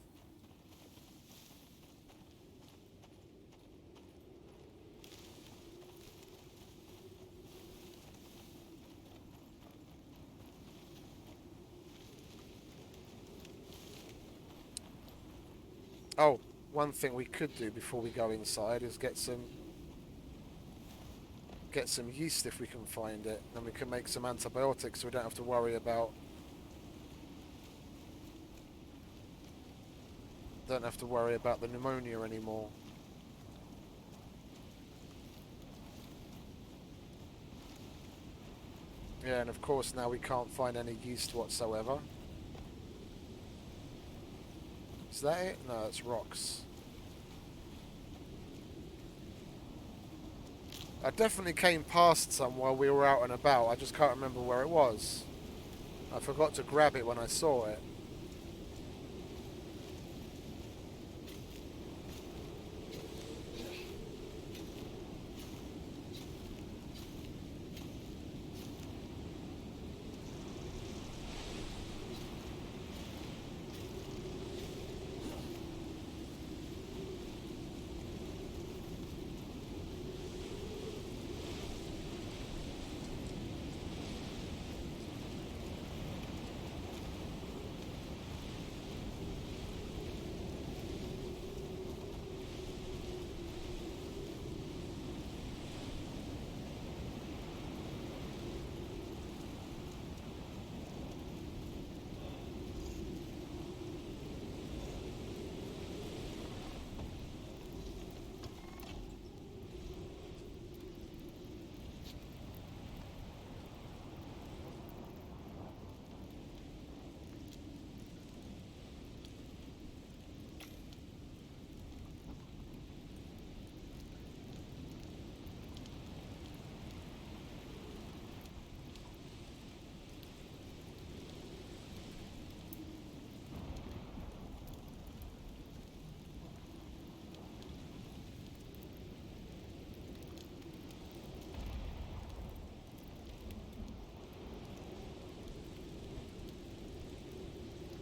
Oh, one thing we could do before we go inside is get some yeast if we can find it. Then we can make some antibiotics so we don't have to worry about the pneumonia anymore. Yeah, and of course now we can't find any yeast whatsoever. Is that it? No, it's rocks. I definitely came past some while we were out and about. I just can't remember where it was. I forgot to grab it when I saw it.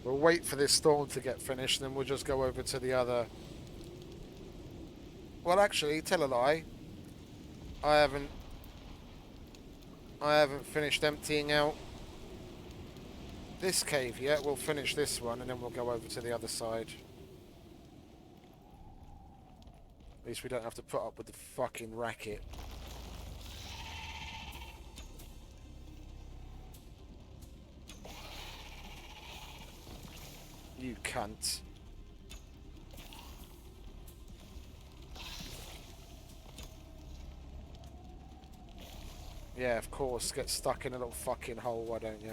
We'll wait for this storm to get finished, and then we'll just go over to the other. Well, actually, tell a lie. I haven't finished emptying out this cave yet. We'll finish this one, and then we'll go over to the other side. At least we don't have to put up with the fucking racket. You cunt. Yeah, of course. Get stuck in a little fucking hole, why don't you?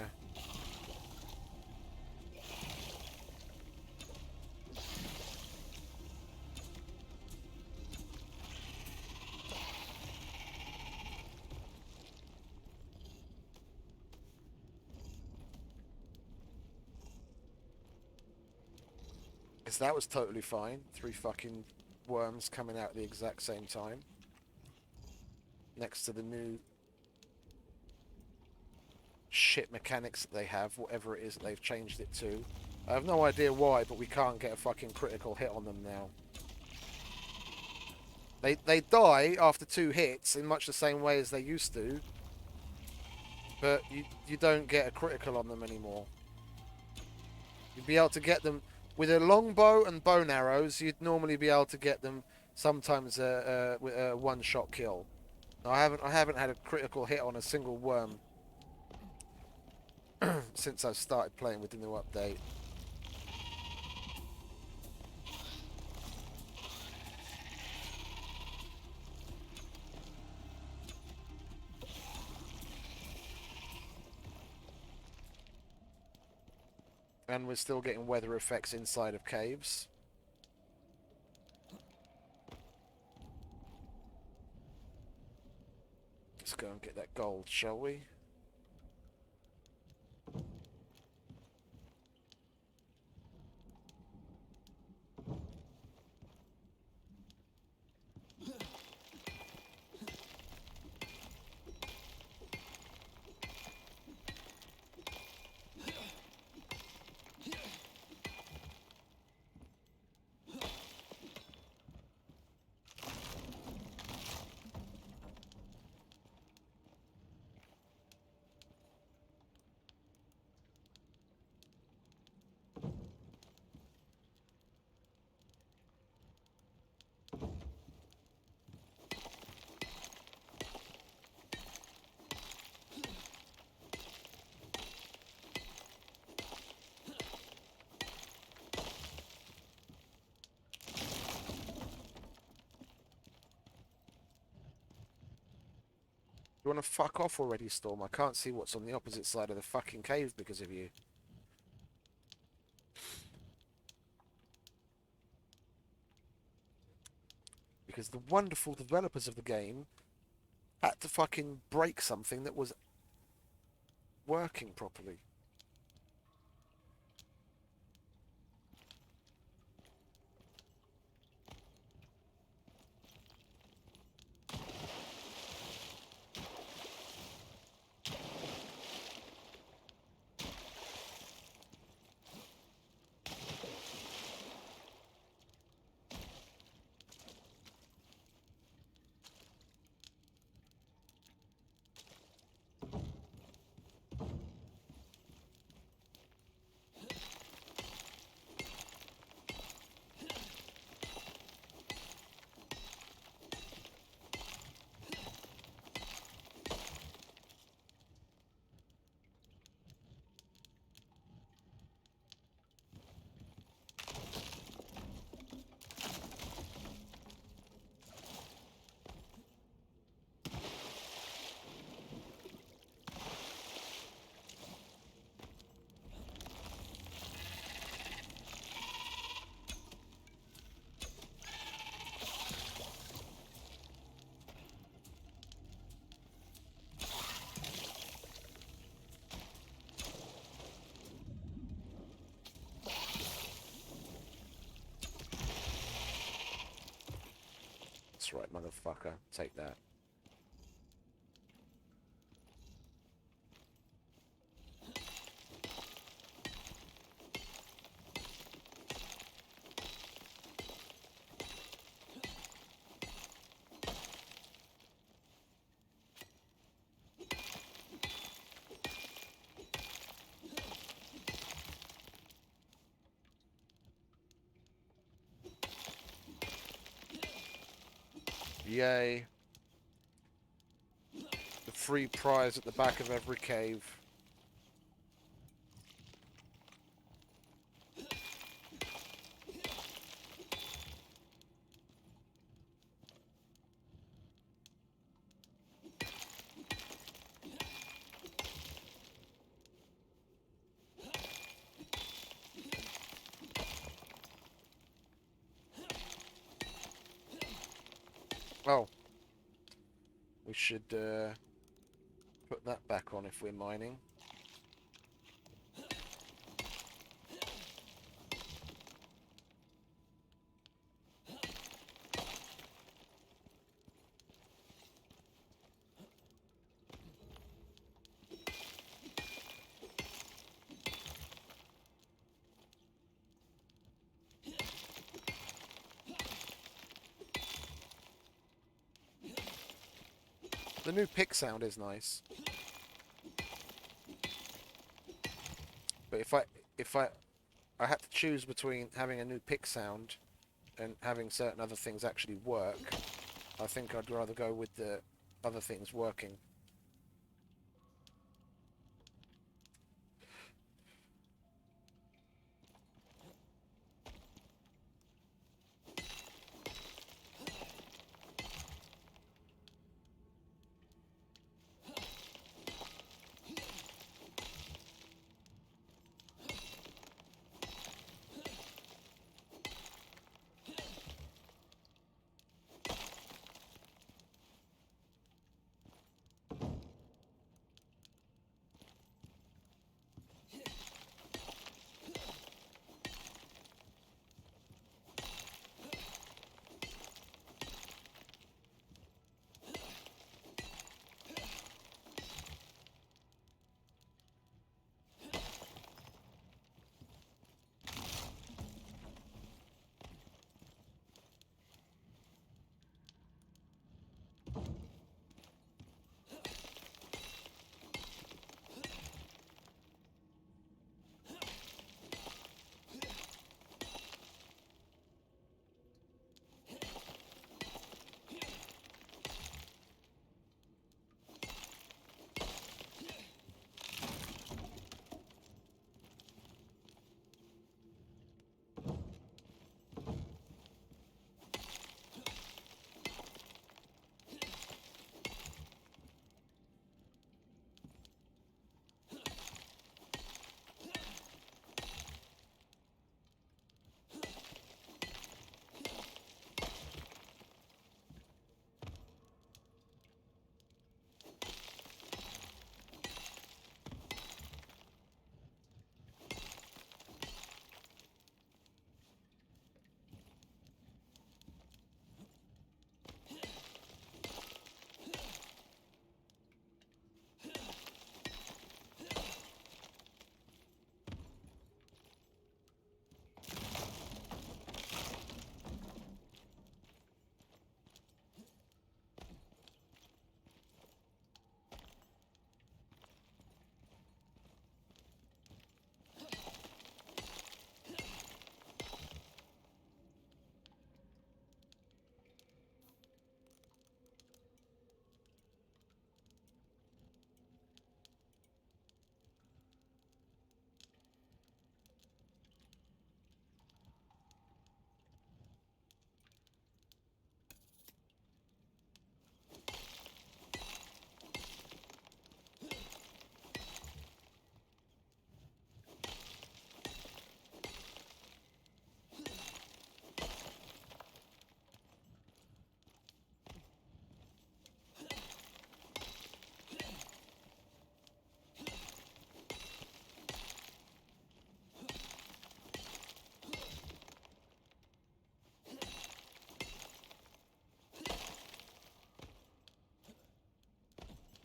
Because that was totally fine. 3 fucking worms coming out at the exact same time. Next to the new shit mechanics that they have, whatever it is that they've changed it to. I have no idea why, but we can't get a fucking critical hit on them now. They die after 2 hits in much the same way as they used to, but you don't get a critical on them anymore. You'd be able to get them with a longbow and bow and arrows. You'd normally be able to get them sometimes with a one-shot kill. Now, I haven't had a critical hit on a single worm since I started playing with the new update. And we're still getting weather effects inside of caves. Let's go and get that gold, shall we? You want to fuck off already, Storm? I can't see what's on the opposite side of the fucking cave because of you. Because the wonderful developers of the game had to fucking break something that was working properly. That's right, motherfucker. Take that. Yay. The free prize at the back of every cave. Oh, we should put that back on if we're mining. The new pick sound is nice. But if I had to choose between having a new pick sound and having certain other things actually work, I think I'd rather go with the other things working.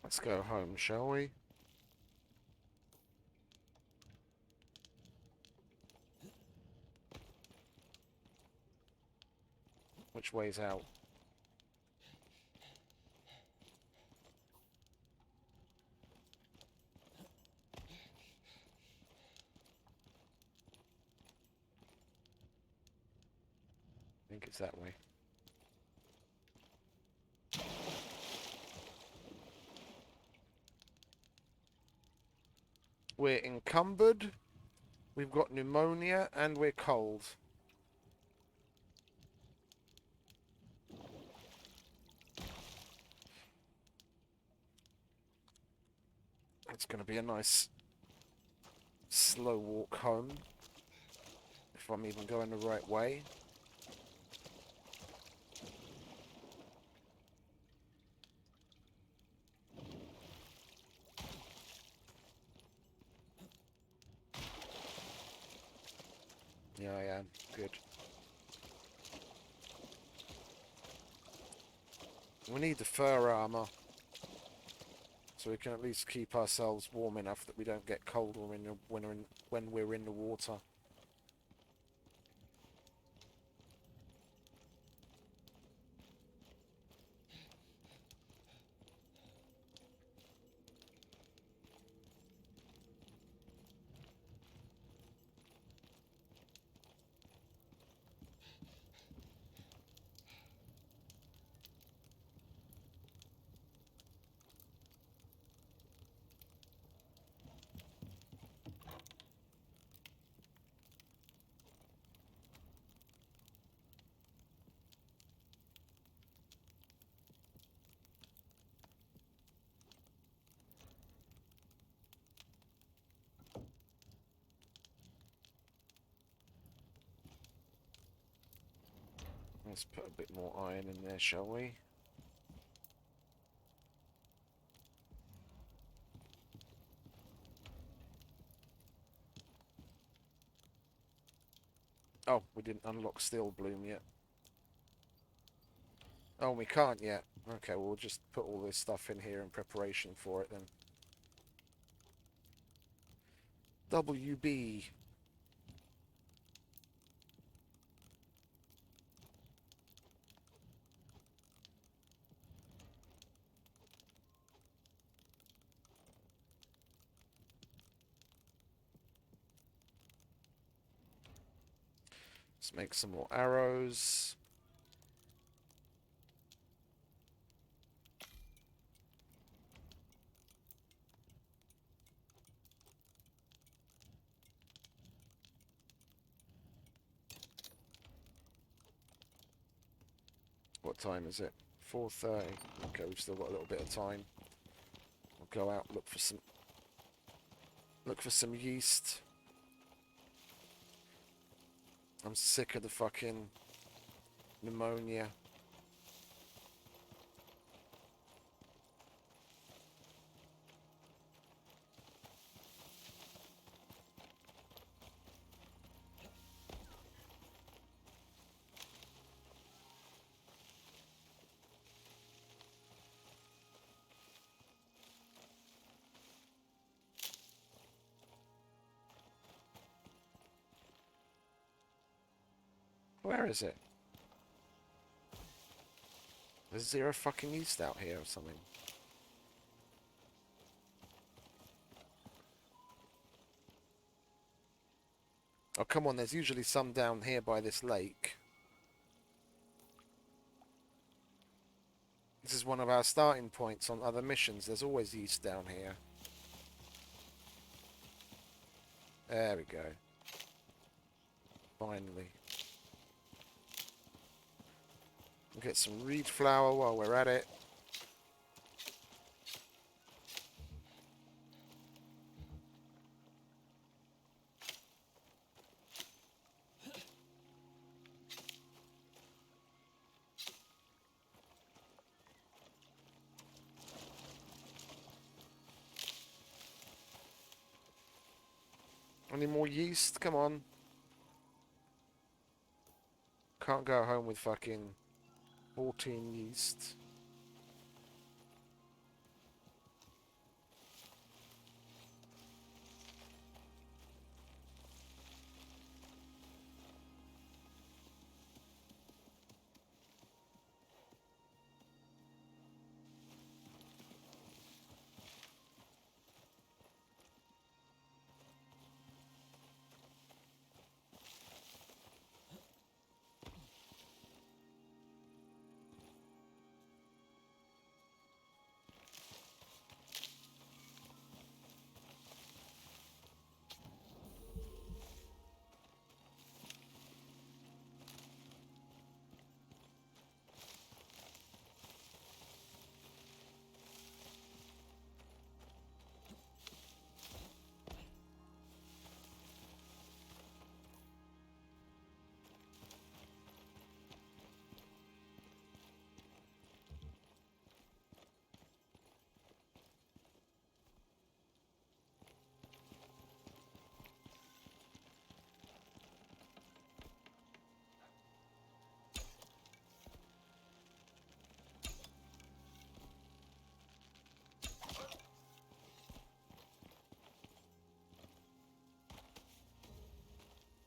Let's go home, shall we? Which way's out? I think it's that way. We're encumbered, we've got pneumonia, and we're cold. It's going to be a nice slow walk home, if I'm even going the right way. Yeah, I am. Good. We need the fur armor, so we can at least keep ourselves warm enough that we don't get cold when we're in the water. Let's put a bit more iron in there, shall we? Oh, we didn't unlock Steel Bloom yet. Oh, we can't yet. Okay, well, we'll just put all this stuff in here in preparation for it then. WB. Let's make some more arrows. What time is it? 4:30. Okay, we've still got a little bit of time. We'll go out, look for some yeast. I'm sick of the fucking pneumonia. Where is it? Is there a fucking yeast out here or something? Oh, come on, there's usually some down here by this lake. This is one of our starting points on other missions. There's always yeast down here. There we go. Finally. We'll get some reed flour while we're at it. Any more yeast? Come on. Can't go home with fucking 14 yeast.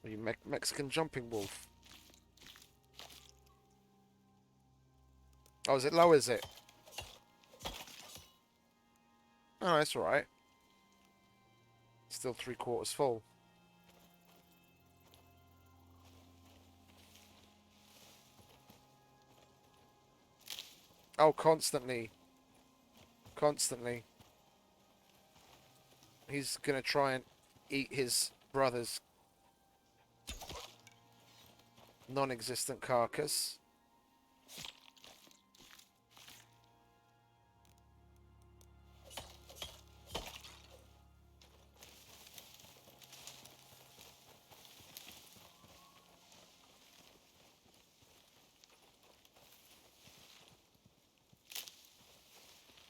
Are you Mexican jumping wolf? Oh, is it low, is it? Oh, that's alright. Still 3/4 full. Oh, constantly. Constantly. He's gonna try and eat his brother's non-existent carcass.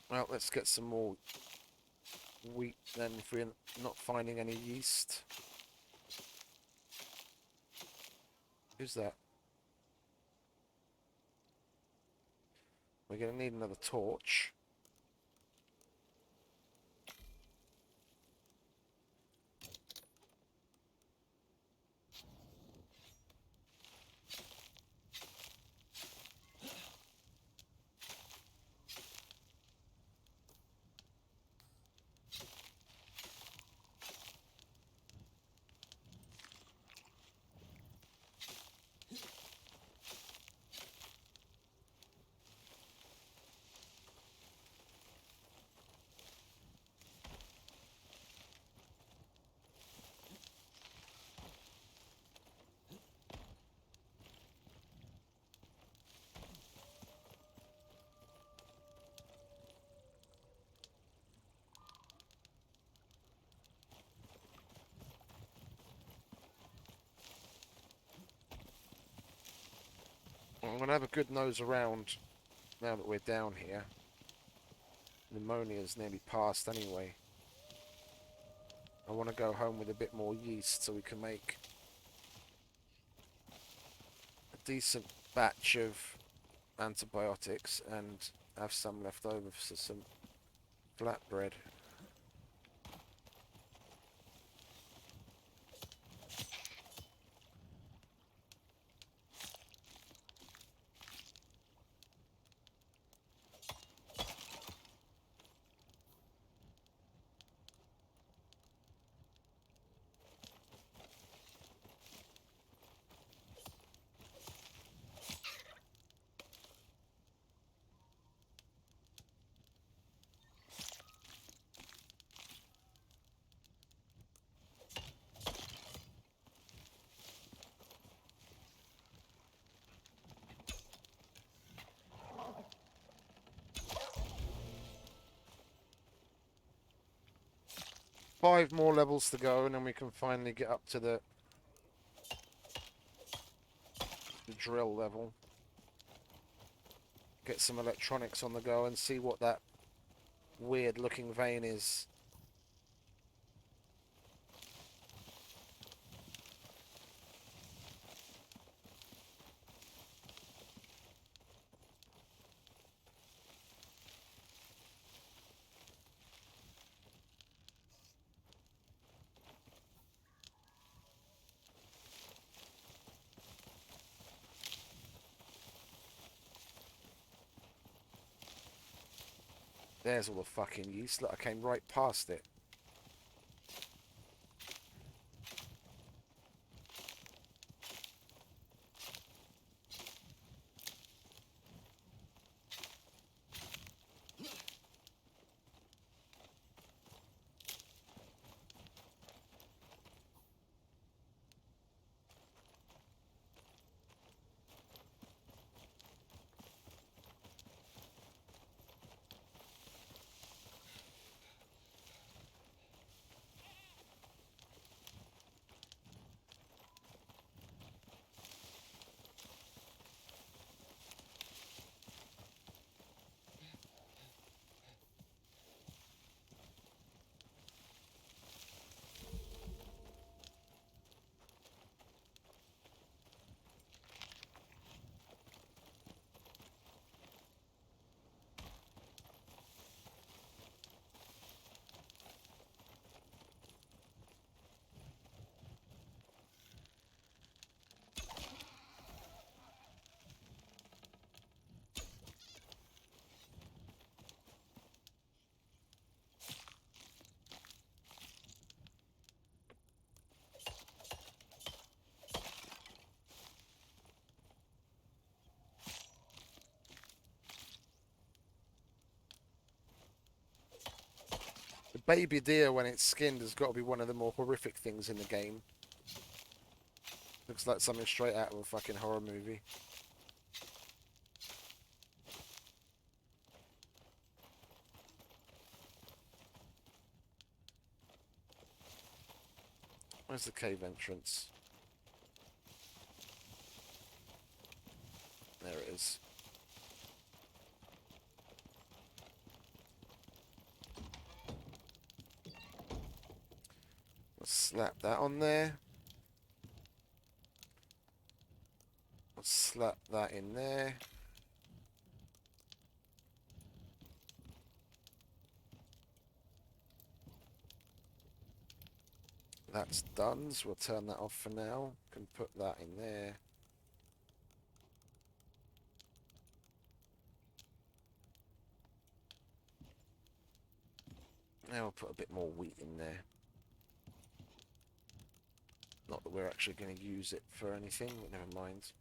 Well, let's get some more wheat then if we're not finding any yeast. Who's that? We're going to need another torch. I'm going to have a good nose around now that we're down here. Pneumonia's nearly passed anyway. I want to go home with a bit more yeast so we can make a decent batch of antibiotics and have some left over for some flatbread. Five more levels to go and then we can finally get up to the drill level. Get some electronics on the go and see what that weird looking vein is. There's all the fucking yeast. Look, I came right past it. baby deer when it's skinned has got to be one of the more horrific things in the game. Looks like something straight out of a fucking horror movie. Where's the cave entrance? There it is. Let's slap that on there. Let's slap that in there. That's done, so we'll turn that off for now. Can put that in there. Now we'll put a bit more wheat in there. Not that we're actually going to use it for anything, but never mind.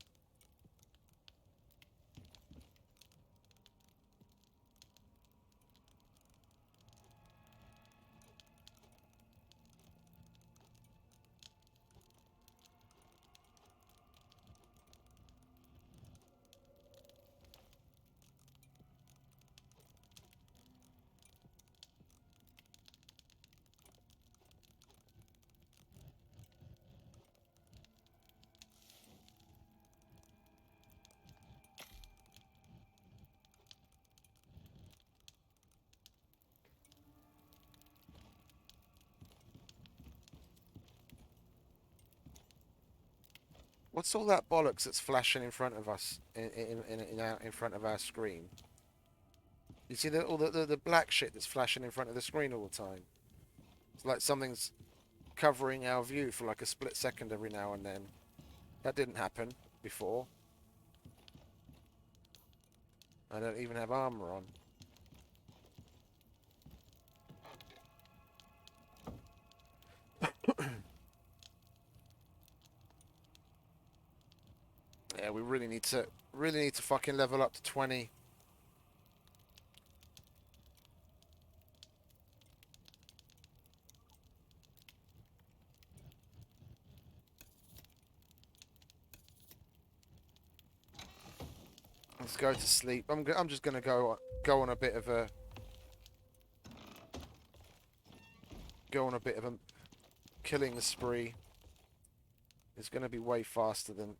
What's all that bollocks that's flashing in front of us, in front of our screen? You see all the black shit that's flashing in front of the screen all the time? It's like something's covering our view for like a split second every now and then. That didn't happen before. I don't even have armor on. Yeah, we really need to fucking level up to 20. Let's go to sleep. I'm just gonna go on a bit of a killing spree. It's gonna be way faster than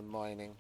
mining.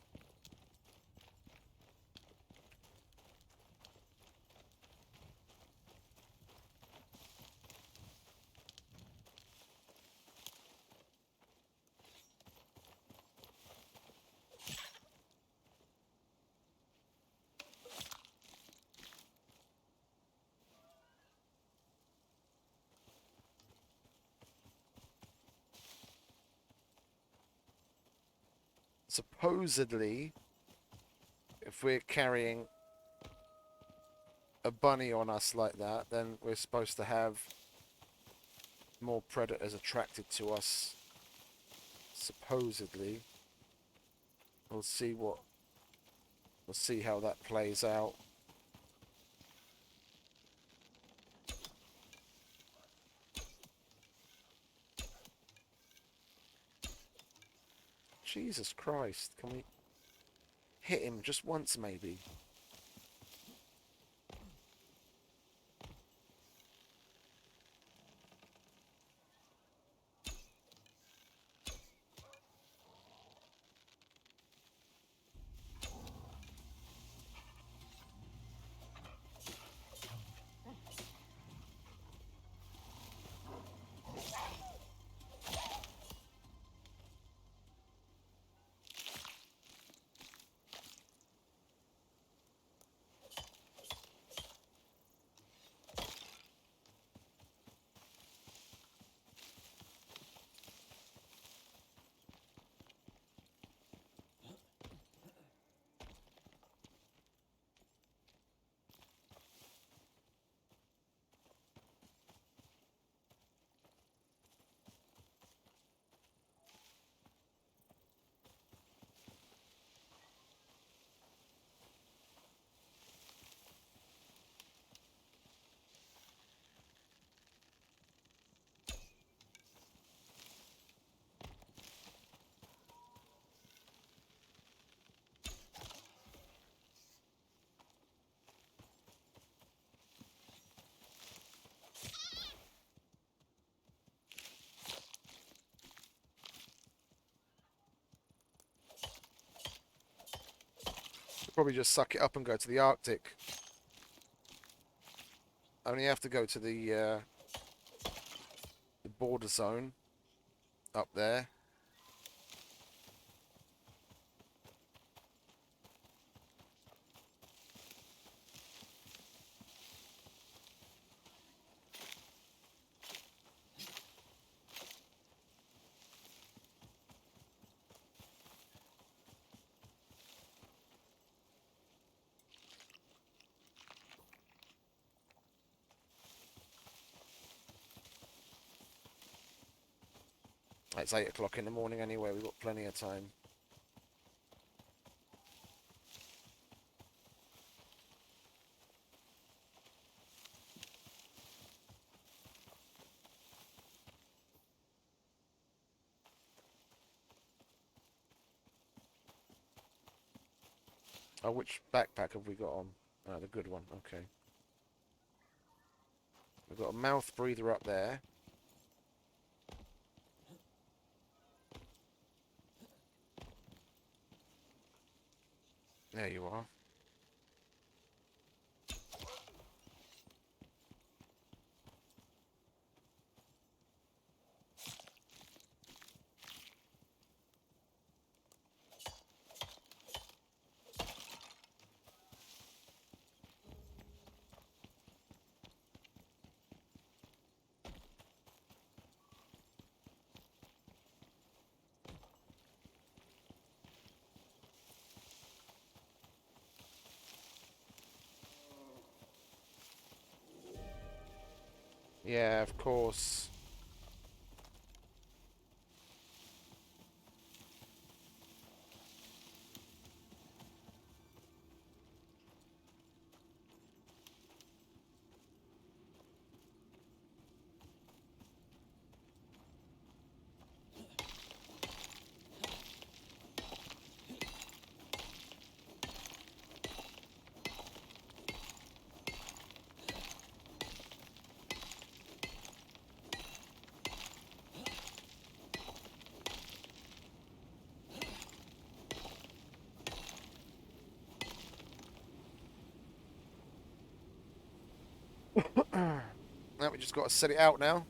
Supposedly, if we're carrying a bunny on us like that, then we're supposed to have more predators attracted to us. Supposedly. We'll see how that plays out. Jesus Christ, can we hit him just once maybe? Probably just suck it up and go to the Arctic. Only have to go to the border zone up there. It's 8 o'clock in the morning anyway, we've got plenty of time. Oh, which backpack have we got on? Oh, the good one, okay. We've got a mouth breather up there. There you are. Yeah, of course. Now we just got to set it out now.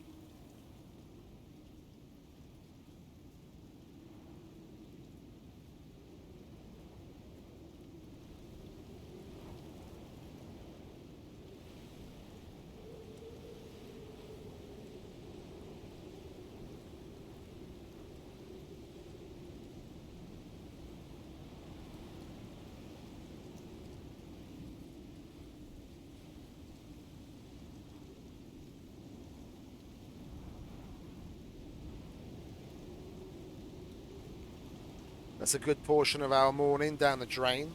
That's a good portion of our morning down the drain.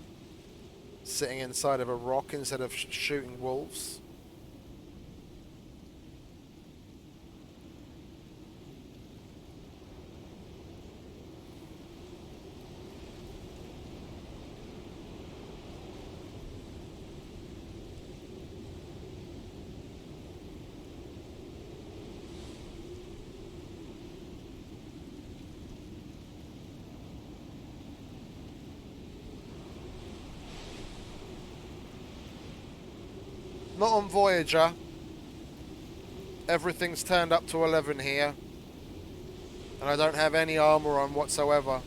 Sitting inside of a rock instead of shooting wolves. Not on Voyager. Everything's turned up to 11 here. And I don't have any armor on whatsoever.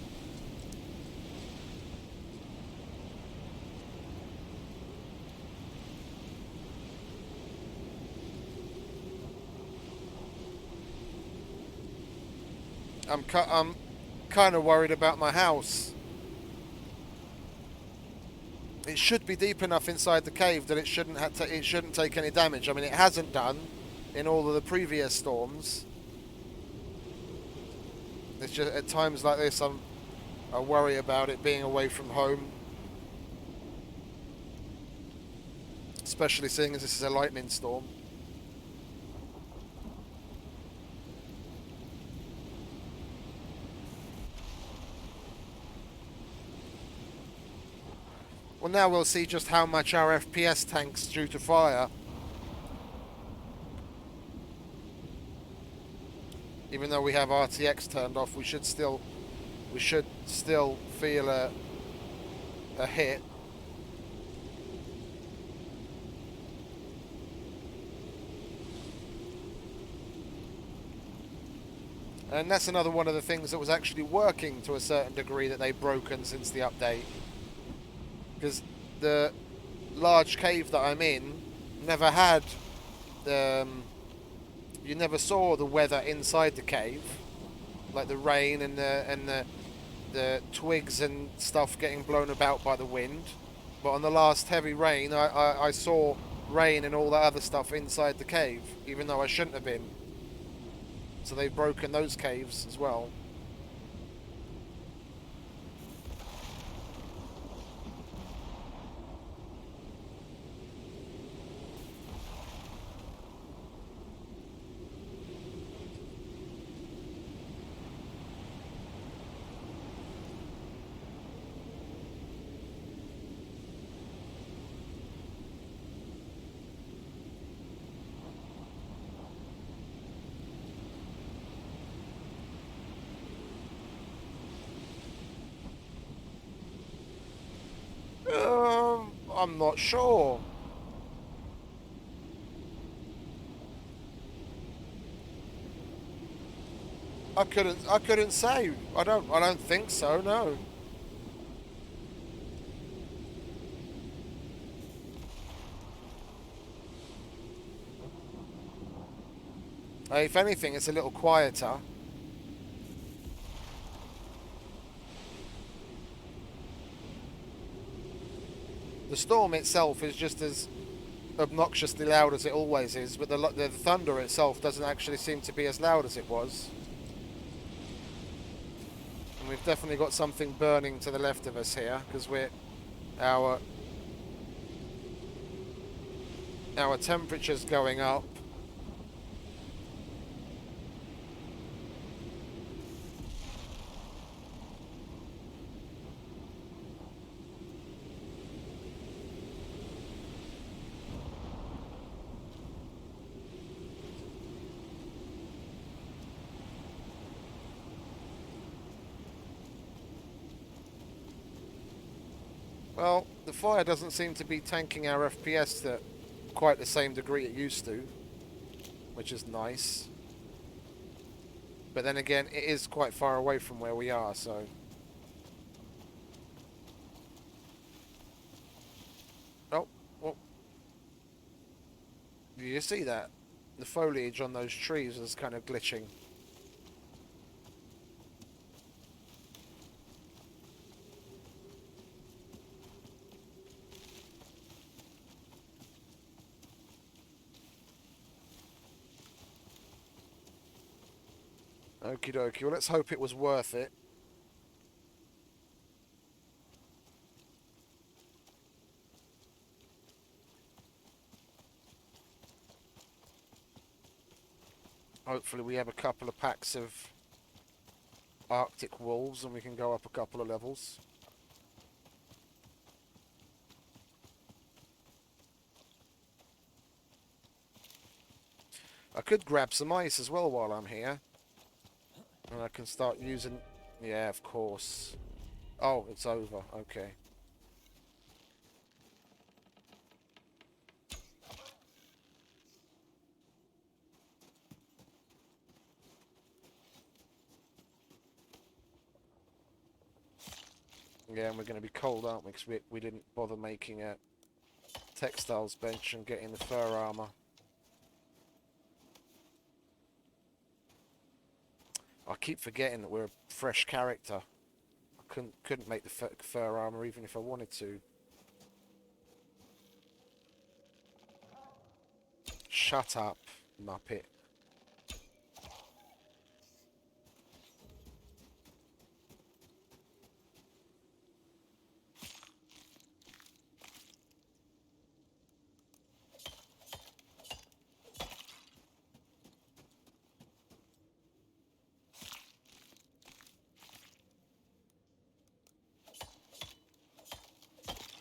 I'm kind of worried about my house. It should be deep enough inside the cave that it shouldn't take any damage. I mean, it hasn't done in all of the previous storms. It's just at times like this I worry about it being away from home, especially seeing as this is a lightning storm. Well, now we'll see just how much our FPS tank's due to fire. Even though we have RTX turned off, we should still feel a hit. And that's another one of the things that was actually working to a certain degree that they've broken since the update. Because the large cave that I'm in never had you never saw the weather inside the cave, like the rain and the twigs and stuff getting blown about by the wind. But on the last heavy rain, I saw rain and all that other stuff inside the cave, even though I shouldn't have been. So they've broken those caves as well. I'm not sure. I couldn't say. I don't think so, no. If anything, it's a little quieter. The storm itself is just as obnoxiously loud as it always is, but the thunder itself doesn't actually seem to be as loud as it was. And we've definitely got something burning to the left of us here, because our our temperature's going up. Well, the fire doesn't seem to be tanking our FPS at quite the same degree it used to, which is nice. But then again, it is quite far away from where we are, so... Oh, well... Do you see that? The foliage on those trees is kind of glitching. Okie dokie, well let's hope it was worth it. Hopefully we have a couple of packs of Arctic wolves and we can go up a couple of levels. I could grab some ice as well while I'm here. And I can start using... Yeah, of course. Oh, it's over. Okay. Yeah, and we're going to be cold, aren't we? Because we didn't bother making a textiles bench and getting the fur armor. I keep forgetting that we're a fresh character. I couldn't make the fur armor even if I wanted to. Shut up, Muppet.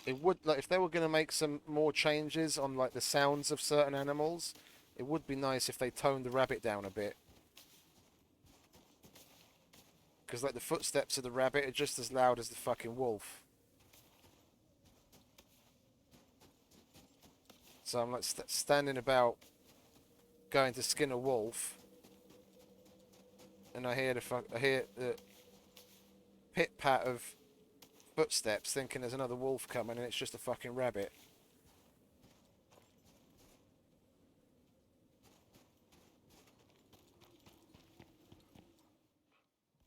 It would, like, if they were going to make some more changes on like the sounds of certain animals, it would be nice if they toned the rabbit down a bit. Because like the footsteps of the rabbit are just as loud as the fucking wolf. So I'm like standing about going to skin a wolf. and I hear the pit pat of footsteps, thinking there's another wolf coming, and it's just a fucking rabbit.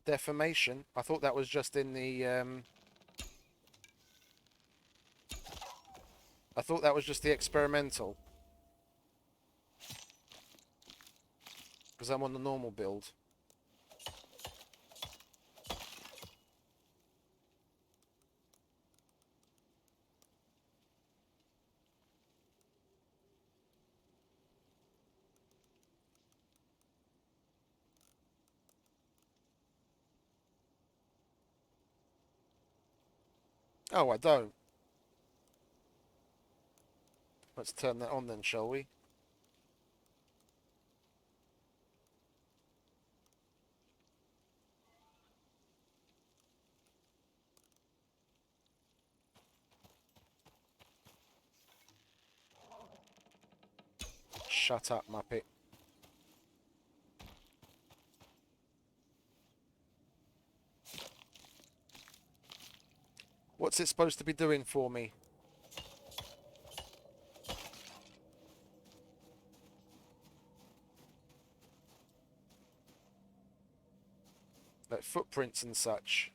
Defamation. I thought that was just in the. I thought that was just the experimental. Because I'm on the normal build. Oh, I don't. Let's turn that on then, shall we? Shut up, Muppet. What's it supposed to be doing for me? Like footprints and such.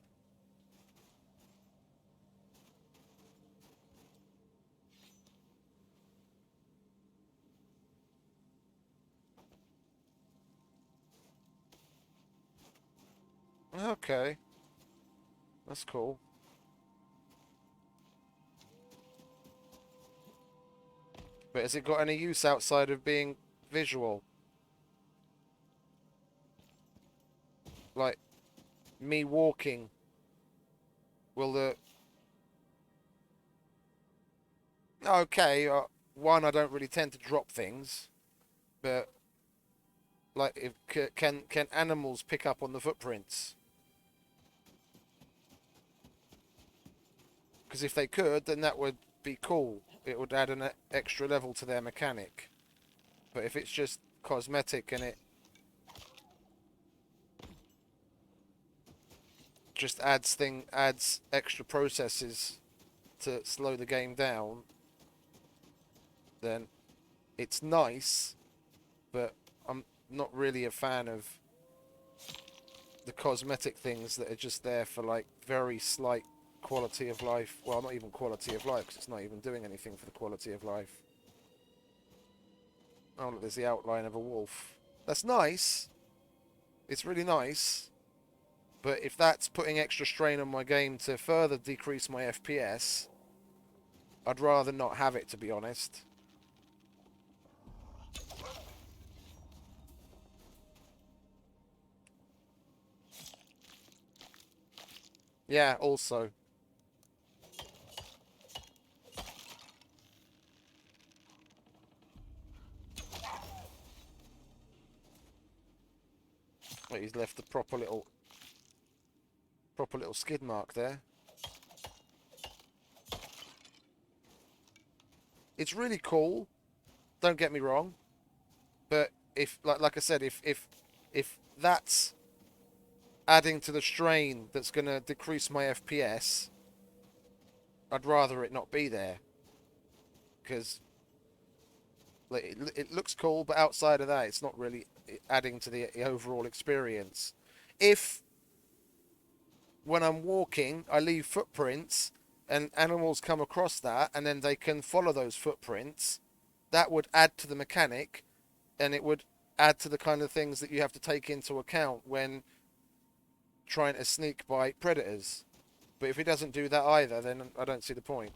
Okay. That's cool. But has it got any use outside of being visual? Like, me walking. Will the... Okay, one, I don't really tend to drop things. But, like, can animals pick up on the footprints? Because if they could, then that would be cool. It would add an extra level to their mechanic. But if it's just cosmetic and it just adds extra processes to slow the game down, then it's nice, but I'm not really a fan of the cosmetic things that are just there for like very slight quality of life. Well, not even quality of life, because it's not even doing anything for the quality of life. Oh, look, there's the outline of a wolf. That's nice. It's really nice. But if that's putting extra strain on my game to further decrease my FPS, I'd rather not have it, to be honest. Yeah, also. Wait, he's left a proper little skid mark there. It's really cool. Don't get me wrong, but if like I said, if that's adding to the strain that's going to decrease my FPS, I'd rather it not be there, because like, it looks cool, but outside of that, it's not really adding to the overall experience. If when I'm walking, I leave footprints and animals come across that, and then they can follow those footprints, that would add to the mechanic, and it would add to the kind of things that you have to take into account when trying to sneak by predators. But if it doesn't do that either, then I don't see the point.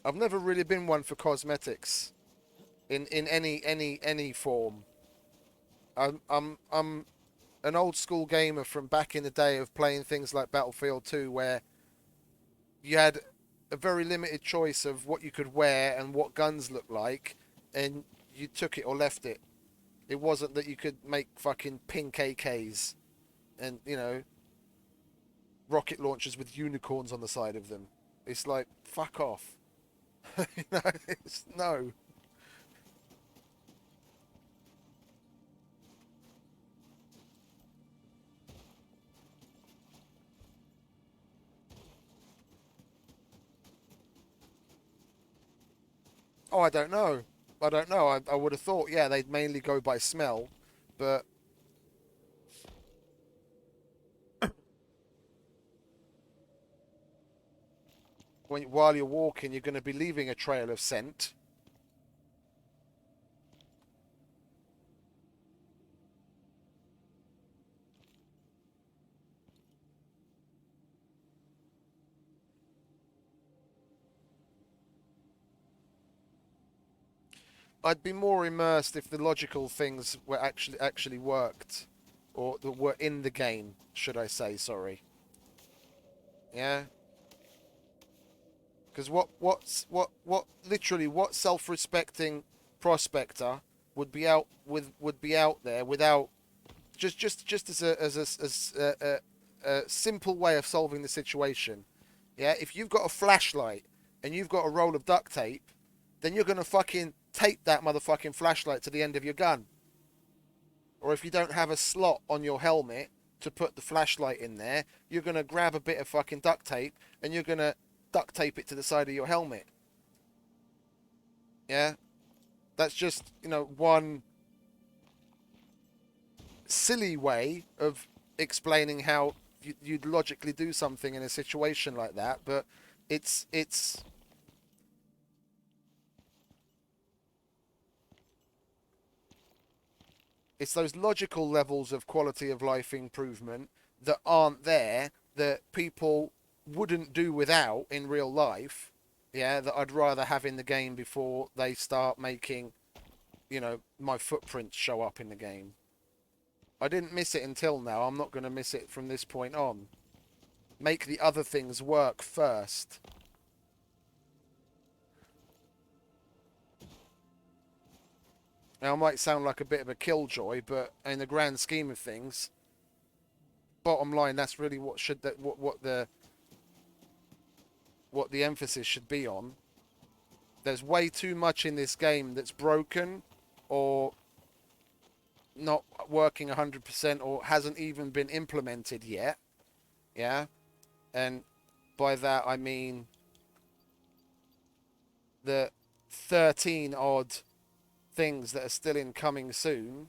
I've never really been one for cosmetics in any form. I'm an old school gamer from back in the day of playing things like Battlefield 2, where you had a very limited choice of what you could wear and what guns looked like, and you took it or left it. It wasn't that you could make fucking pink AKs and, rocket launchers with unicorns on the side of them. It's like, fuck off. You know, it's no. Oh, I don't know. I don't know. I would have thought, yeah, they'd mainly go by smell, but while you're walking, you're going to be leaving a trail of scent. I'd be more immersed if the logical things were actually worked, or that were in the game, should I say? Sorry. Yeah. Because what literally what self-respecting prospector would be out there without just as a simple way of solving the situation. Yeah, if you've got a flashlight and you've got a roll of duct tape, then you're gonna fucking tape that motherfucking flashlight to the end of your gun. Or if you don't have a slot on your helmet to put the flashlight in there, you're gonna grab a bit of fucking duct tape and you're gonna duct tape it to the side of your helmet. Yeah, that's just one silly way of explaining how you'd logically do something in a situation like that, but it's it's it's those logical levels of quality of life improvement that aren't there, that people wouldn't do without in real life. Yeah, that I'd rather have in the game before they start making my footprints show up in the game. I didn't miss it until now. I'm not going to miss it from this point on. Make the other things work first. Now, I might sound like a bit of a killjoy, but in the grand scheme of things, bottom line, that's really what the emphasis should be on. There's way too much in this game that's broken, or not working 100%, or hasn't even been implemented yet. Yeah, and by that I mean the 13 odd things that are still in coming soon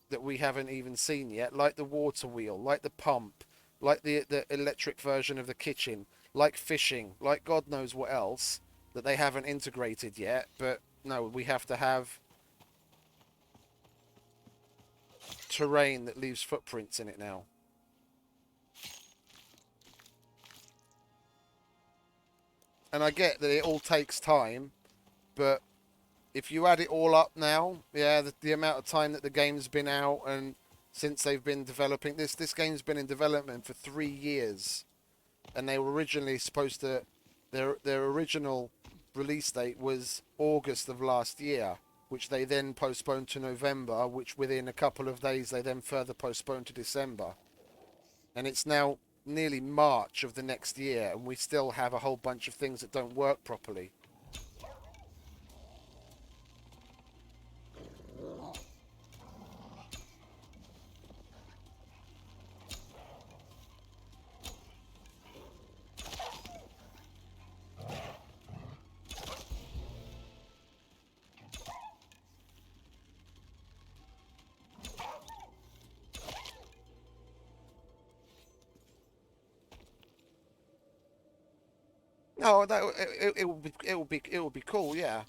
that we haven't even seen yet, like the water wheel, like the pump, like the electric version of the kitchen, like fishing, like God knows what else that they haven't integrated yet. But no, we have to have terrain that leaves footprints in it now. And I get that it all takes time, but if you add it all up now, yeah, the amount of time that the game's been out, and since they've been developing this game's been in development for 3 years, and they were originally supposed to, their original release date was August of last year, which they then postponed to November, which within a couple of days they then further postponed to December, and it's now nearly March of the next year, and we still have a whole bunch of things that don't work properly. No, that it will be cool, yeah.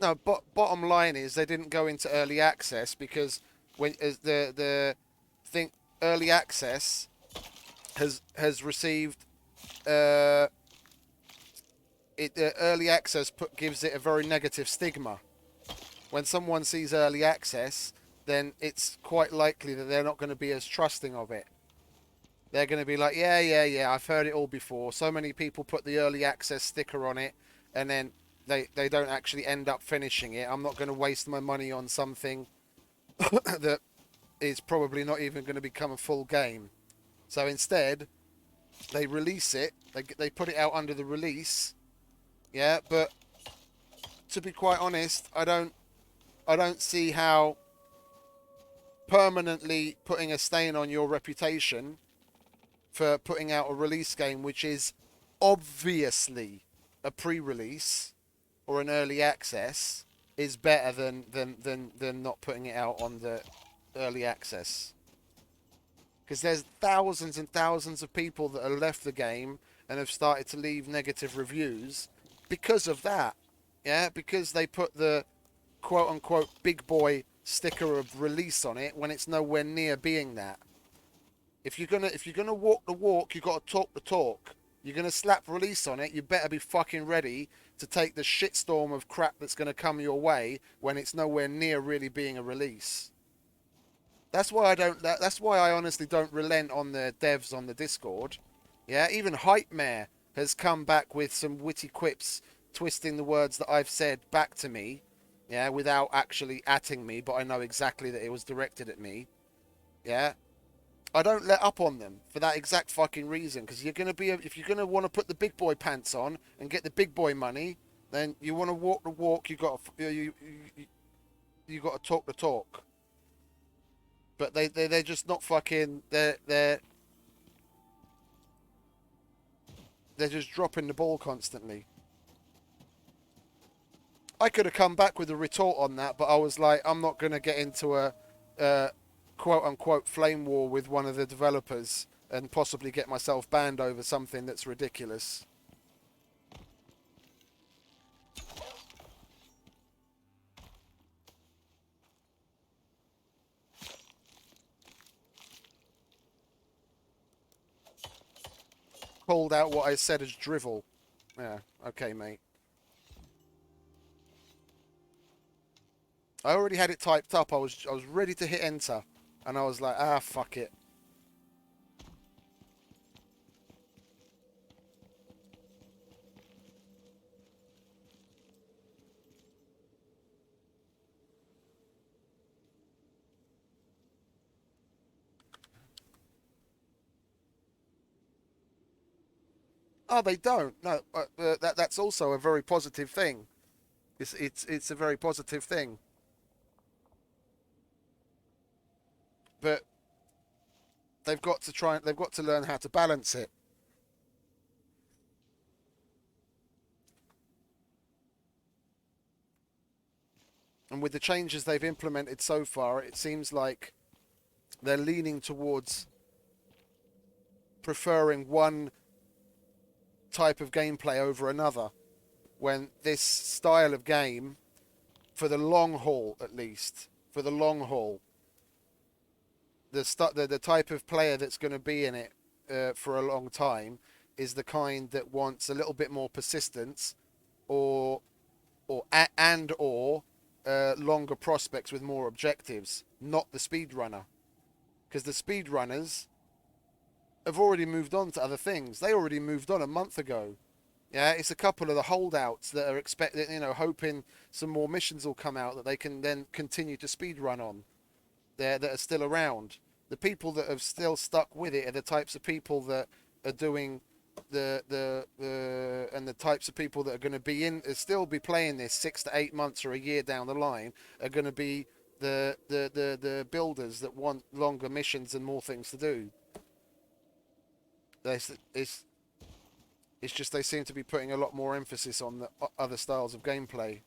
No, but bottom line is they didn't go into early access because when as the thing early access has received uh early access gives it a very negative stigma. When someone sees early access, then it's quite likely that they're not going to be as trusting of it. They're going to be like, yeah, yeah, yeah, I've heard it all before. So many people put the early access sticker on it, and then they don't actually end up finishing it. I'm not going to waste my money on something that is probably not even going to become a full game. So instead, they release it. They put it out under the release. Yeah, but to be quite honest, I don't see how permanently putting a stain on your reputation for putting out a release game which is obviously a pre-release or an early access is better than not putting it out on the early access. Because there's thousands and thousands of people that have left the game and have started to leave negative reviews because of that. Yeah, because they put the quote unquote big boy sticker of release on it when it's nowhere near being that. If you're gonna walk the walk, you gotta talk the talk. You're gonna slap release on it, you better be fucking ready to take the shitstorm of crap that's gonna come your way when it's nowhere near really being a release. That's why I don't. That's why I honestly don't relent on the devs on the Discord. Yeah, even Hype Mare has come back with some witty quips, twisting the words that I've said back to me. Yeah, without actually atting me, but I know exactly that it was directed at me. Yeah, I don't let up on them for that exact fucking reason. Because you're gonna be, if you're gonna want to put the big boy pants on and get the big boy money, then you want to walk the walk. You got to talk the talk. But they're just not fucking. They're just dropping the ball constantly. I could have come back with a retort on that, but I was like, I'm not gonna get into a quote unquote flame war with one of the developers and possibly get myself banned over something that's ridiculous. Called out what I said as drivel. Yeah, okay, mate. I already had it typed up. I was ready to hit enter, and I was like, fuck it. Oh, they don't. No, that's also a very positive thing. It's a very positive thing. But they've got to try. They've got to learn how to balance it. And with the changes they've implemented so far, it seems like they're leaning towards preferring one type of gameplay over another. When this style of game, for the long haul at least, for the long haul, the type of player that's going to be in it for a long time is the kind that wants a little bit more persistence, or or longer prospects with more objectives, not the speedrunner. Because the speedrunners have already moved on to other things. They already moved on a month ago. Yeah, it's a couple of the holdouts that are expecting, hoping some more missions will come out that they can then continue to speedrun on. There that are still around. The people that have still stuck with it are the types of people that are doing and the types of people that are going to be still be playing this 6 to 8 months or a year down the line are going to be the builders that want longer missions and more things to do. It's just they seem to be putting a lot more emphasis on the other styles of gameplay.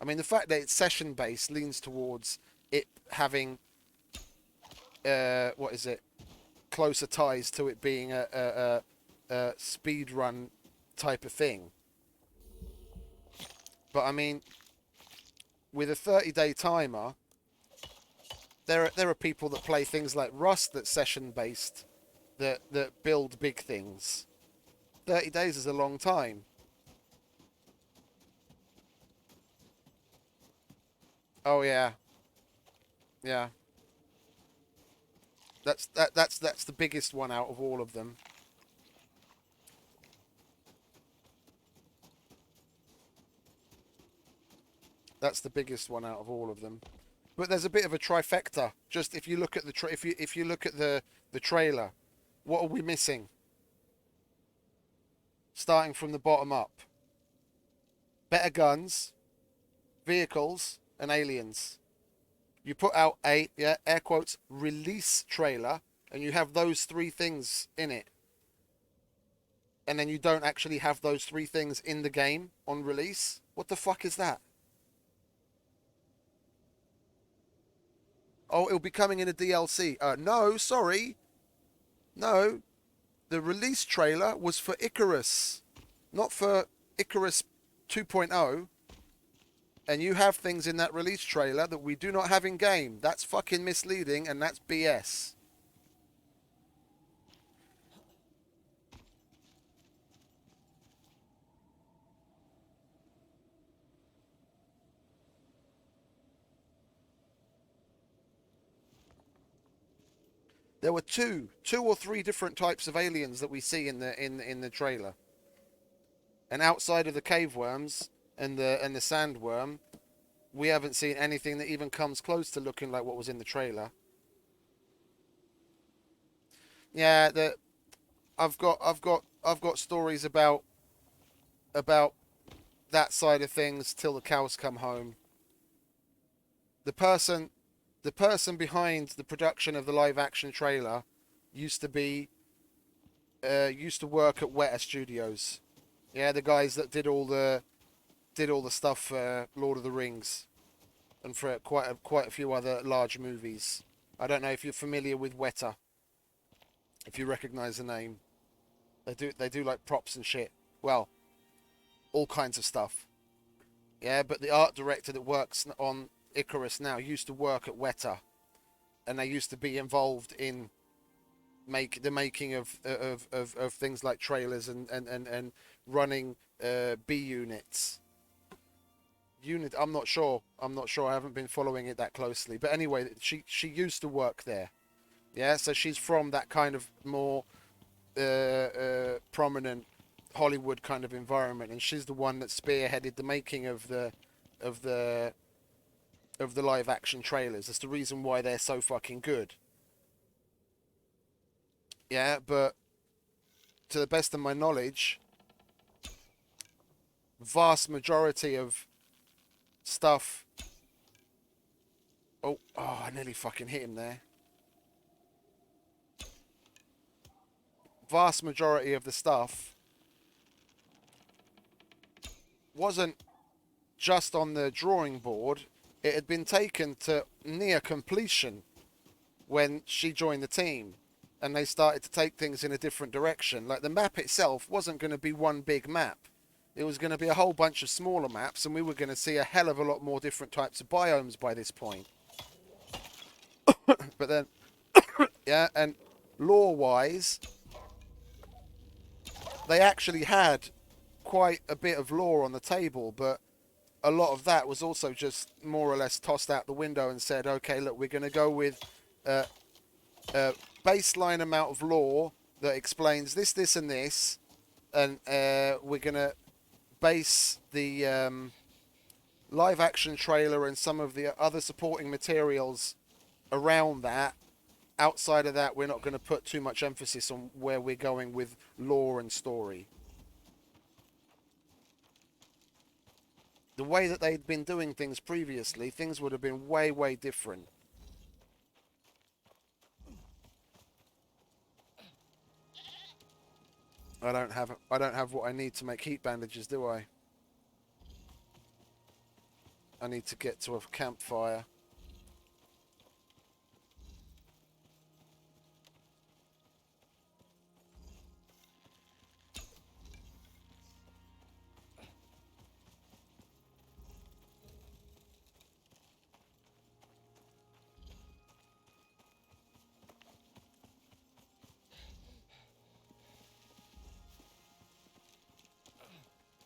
I mean, the fact that it's session based leans towards it having what is it, closer ties to it being a speed run type of thing. But I mean, with a 30-day timer, there are people that play things like Rust that's session based, that build big things. 30 days is a long time. Oh yeah, yeah. That's the biggest one out of all of them. That's the biggest one out of all of them. But there's a bit of a trifecta. Just if you look at the if you look at the trailer, what are we missing? Starting from the bottom up. Better guns, vehicles, and aliens. You put out a, yeah, air quotes, release trailer, and you have those three things in it. And then you don't actually have those three things in the game on release. What the fuck is that? Oh, it'll be coming in a DLC. No, sorry. No. The release trailer was for Icarus, not for Icarus 2.0. And you have things in that release trailer that we do not have in game. That's fucking misleading, and that's BS. There were two or three different types of aliens that we see in the trailer. And outside of the cave worms and the sandworm, we haven't seen anything that even comes close to looking like what was in the trailer. Yeah, I've got stories about that side of things till the cows come home. The person the person behind the production of the live action trailer used to work at Weta Studios. Yeah, the guys that did all the stuff for Lord of the Rings and for quite a few other large movies. I don't know if you're familiar with Weta, if you recognise the name. They do like props and shit. Well, all kinds of stuff. Yeah, but the art director that works on Icarus now used to work at Weta, and they used to be involved in the making of things like trailers and running B units. I'm not sure. I haven't been following it that closely. But anyway, she used to work there. Yeah, so she's from that kind of more prominent Hollywood kind of environment, and she's the one that spearheaded the making of the live action trailers. That's the reason why they're so fucking good. Yeah, but to the best of my knowledge, vast majority of stuff. Oh, I nearly fucking hit him there. Vast majority of the stuff wasn't just on the drawing board. It had been taken to near completion when she joined the team, and they started to take things in a different direction. Like, the map itself wasn't going to be one big map. It was going to be a whole bunch of smaller maps, and we were going to see a hell of a lot more different types of biomes by this point. But then, yeah, and lore-wise, they actually had quite a bit of lore on the table, but a lot of that was also just more or less tossed out the window and said, okay, look, we're going to go with a baseline amount of lore that explains this, this, and this, and we're going to base the live action trailer and some of the other supporting materials around that. Outside of that, we're not going to put too much emphasis on where we're going with lore and story. The way that they'd been doing things previously, things would have been way, way different. I don't have what I need to make heat bandages, do I? I need to get to a campfire.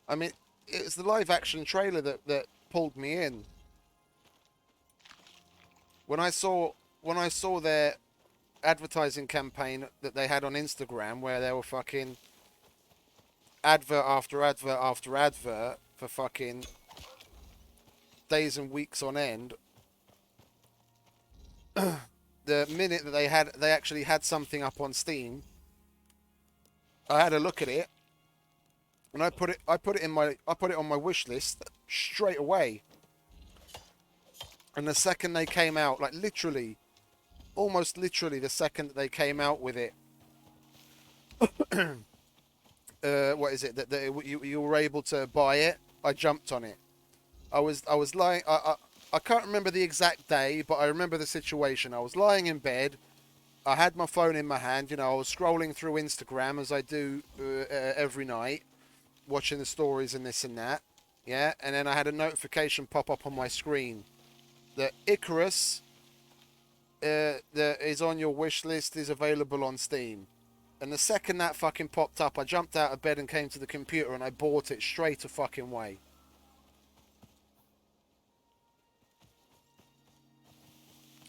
I mean, it was the live action trailer that pulled me in. When I saw their advertising campaign that they had on Instagram, where they were fucking advert after advert after advert for fucking days and weeks on end. The minute that they actually had something up on Steam, I had a look at it, and I put it on my wish list straight away. And the second they came out, like literally, almost literally, the second that they came out with it, what is it that you were able to buy it? I jumped on it. I was lying. I can't remember the exact day, but I remember the situation. I was lying in bed. I had my phone in my hand. You know, I was scrolling through Instagram as I do every night, watching the stories and this and that. Yeah, and then I had a notification pop up on my screen that Icarus that is on your wish list is available on Steam. And the second that fucking popped up, I jumped out of bed and came to the computer and I bought it straight a fucking way.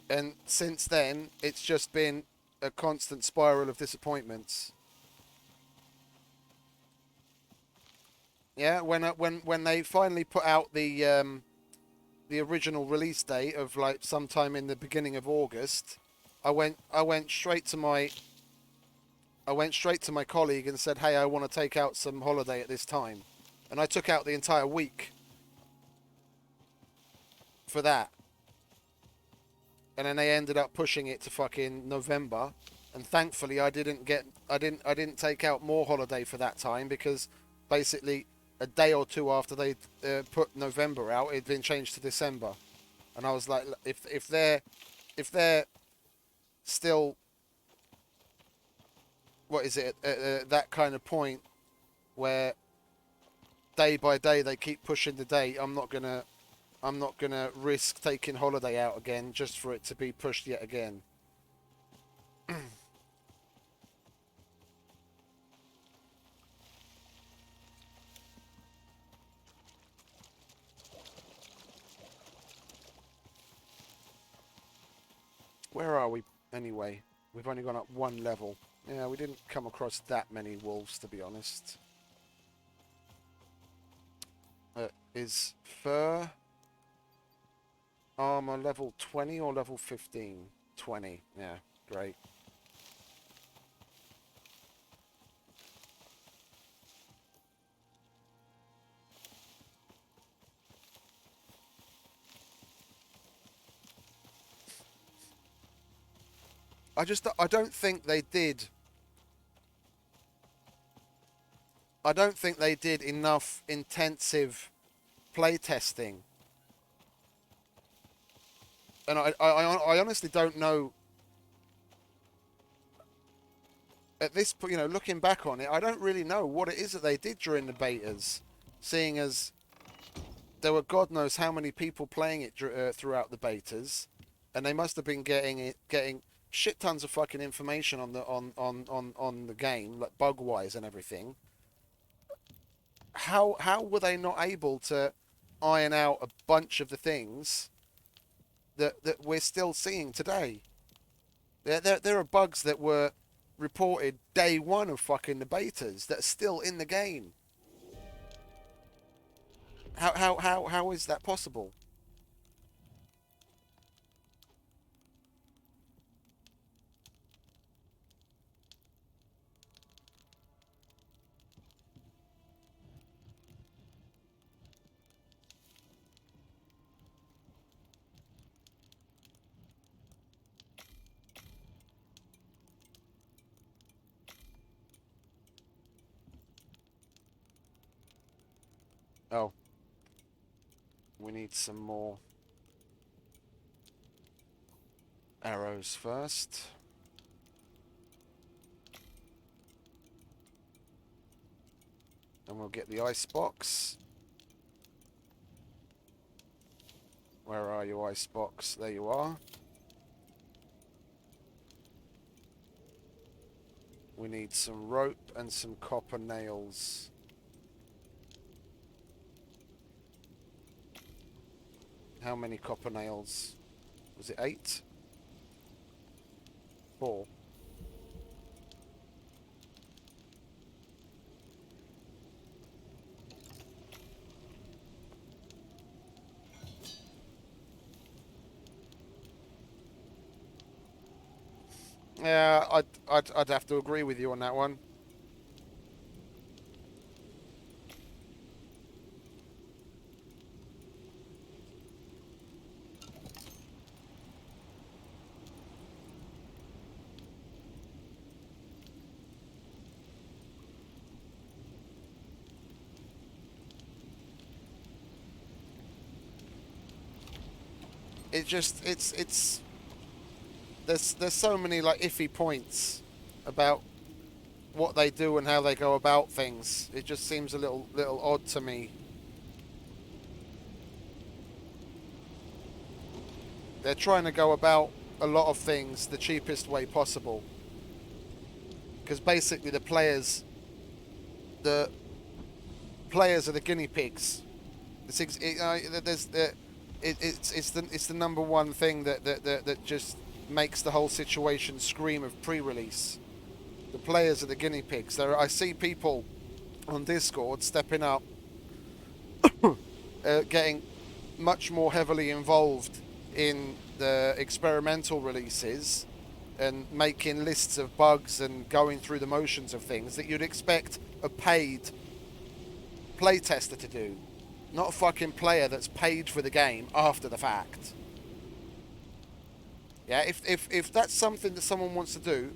And since then, it's just been a constant spiral of disappointments. Yeah, when they finally put out the original release date of like sometime in the beginning of August, I went straight to my colleague and said, "Hey, I want to take out some holiday at this time," and I took out the entire week for that. And then they ended up pushing it to fucking November, and thankfully I didn't take out more holiday for that time, because basically a day or two after they put November out, it'd been changed to December, and I was like, if they're still, what is it, that kind of point where day by day they keep pushing the date, I'm not gonna risk taking holiday out again just for it to be pushed yet again. Where are we anyway? We've only gone up one level. Yeah, we didn't come across that many wolves, to be honest. Is fur armor level 20 or level 15? 20. Yeah, great. I don't think they did. I don't think they did enough intensive playtesting. And I honestly don't know. At this point, you know, looking back on it, I don't really know what it is that they did during the betas, seeing as there were God knows how many people playing it throughout the betas, and they must have been getting shit tons of fucking information on the game, like bug wise and everything. How were they not able to iron out a bunch of the things that we're still seeing today? There are bugs that were reported day one of fucking the betas that are still in the game. How is that possible? Oh, we need some more arrows first. And we'll get the ice box. Where are you, ice box? There you are. We need some rope and some copper nails. How many copper nails? Was it 8? 4. Yeah, I'd have to agree with you on that one. It just it's there's so many like iffy points about what they do and how they go about things. It just seems a little odd to me. They're trying to go about a lot of things the cheapest way possible because basically the players are the guinea pigs. There's it's the number one thing that just makes the whole situation scream of pre-release. The players are the guinea pigs. I see people on Discord stepping up, getting much more heavily involved in the experimental releases and making lists of bugs and going through the motions of things that you'd expect a paid playtester to do, not a fucking player that's paid for the game after the fact. Yeah, if that's something that someone wants to do,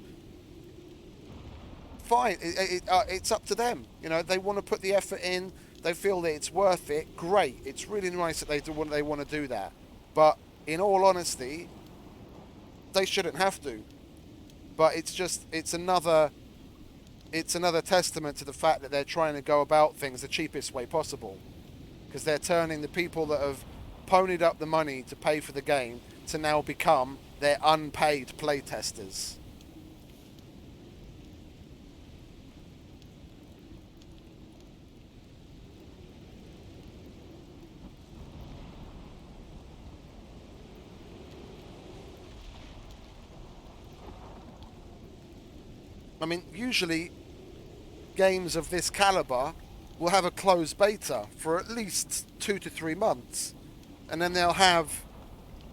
fine. It's up to them. You know, they want to put the effort in. They feel that it's worth it. Great. It's really nice that they want to do that. But in all honesty, they shouldn't have to. But it's another testament to the fact that they're trying to go about things the cheapest way possible, because they're turning the people that have ponied up the money to pay for the game to now become their unpaid playtesters. I mean, usually games of this caliber will have a closed beta for at least 2 to 3 months, and then they'll have,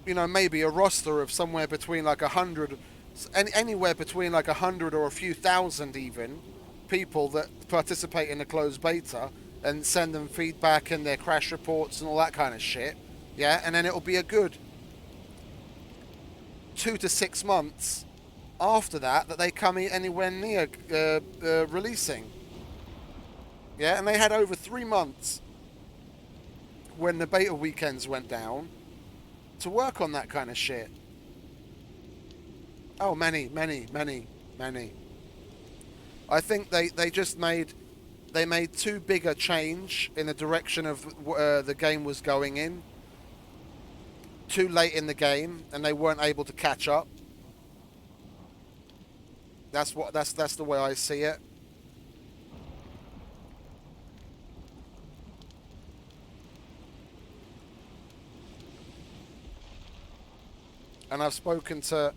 you know, maybe a roster of somewhere between like 100, anywhere between like 100 or a few thousand even people that participate in the closed beta and send them feedback and their crash reports and all that kind of shit. Yeah, and then it'll be a good 2 to 6 months after that they come anywhere near releasing. Yeah, and they had over 3 months when the beta weekends went down to work on that kind of shit. Oh, many. I think they made too big a change in the direction of the game was going in too late in the game, and they weren't able to catch up. That's the way I see it. And I've spoken to,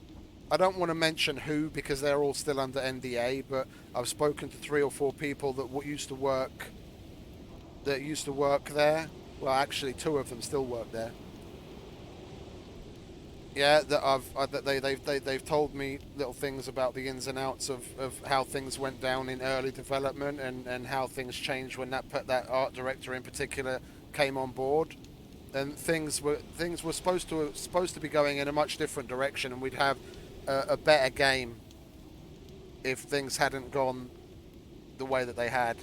I don't want to mention who because they're all still under NDA, but I've spoken to 3 or 4 people that used to work there. Well, actually, 2 of them still work there. Yeah, that they've told me little things about the ins and outs of how things went down in early development and how things changed when that art director in particular came on board. And things were supposed to be going in a much different direction, and we'd have a better game if things hadn't gone the way that they had.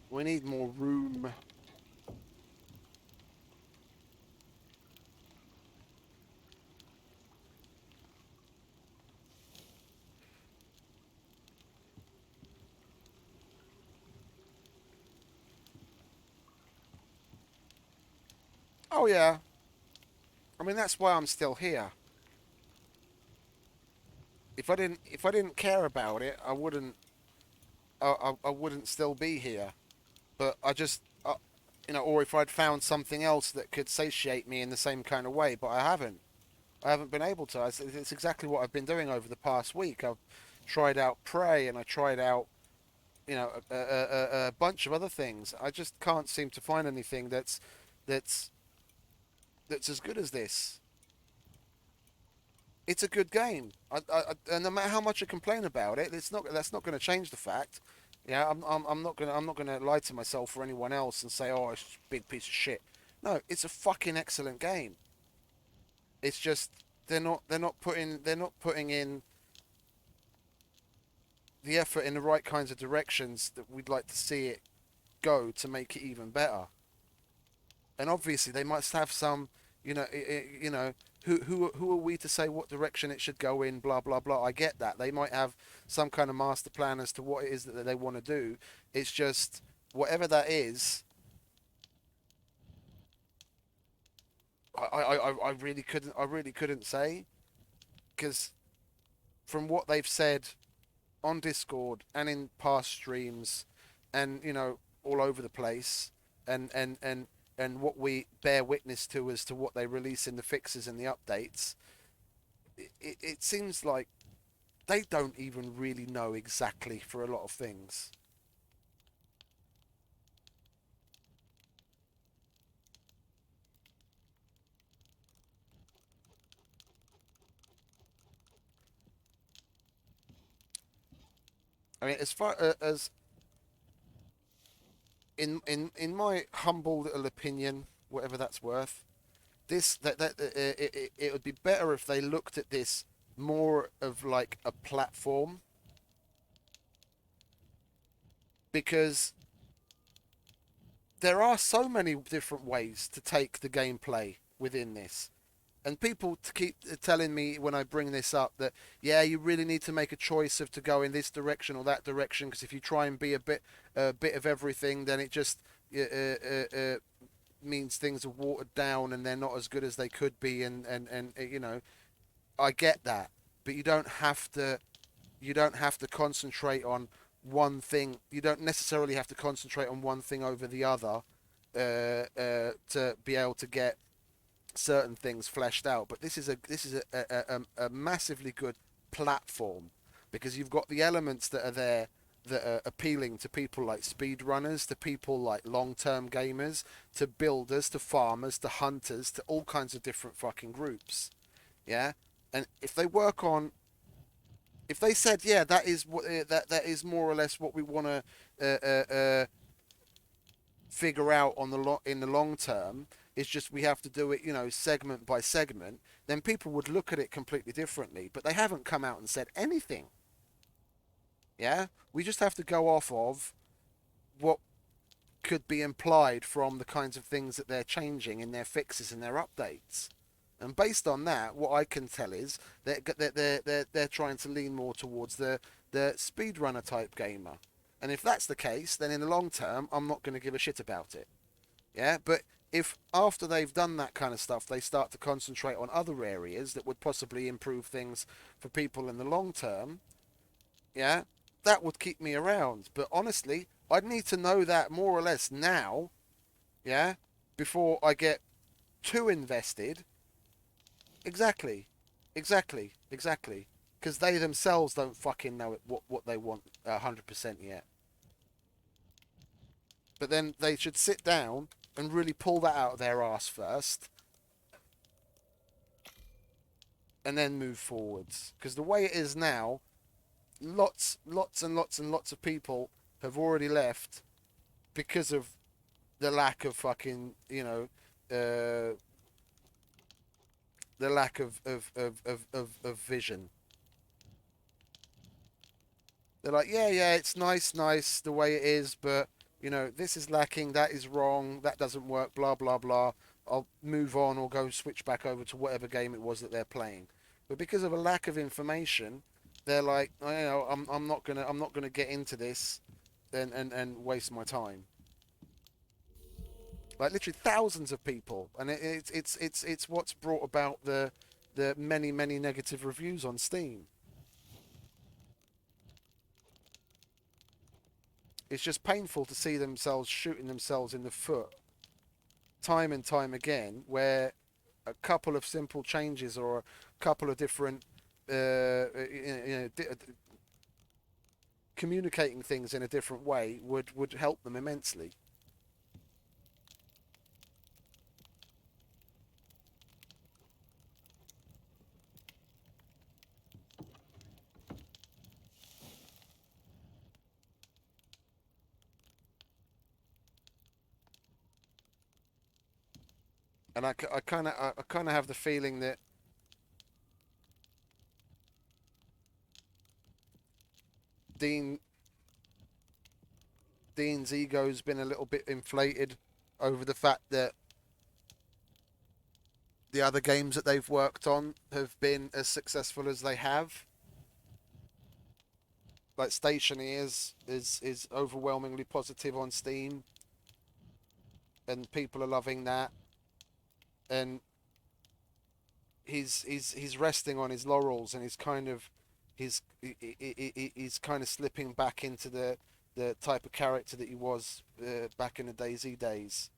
We need more room. Oh yeah, I mean that's why I'm still here. If I didn't care about it, I wouldn't still be here. But or if I'd found something else that could satiate me in the same kind of way, but I haven't. I haven't been able to. It's exactly what I've been doing over the past week. I've tried out Prey and I tried out, a bunch of other things. I just can't seem to find anything that's that's as good as this. It's a good game. And no matter how much I complain about it, it's not. That's not going to change the fact. Yeah, I'm not gonna lie to myself or anyone else and say, oh, it's a big piece of shit. No, it's a fucking excellent game. It's just they're not putting in the effort in the right kinds of directions that we'd like to see it go to make it even better. And obviously they must have some, who are we to say what direction it should go in? Blah blah blah. I get that they might have some kind of master plan as to what it is that they want to do. It's just whatever that is. I really couldn't say because from what they've said on Discord and in past streams, and all over the place, and what we bear witness to as to what they release in the fixes and the updates, it seems like they don't even really know exactly for a lot of things. I mean, as far as in my humble little opinion, whatever that's worth, this it would be better if they looked at this more of like a platform, because there are so many different ways to take the gameplay within this. And people to keep telling me when I bring this up that, yeah, you really need to make a choice of to go in this direction or that direction, because if you try and be a bit of everything, then it just means things are watered down and they're not as good as they could be. And I get that, but you don't have to concentrate on one thing. You don't necessarily have to concentrate on one thing over the other to be able to get certain things fleshed out. But this is a massively good platform, because you've got the elements that are there that are appealing to people like speedrunners, to people like long-term gamers, to builders, to farmers, to hunters, to all kinds of different fucking groups. Yeah, and if they said, yeah, that is what that is more or less what we want to figure out in the long term. It's just we have to do it, segment by segment. Then people would look at it completely differently. But they haven't come out and said anything. Yeah, we just have to go off of what could be implied from the kinds of things that they're changing in their fixes and their updates. And based on that, what I can tell is that they're trying to lean more towards the speedrunner type gamer. And if that's the case, then in the long term, I'm not going to give a shit about it. Yeah, but if after they've done that kind of stuff, they start to concentrate on other areas that would possibly improve things for people in the long term, yeah, that would keep me around. But honestly, I'd need to know that more or less now, yeah, before I get too invested. Exactly, exactly. Because they themselves don't fucking know what they want 100% yet. But then they should sit down and really pull that out of their ass first, and then move forwards. Because the way it is now, lots of people have already left because of the lack of fucking, the lack of vision. They're like, yeah, it's nice the way it is, but this is lacking, that is wrong, that doesn't work, blah blah blah. I'll move on or go switch back over to whatever game it was that they're playing. But because of a lack of information, they're like, I'm not gonna get into this and waste my time. Like literally thousands of people, and it's what's brought about the many negative reviews on Steam. It's just painful to see themselves shooting themselves in the foot time and time again where a couple of simple changes or a couple of different communicating things in a different way would help them immensely. And I kind of have the feeling that Dean Dean's ego's been a little bit inflated over the fact that the other games that they've worked on have been as successful as they have. Like Stationeers is overwhelmingly positive on Steam, and people are loving that. And he's resting on his laurels, and he's kind of slipping back into the type of character that he was back in the DayZ days.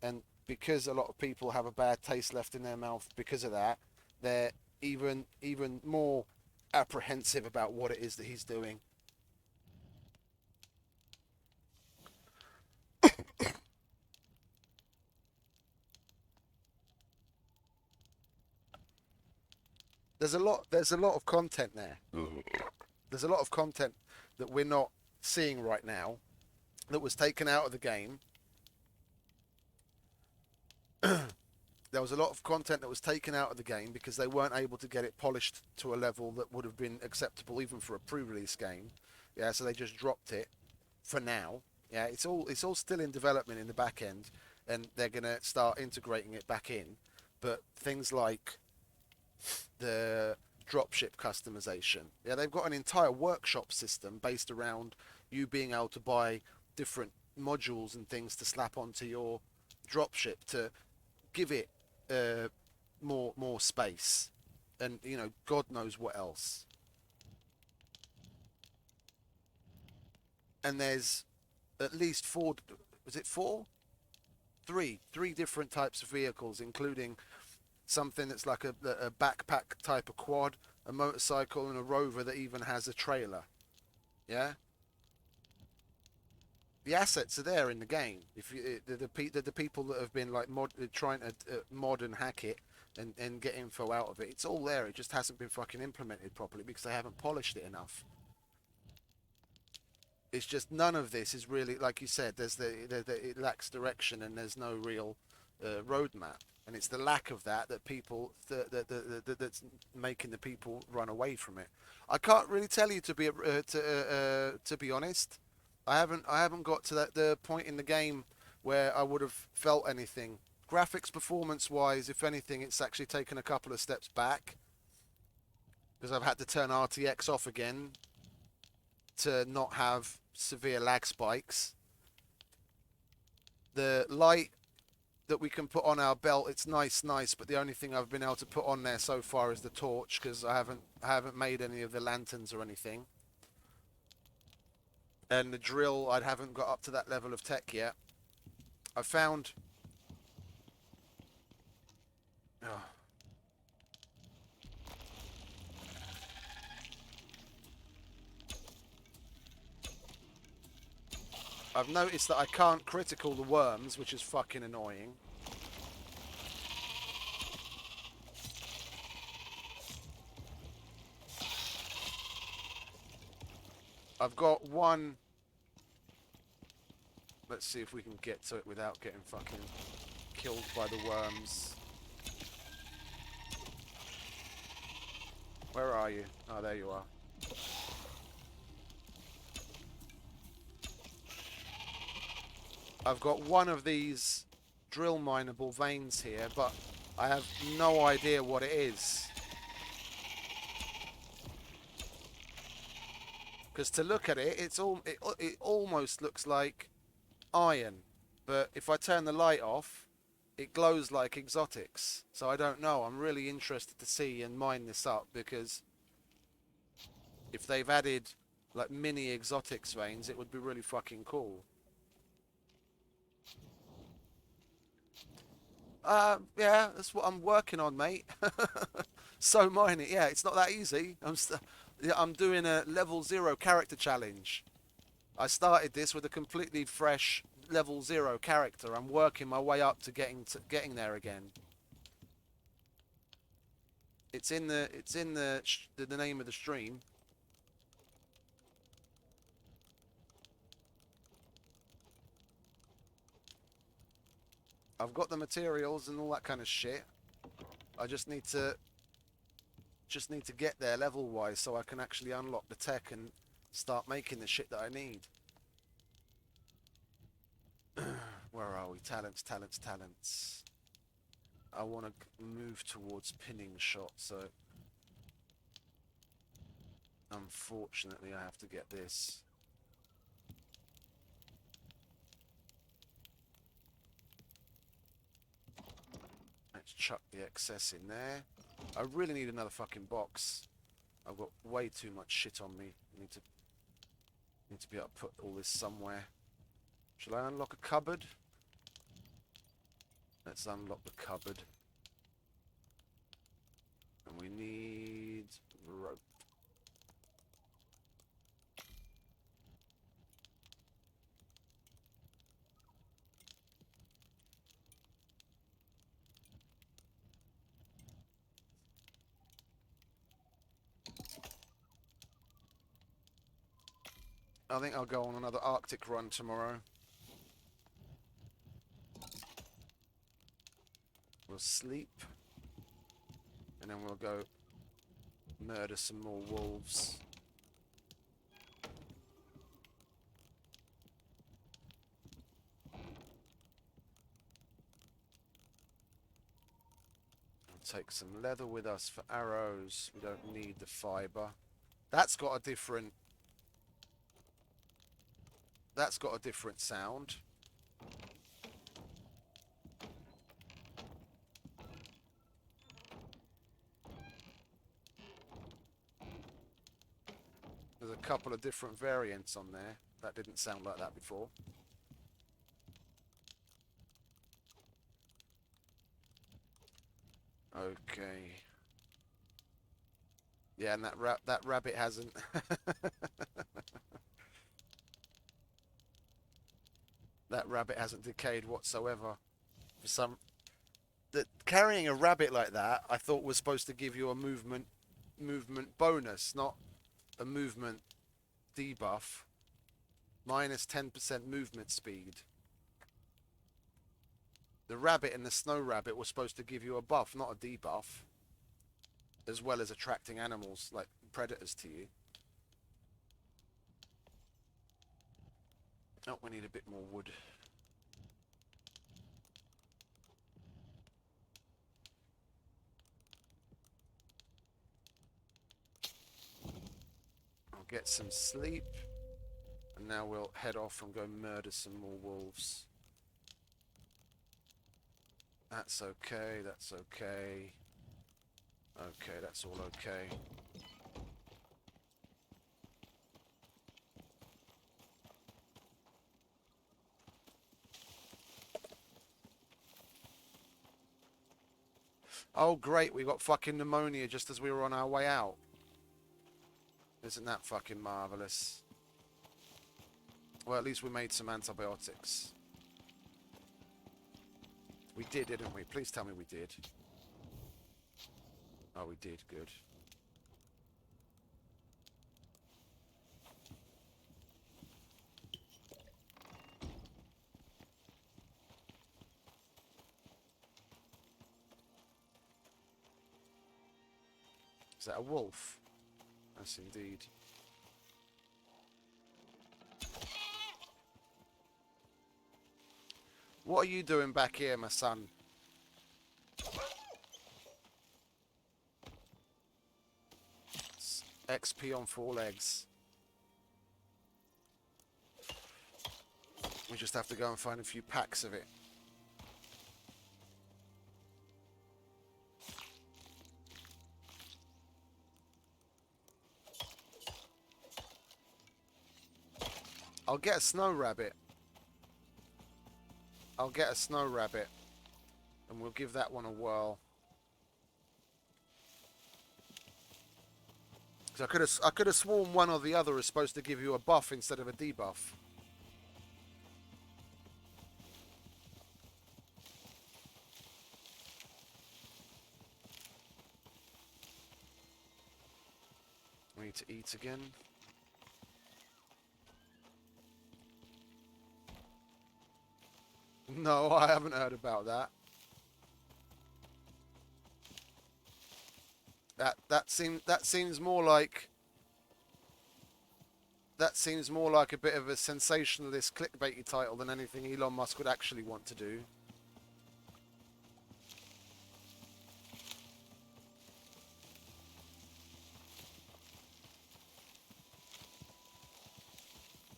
And because a lot of people have a bad taste left in their mouth because of that, they're even more apprehensive about what it is that he's doing. There's a lot of content there. There's a lot of content that we're not seeing right now that was taken out of the game. There was a lot of content that was taken out of the game because they weren't able to get it polished to a level that would have been acceptable even for a pre-release game. Yeah, so they just dropped it for now. Yeah, it's all still in development in the back end, and they're gonna start integrating it back in. But things like the dropship customization, yeah, they've got an entire workshop system based around you being able to buy different modules and things to slap onto your dropship to give it more space, and God knows what else. And there's at least four. Was it four? Three different types of vehicles, including something that's like a backpack type of quad, a motorcycle, and a rover that even has a trailer. Yeah, the assets are there in the game. If you, the people that have been like trying to mod and hack it and get info out of it, it's all there. It just hasn't been fucking implemented properly because they haven't polished it enough. It's just none of this is really, like you said. It lacks direction and there's no real roadmap, and it's the lack of that people that's making the people run away from it. I can't really tell you to be honest. I haven't got to the point in the game where I would have felt anything. Graphics performance wise, if anything, it's actually taken a couple of steps back because I've had to turn RTX off again to not have severe lag spikes. The light that we can put on our belt, it's nice, but the only thing I've been able to put on there so far is the torch because I haven't made any of the lanterns or anything. And the drill, I haven't got up to that level of tech yet. I found. Oh. I've noticed that I can't critical the worms, which is fucking annoying. I've got one. Let's see if we can get to it without getting fucking killed by the worms. Where are you? Oh, there you are. I've got one of these drill mineable veins here, but I have no idea what it is. Because to look at it, it almost looks like iron, but if I turn the light off, it glows like exotics. So I don't know. I'm really interested to see and mine this up, because if they've added like mini exotics veins, it would be really fucking cool. Yeah, that's what I'm working on, mate. So mine it. Yeah, it's not that easy. Yeah, I'm doing a level 0 character challenge. I started this with a completely fresh level 0 character. I'm working my way up to getting there again. It's in the name of the stream. I've got the materials and all that kind of shit. I just need to get there level wise so I can actually unlock the tech and start making the shit that I need. Where are we? Talents, talents, talents. I want to move towards pinning shot, so unfortunately I have to get this. Let's chuck the excess in there. I really need another fucking box. I've got way too much shit on me. I need to be able to put all this somewhere. Shall I unlock a cupboard? Let's unlock the cupboard. And we need rope. I think I'll go on another Arctic run tomorrow. We'll sleep. And then we'll go murder some more wolves. We'll take some leather with us for arrows. We don't need the fibre. That's got a different sound. There's a couple of different variants on there. That didn't sound like that before. Okay. Yeah, and that rabbit hasn't that rabbit hasn't decayed whatsoever. For some, that carrying a rabbit like that, I thought was supposed to give you a movement bonus, not a movement debuff. Minus 10% movement speed. The rabbit and the snow rabbit were supposed to give you a buff, not a debuff. As well as attracting animals like predators to you. Oh, we need a bit more wood. I'll get some sleep. And now we'll head off and go murder some more wolves. That's okay, that's okay. Okay, that's all okay. Oh great, we got fucking pneumonia just as we were on our way out. Isn't that fucking marvellous? Well, at least we made some antibiotics. We did, didn't we? Please tell me we did. Oh, we did. Good. Is that a wolf? Yes, indeed. What are you doing back here, my son? It's XP on 4 legs. We just have to go and find a few packs of it. I'll get a snow rabbit. I'll get a snow rabbit. And we'll give that one a whirl. Because I could have sworn one or the other is supposed to give you a buff instead of a debuff. We need to eat again. No, I haven't heard about that. That seems more like a bit of a sensationalist clickbaity title than anything Elon Musk would actually want to do.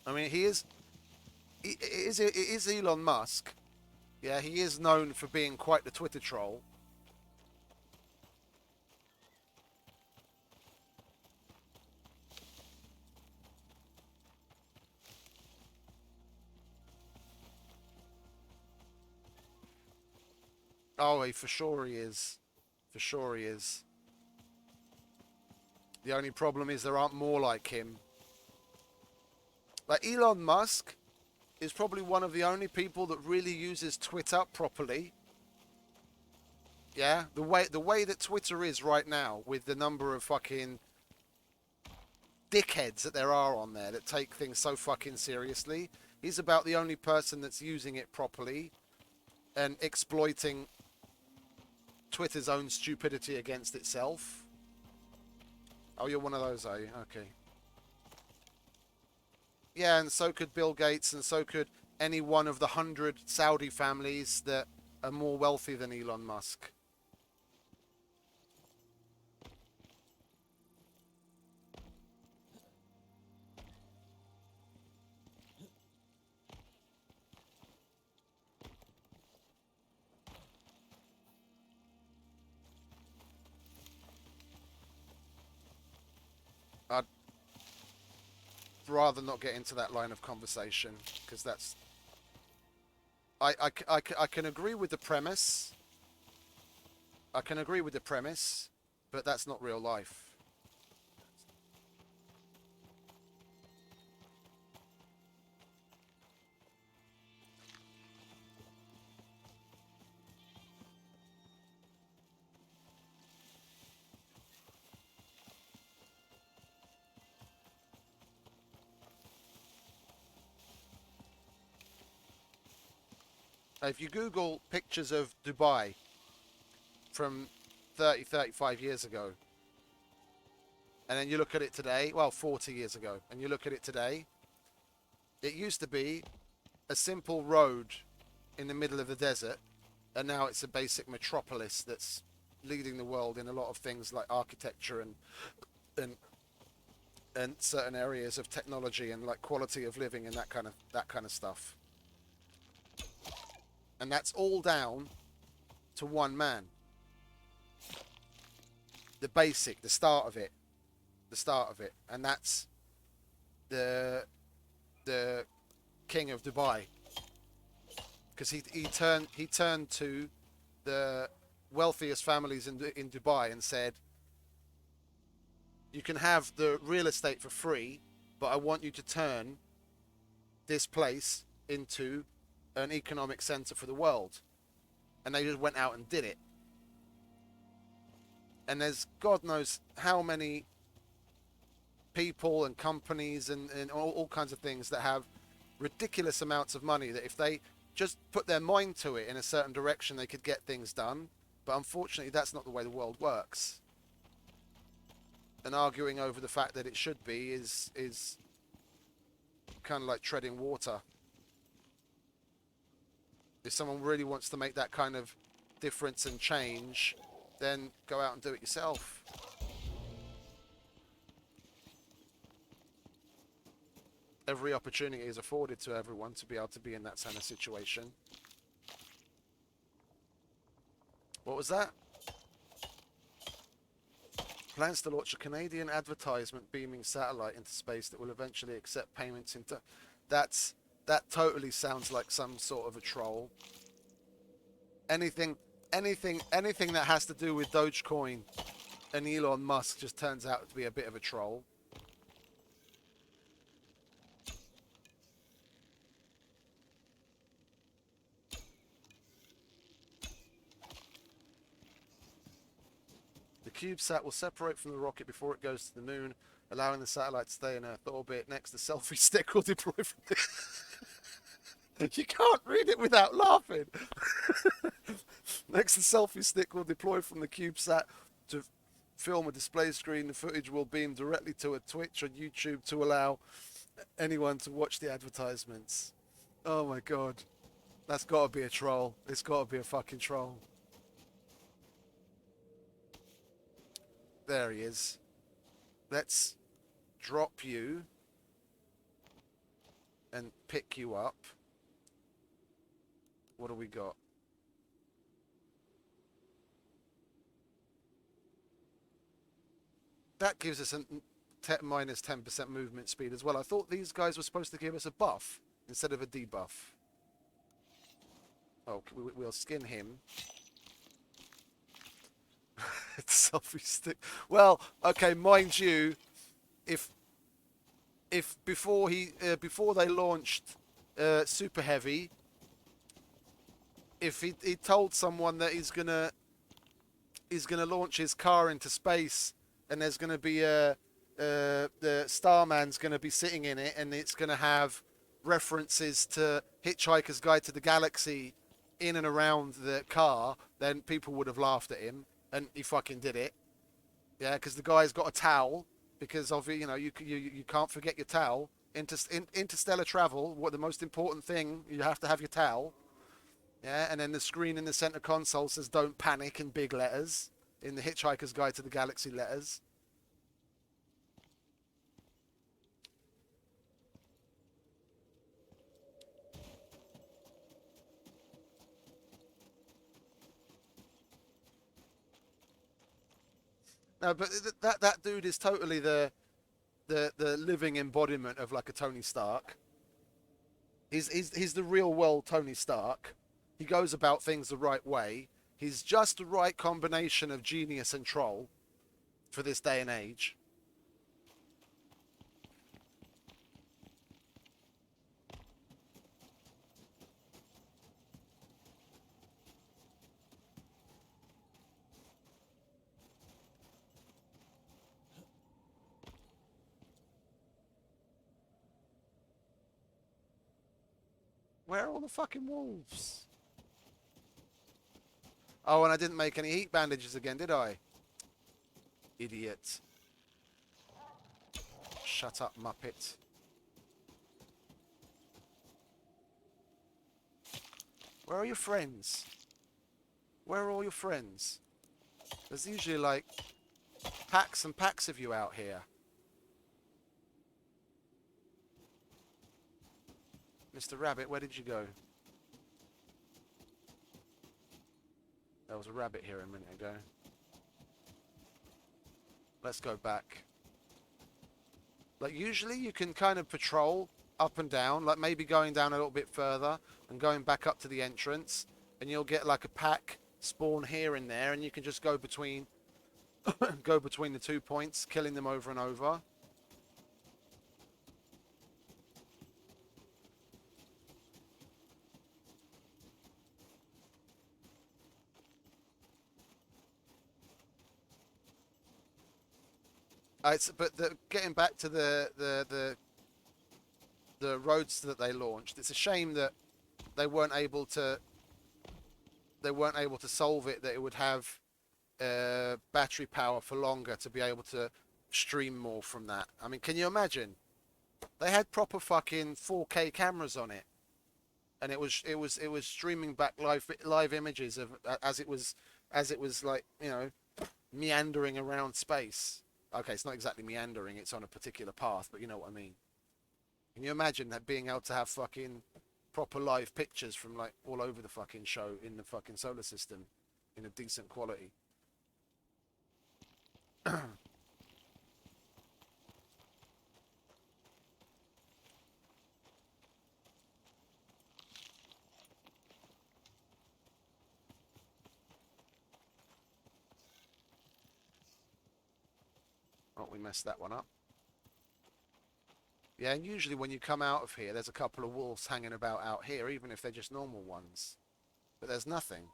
I mean, it is Elon Musk. Yeah, he is known for being quite the Twitter troll. Oh, for sure he is. For sure he is. The only problem is there aren't more like him. Like Elon Musk is probably one of the only people that really uses Twitter properly. Yeah, the way that Twitter is right now, with the number of fucking dickheads that there are on there that take things so fucking seriously, he's about the only person that's using it properly and exploiting Twitter's own stupidity against itself. Oh, you're one of those, are you? Okay. Yeah, and so could Bill Gates, and so could any one of the 100 Saudi families that are more wealthy than Elon Musk. I'd rather not get into that line of conversation, because that's... I can agree with the premise. I can agree with the premise, but that's not real life. If you Google pictures of Dubai from 35 years ago, and then you look at it today, well, 40 years ago, and you look at it today, it used to be a simple road in the middle of the desert, and now it's a basic metropolis that's leading the world in a lot of things like architecture and certain areas of technology and like quality of living and that kind of stuff. And that's all down to one man. The basic, the start of it, and that's the king of Dubai, because he turned to the wealthiest families in Dubai and said, you can have the real estate for free, but I want you to turn this place into an economic center for the world. And they just went out and did it. And there's God knows how many people and companies and all kinds of things that have ridiculous amounts of money that if they just put their mind to it in a certain direction, they could get things done. But unfortunately, that's not the way the world works. And arguing over the fact that it should be is kind of like treading water. If someone really wants to make that kind of difference and change, then go out and do it yourself. Every opportunity is afforded to everyone to be able to be in that kind of situation. What was that? Plans to launch a Canadian advertisement beaming satellite into space that will eventually accept payments into... That totally sounds like some sort of a troll. Anything anything that has to do with Dogecoin and Elon Musk just turns out to be a bit of a troll. The CubeSat will separate from the rocket before it goes to the moon, allowing the satellite to stay in Earth orbit. Next, the selfie stick will deploy from the... You can't read it without laughing. Next, the selfie stick will deploy from the CubeSat to film a display screen. The footage will beam directly to a Twitch or YouTube to allow anyone to watch the advertisements. Oh my god. That's got to be a troll. It's got to be a fucking troll. There he is. Let's drop you and pick you up. What do we got? That gives us a minus 10% movement speed as well. I thought these guys were supposed to give us a buff instead of a debuff. Oh, we'll skin him. Selfie stick. Well, okay, mind you, if before they launched Super Heavy, if he told someone that he's gonna launch his car into space and there's gonna be the Starman's gonna be sitting in it and it's gonna have references to Hitchhiker's Guide to the Galaxy in and around the car, then people would have laughed at him, and he fucking did it. Yeah, because the guy's got a towel, because of you can't forget your towel. Interstellar travel, what the most important thing, you have to have your towel. Yeah, and then the screen in the center console says "Don't panic" in big letters in the Hitchhiker's Guide to the Galaxy letters. No, but that dude is totally the living embodiment of like a Tony Stark. He's the real world Tony Stark. He goes about things the right way. He's just the right combination of genius and troll for this day and age. Where are all the fucking wolves? Oh, and I didn't make any heat bandages again, did I? Idiot. Shut up, Muppet. Where are your friends? Where are all your friends? There's usually like packs and packs of you out here. Mr. Rabbit, where did you go? There was a rabbit here a minute ago. Let's go back. Like, usually you can kind of patrol up and down, like maybe going down a little bit further and going back up to the entrance, and you'll get like a pack spawn here and there, and you can just go between the 2 points, killing them over and over. But getting back to the roads that they launched, it's a shame that they weren't able to solve it, that it would have battery power for longer to be able to stream more from that. I mean, can you imagine? They had proper fucking 4K cameras on it, and it was streaming back live images of as it was like, you know, meandering around space. Okay, it's not exactly meandering, it's on a particular path, but you know what I mean. Can you imagine that, being able to have fucking proper live pictures from like all over the fucking show in the fucking solar system in a decent quality? Oh, we messed that one up. Yeah, and usually when you come out of here, there's a couple of wolves hanging about out here, even if they're just normal ones. But there's nothing.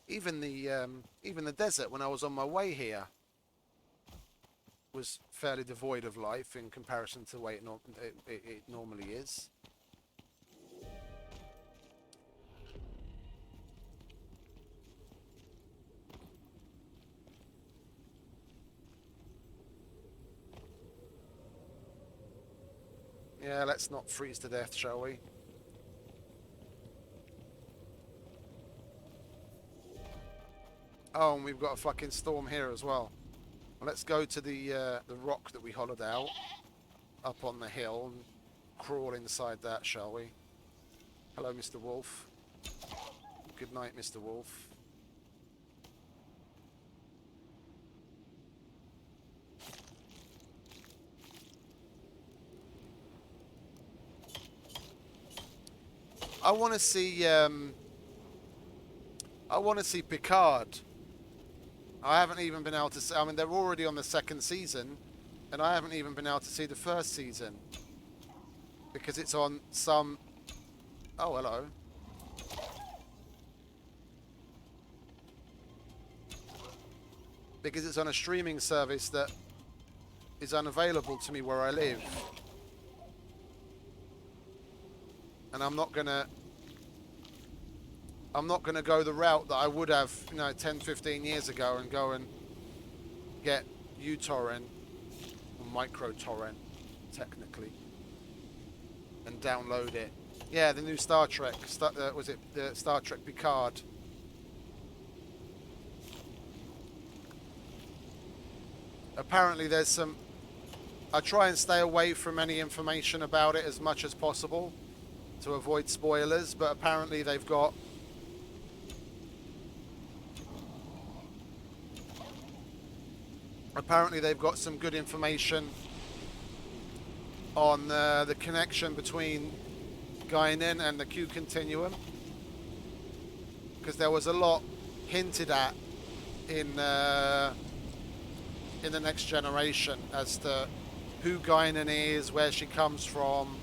Even the desert when I was on my way here was fairly devoid of life in comparison to the way it normally is. Yeah, let's not freeze to death, shall we? Oh, and we've got a fucking storm here as well. Well, let's go to the rock that we hollowed out up on the hill and crawl inside that, shall we? Hello, Mr. Wolf. Good night, Mr. Wolf. I want to see Picard. I haven't even been able to see. I mean, they're already on the second season, and I haven't even been able to see the first season because it's on some. Oh, hello. Because it's on a streaming service that is unavailable to me where I live, and I'm not gonna go the route that I would have, 10, 15 years ago and go and get uTorrent, or microtorrent, technically, and download it. Yeah, the new Star Trek. Was it the Star Trek Picard? Apparently there's some... I try and stay away from any information about it as much as possible to avoid spoilers, but apparently they've got... some good information on the connection between Guinan and the Q continuum, because there was a lot hinted at in the Next Generation as to who Guinan is, where she comes from,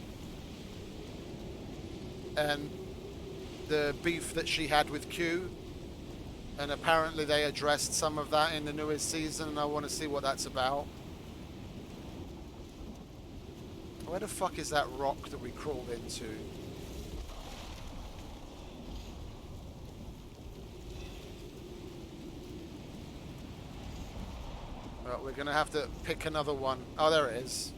and the beef that she had with Q. And apparently they addressed some of that in the newest season, and I want to see what that's about. Where the fuck is that rock that we crawled into? Well, we're going to have to pick another one. Oh, there it is.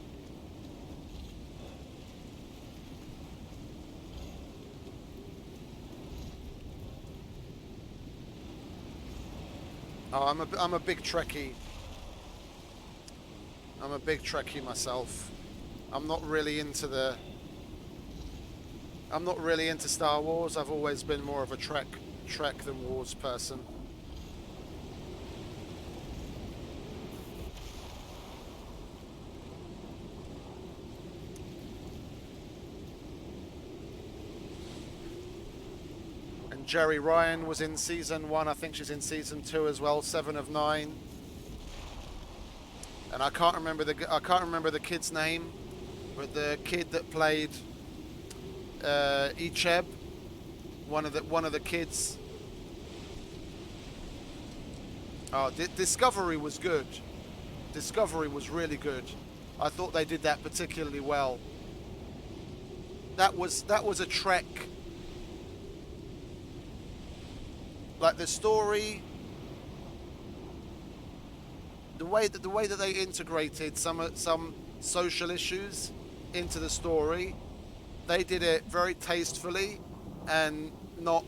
Oh, I'm a big Trekkie. I'm a big Trekkie myself. I'm not really into Star Wars. I've always been more of a Trek than Wars person. Jerry Ryan was in season 1. I think she's in season 2 as well. 7 of 9. And I can't remember the kid's name, but the kid that played Icheb, one of the kids. Oh, Discovery was good. Discovery was really good. I thought they did that particularly well. That was a Trek. Like the story, the way that they integrated some social issues into the story, they did it very tastefully and not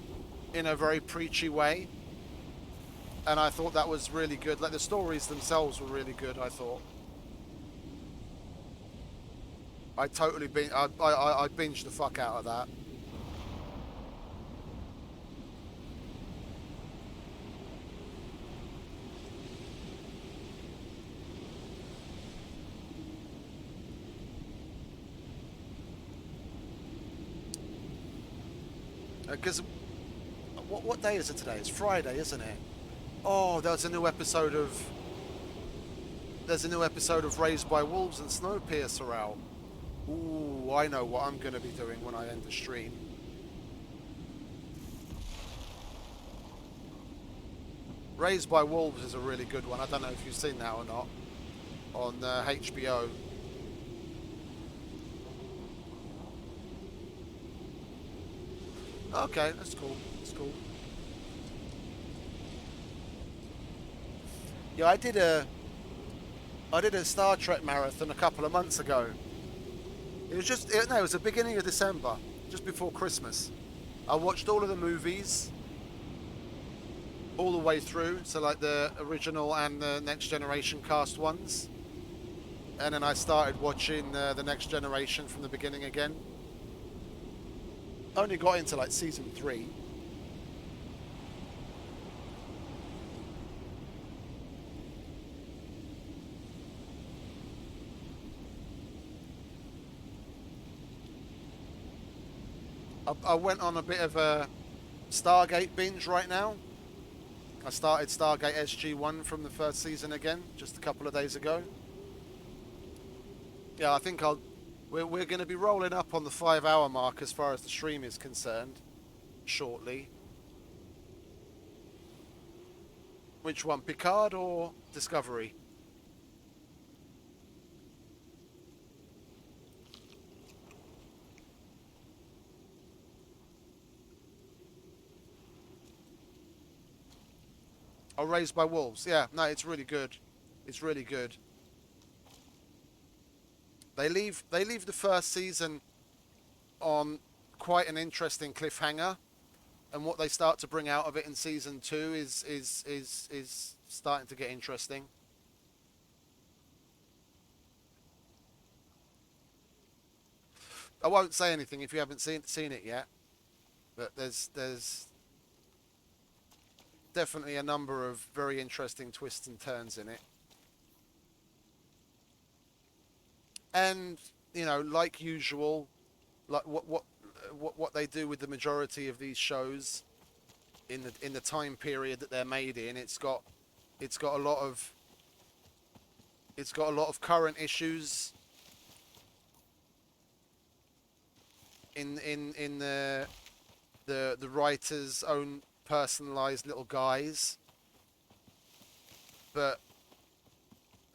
in a very preachy way. And I thought that was really good. Like the stories themselves were really good, I thought. I binged the fuck out of that. Because what day is it today? It's Friday, isn't it? Oh, there's a new episode of There's a new episode of Raised by Wolves and Snowpiercer out. Ooh, I know what I'm going to be doing when I end the stream. Raised by Wolves is a really good one. I don't know if you've seen that or not. On HBO. Okay, that's cool. That's cool. Yeah, I did a Star Trek marathon a couple of months ago. It was just no, it was the beginning of December, just before Christmas. I watched all of the movies all the way through, so like the original and the Next Generation cast ones. And then I started watching the Next Generation from the beginning again. Only got into like season 3. I went on a bit of a Stargate binge right now. I started Stargate SG-1 from the first season again, just a couple of days ago. Yeah, I think we're going to be rolling up on the 5-hour mark as far as the stream is concerned, shortly. Which one, Picard or Discovery? Oh, Raised by Wolves. Yeah, no, it's really good. It's really good. They leave the first season on quite an interesting cliffhanger, and what they start to bring out of it in season 2 is starting to get interesting. I won't say anything if you haven't seen it yet, but there's definitely a number of very interesting twists and turns in it. And, you know, like usual, like what they do with the majority of these shows in the time period that they're made in, it's got a lot of current issues in the writer's own personalized little guise, but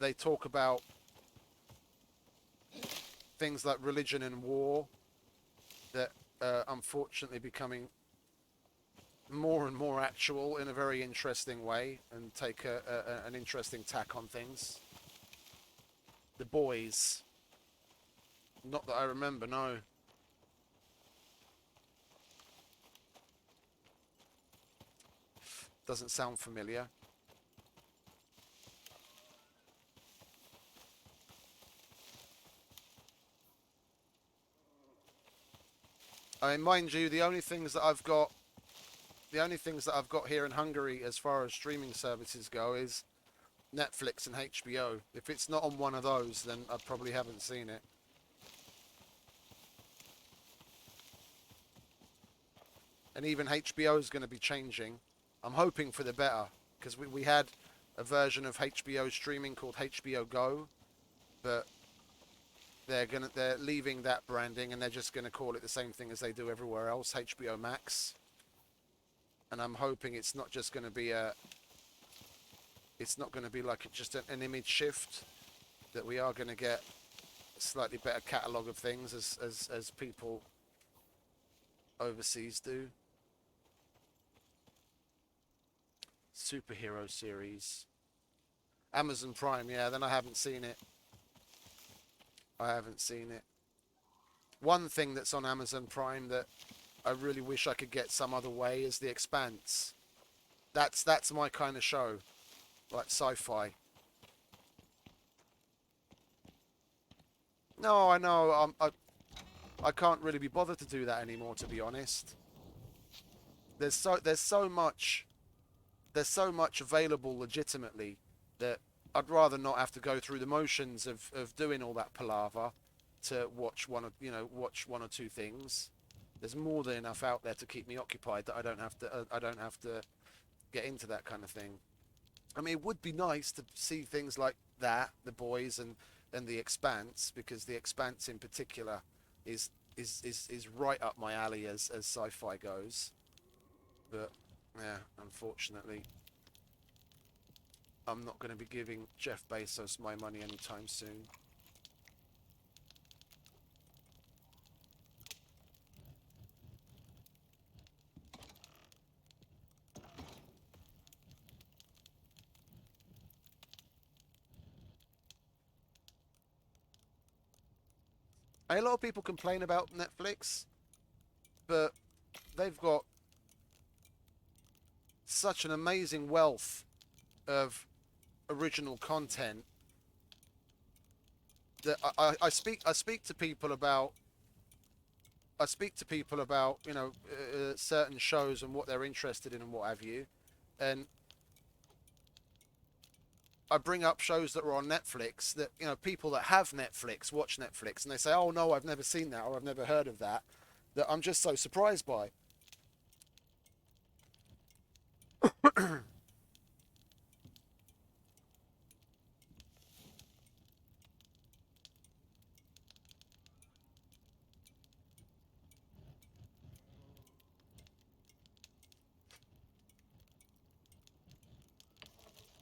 they talk about things like religion and war that unfortunately becoming more and more actual in a very interesting way, and take an interesting tack on things. The Boys. Not that I remember, no. Doesn't sound familiar. I mean, mind you, the only things that I've got here in Hungary as far as streaming services go is Netflix and HBO. If it's not on one of those, then I probably haven't seen it. And even HBO is going to be changing. I'm hoping for the better, because we had a version of HBO streaming called HBO Go, but they're leaving that branding, and they're just going to call it the same thing as they do everywhere else, HBO Max. And I'm hoping it's not just going to be like just an image shift, that we are going to get a slightly better catalogue of things as people overseas do. Superhero series. Amazon Prime, yeah, then I haven't seen it. One thing that's on Amazon Prime that I really wish I could get some other way is The Expanse. That's my kind of show, like sci-fi. No, I know. I can't really be bothered to do that anymore, to be honest. There's so much available legitimately that I'd rather not have to go through the motions of doing all that palaver to watch one or two things. There's more than enough out there to keep me occupied that I don't have to get into that kind of thing. I mean, it would be nice to see things like that, The Boys and The Expanse, because The Expanse in particular is is right up my alley as sci-fi goes. But yeah, unfortunately, I'm not going to be giving Jeff Bezos my money anytime soon. A lot of people complain about Netflix, but they've got such an amazing wealth of original content that I speak to people about certain shows and what they're interested in and what have you, and I bring up shows that are on Netflix that people that have Netflix watch Netflix and they say, oh no, I've never seen that or I've never heard of that, that I'm just so surprised by.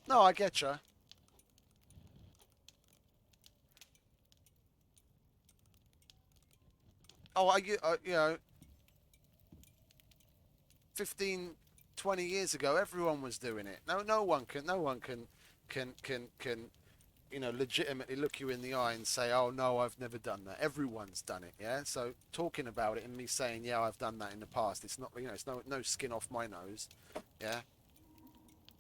No, I get you. Oh, 15, 20 years ago, everyone was doing it. No one can legitimately look you in the eye and say, "Oh no, I've never done that." Everyone's done it, yeah. So talking about it and me saying, "Yeah, I've done that in the past," it's not, it's no skin off my nose, yeah.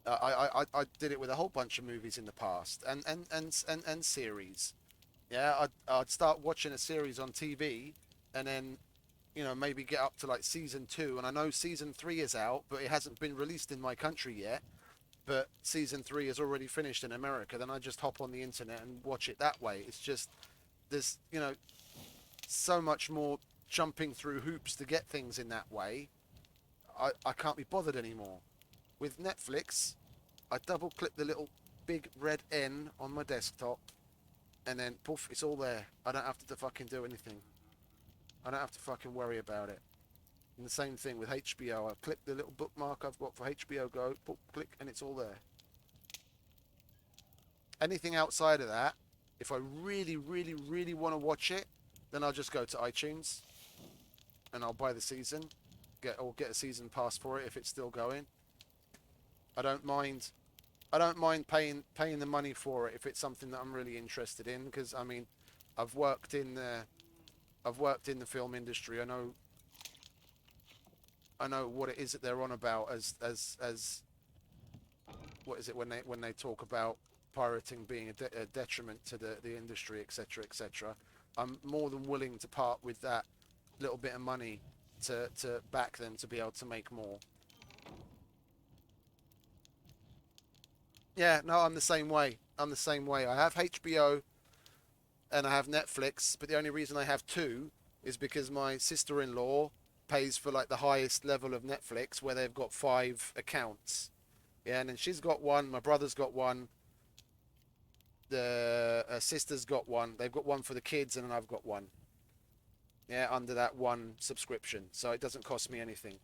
I did it with a whole bunch of movies in the past and series, yeah. I'd start watching a series on TV, and then maybe get up to like season 2, and I know season 3 is out, but it hasn't been released in my country yet. But season 3 is already finished in America. Then I just hop on the internet and watch it that way. It's just there's so much more jumping through hoops to get things in that way. I can't be bothered anymore. With Netflix, I double click the little big red N on my desktop, and then poof, it's all there. I don't have to fucking do anything. I don't have to fucking worry about it. And the same thing with HBO. I click the little bookmark I've got for HBO Go, boop, click, and it's all there. Anything outside of that, if I really, really, really want to watch it, then I'll just go to iTunes and I'll buy the season, get a season pass for it if it's still going. I don't mind. I don't mind paying the money for it if it's something that I'm really interested in, because I mean, I've worked in the I've worked in the film industry. I know what it is that they're on about as what is it when they talk about pirating being a detriment to the industry, etc., etc. I'm more than willing to part with that little bit of money to back them to be able to make more. Yeah, no, I'm the same way. I'm the same way. I have HBO and I have Netflix, but the only reason I have two is because my sister-in-law pays for like the highest level of Netflix where they've got 5 accounts. Yeah, and then she's got one, my brother's got one, the sister's got one. They've got one for the kids, and then I've got one. Yeah, under that one subscription, so it doesn't cost me anything.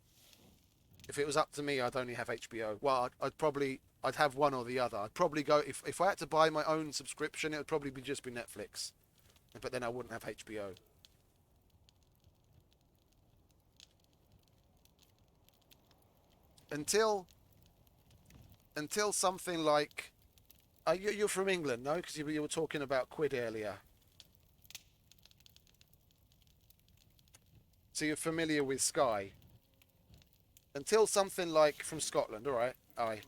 If it was up to me, I'd only have HBO. Well, I'd have one or the other. I'd probably go if I had to buy my own subscription, it would probably just be Netflix, but then I wouldn't have HBO until something like. You're from England, no? Because you were talking about quid earlier. So you're familiar with Sky. Until something like from Scotland, all right? Aye.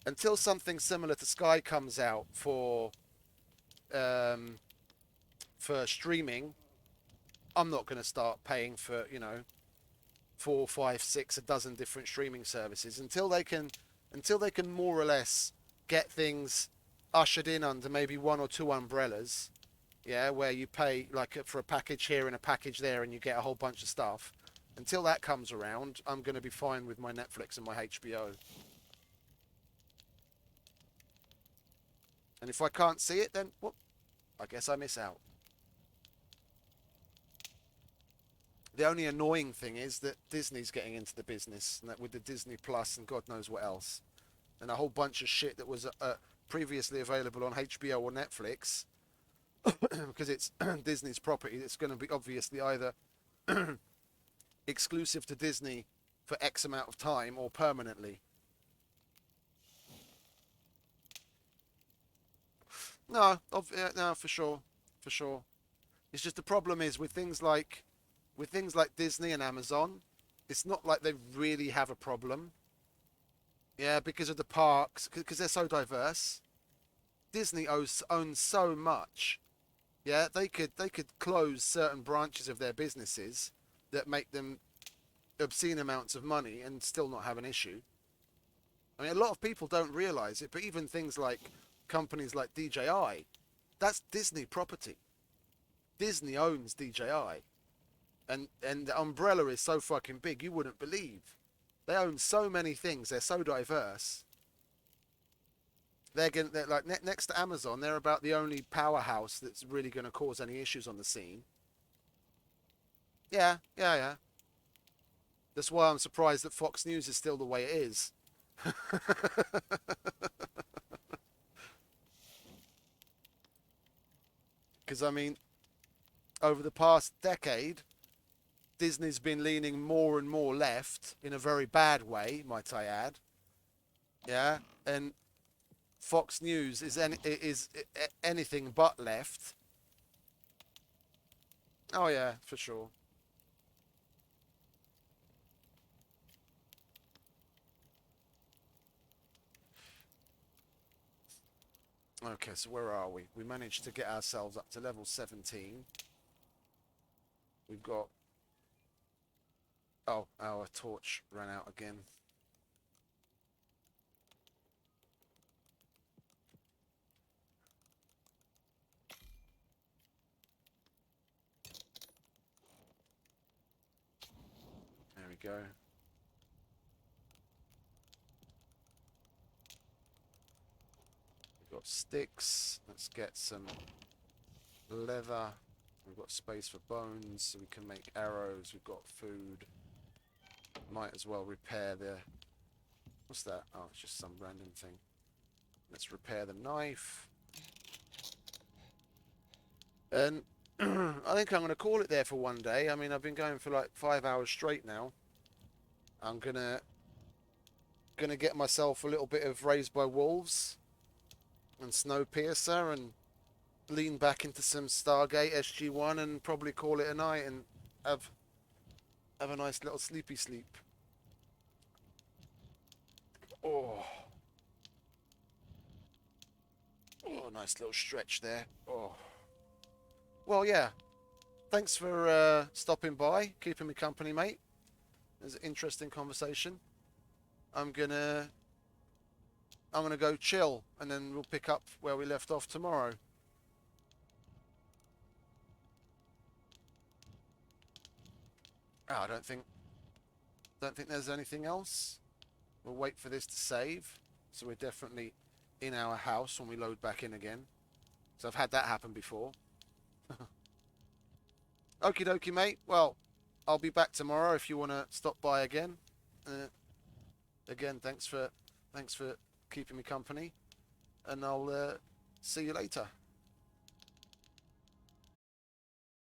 Until something similar to Sky comes out um, for streaming, I'm not going to start paying for 4, 5, 6, a dozen different streaming services until they can more or less get things ushered in under maybe one or two umbrellas. Yeah, where you pay like for a package here and a package there, and you get a whole bunch of stuff. Until that comes around, I'm going to be fine with my Netflix and my HBO. And if I can't see it, then, well, I guess I miss out. The only annoying thing is that Disney's getting into the business, and that with the Disney Plus and God knows what else, and a whole bunch of shit that was previously available on HBO or Netflix, because it's Disney's property. It's going to be obviously either exclusive to Disney for X amount of time or permanently. No, no, for sure, for sure. It's just the problem is with things like Disney and Amazon, it's not like they really have a problem. Yeah, because of the parks, because they're so diverse. Disney owns so much. Yeah, they could close certain branches of their businesses that make them obscene amounts of money and still not have an issue. I mean, a lot of people don't realize it, but even things like companies like DJI, that's Disney property. Disney owns DJI, and the umbrella is so fucking big you wouldn't believe. They own so many things. They're so diverse. They're like next to Amazon. They're about the only powerhouse that's really going to cause any issues on the scene. Yeah, yeah, yeah. That's why I'm surprised that Fox News is still the way it is. Because I mean, over the past decade, Disney's been leaning more and more left in a very bad way, might I add. Yeah, and Fox News is anything but left. Oh yeah, for sure. Okay, so where are we? We managed to get ourselves up to level 17. We've got... Oh, our torch ran out again. There we go. We've got sticks. Let's get some leather. We've got space for bones, so we can make arrows. We've got food. Might as well repair the... What's that? Oh, it's just some random thing. Let's repair the knife. And I think I'm going to call it there for one day. I mean, I've been going for like 5 hours straight now. I'm gonna get myself a little bit of Raised by Wolves and Snowpiercer and lean back into some Stargate SG1 and probably call it a night and have have a nice little sleepy sleep. Oh, oh, nice little stretch there. Oh, well, yeah. Thanks for stopping by, keeping me company, mate. It was an interesting conversation. I'm gonna I'm gonna go chill, and then we'll pick up where we left off tomorrow. Oh, I don't think there's anything else. We'll wait for this to save, so we're definitely in our house when we load back in again. So I've had that happen before. Okie dokie, mate. Well, I'll be back tomorrow if you want to stop by again. Uh, Again, thanks for keeping me company, and I'll see you later.